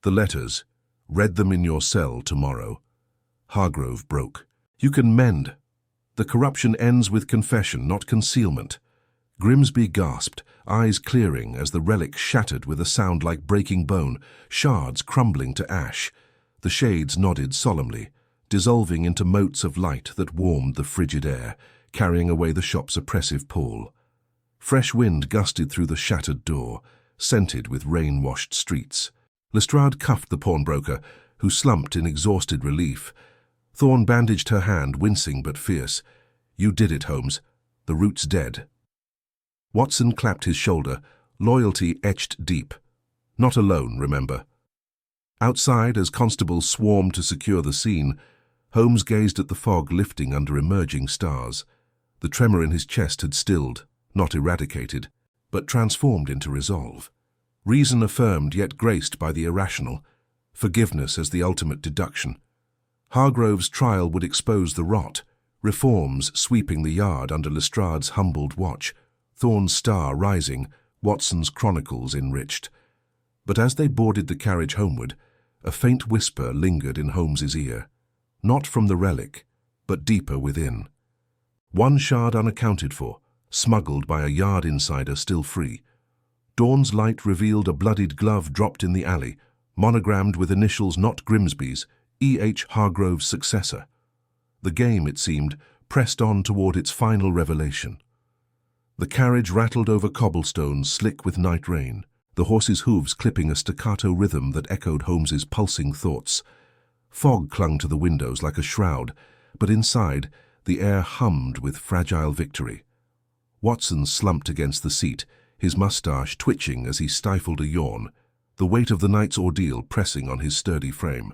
S1: "The letters. Read them in your cell tomorrow." Hargrove broke. "You can mend. The corruption ends with confession, not concealment." Grimsby gasped, eyes clearing as the relic shattered with a sound like breaking bone, shards crumbling to ash. The shades nodded solemnly, dissolving into motes of light that warmed the frigid air, carrying away the shop's oppressive pall. Fresh wind gusted through the shattered door, scented with rain-washed streets. Lestrade cuffed the pawnbroker, who slumped in exhausted relief. Thorne bandaged her hand, wincing but fierce. "You did it, Holmes. The root's dead." Watson clapped his shoulder, loyalty etched deep. Not alone, remember. Outside, as constables swarmed to secure the scene, Holmes gazed at the fog lifting under emerging stars. The tremor in his chest had stilled, not eradicated, but transformed into resolve. Reason affirmed yet graced by the irrational, forgiveness as the ultimate deduction. Hargrove's trial would expose the rot, reforms sweeping the yard under Lestrade's humbled watch, Thorne's star rising, Watson's chronicles enriched. But as they boarded the carriage homeward, a faint whisper lingered in Holmes's ear, not from the relic, but deeper within. One shard unaccounted for, smuggled by a yard insider still free. Dawn's light revealed a bloodied glove dropped in the alley, monogrammed with initials not Grimsby's, E.H. Hargrove's successor. The game, it seemed, pressed on toward its final revelation. The carriage rattled over cobblestones slick with night rain, the horse's hooves clipping a staccato rhythm that echoed Holmes's pulsing thoughts. Fog clung to the windows like a shroud, but inside, the air hummed with fragile victory. Watson slumped against the seat, his mustache twitching as he stifled a yawn, the weight of the night's ordeal pressing on his sturdy frame.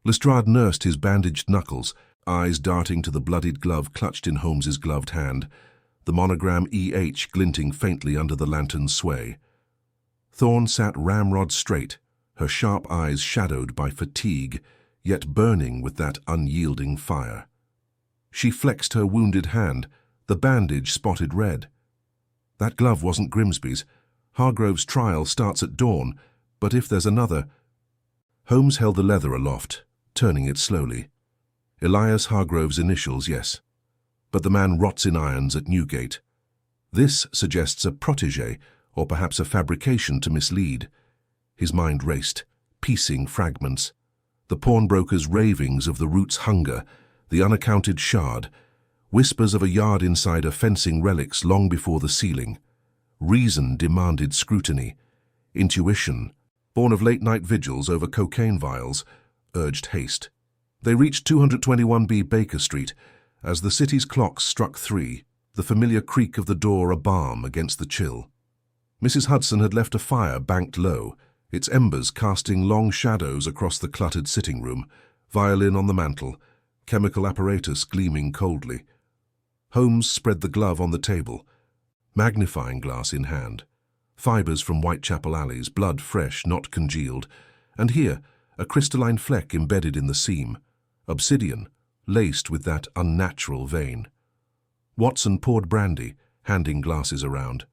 S1: Lestrade nursed his bandaged knuckles, eyes darting to the bloodied glove clutched in Holmes's gloved hand, the monogram EH glinting faintly under the lantern's sway. Thorne sat ramrod straight, her sharp eyes shadowed by fatigue, yet burning with that unyielding fire. She flexed her wounded hand, the bandage spotted red. That glove wasn't Grimsby's. Hargrove's trial starts at dawn, but if there's another... Holmes held the leather aloft, turning it slowly. Elias Hargrove's initials, yes. But the man rots in irons at Newgate. This suggests a protégé, or perhaps a fabrication to mislead. His mind raced, piecing fragments. The pawnbroker's ravings of the root's hunger, the unaccounted shard, whispers of a yard insider fencing relics long before the ceiling. Reason demanded scrutiny. Intuition, born of late-night vigils over cocaine vials, urged haste. They reached 221B Baker Street. As the city's clocks struck 3, the familiar creak of the door a balm against the chill. Mrs. Hudson had left a fire banked low, its embers casting long shadows across the cluttered sitting room, violin on the mantel, chemical apparatus gleaming coldly. Holmes spread the glove on the table, magnifying glass in hand. Fibers from Whitechapel alleys, blood fresh, not congealed, and here, a crystalline fleck embedded in the seam, obsidian, laced with that unnatural vein. Watson poured brandy, handing glasses around.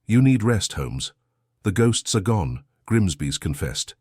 S1: "You need rest, Holmes. The ghosts are gone," Grimsby's confessed.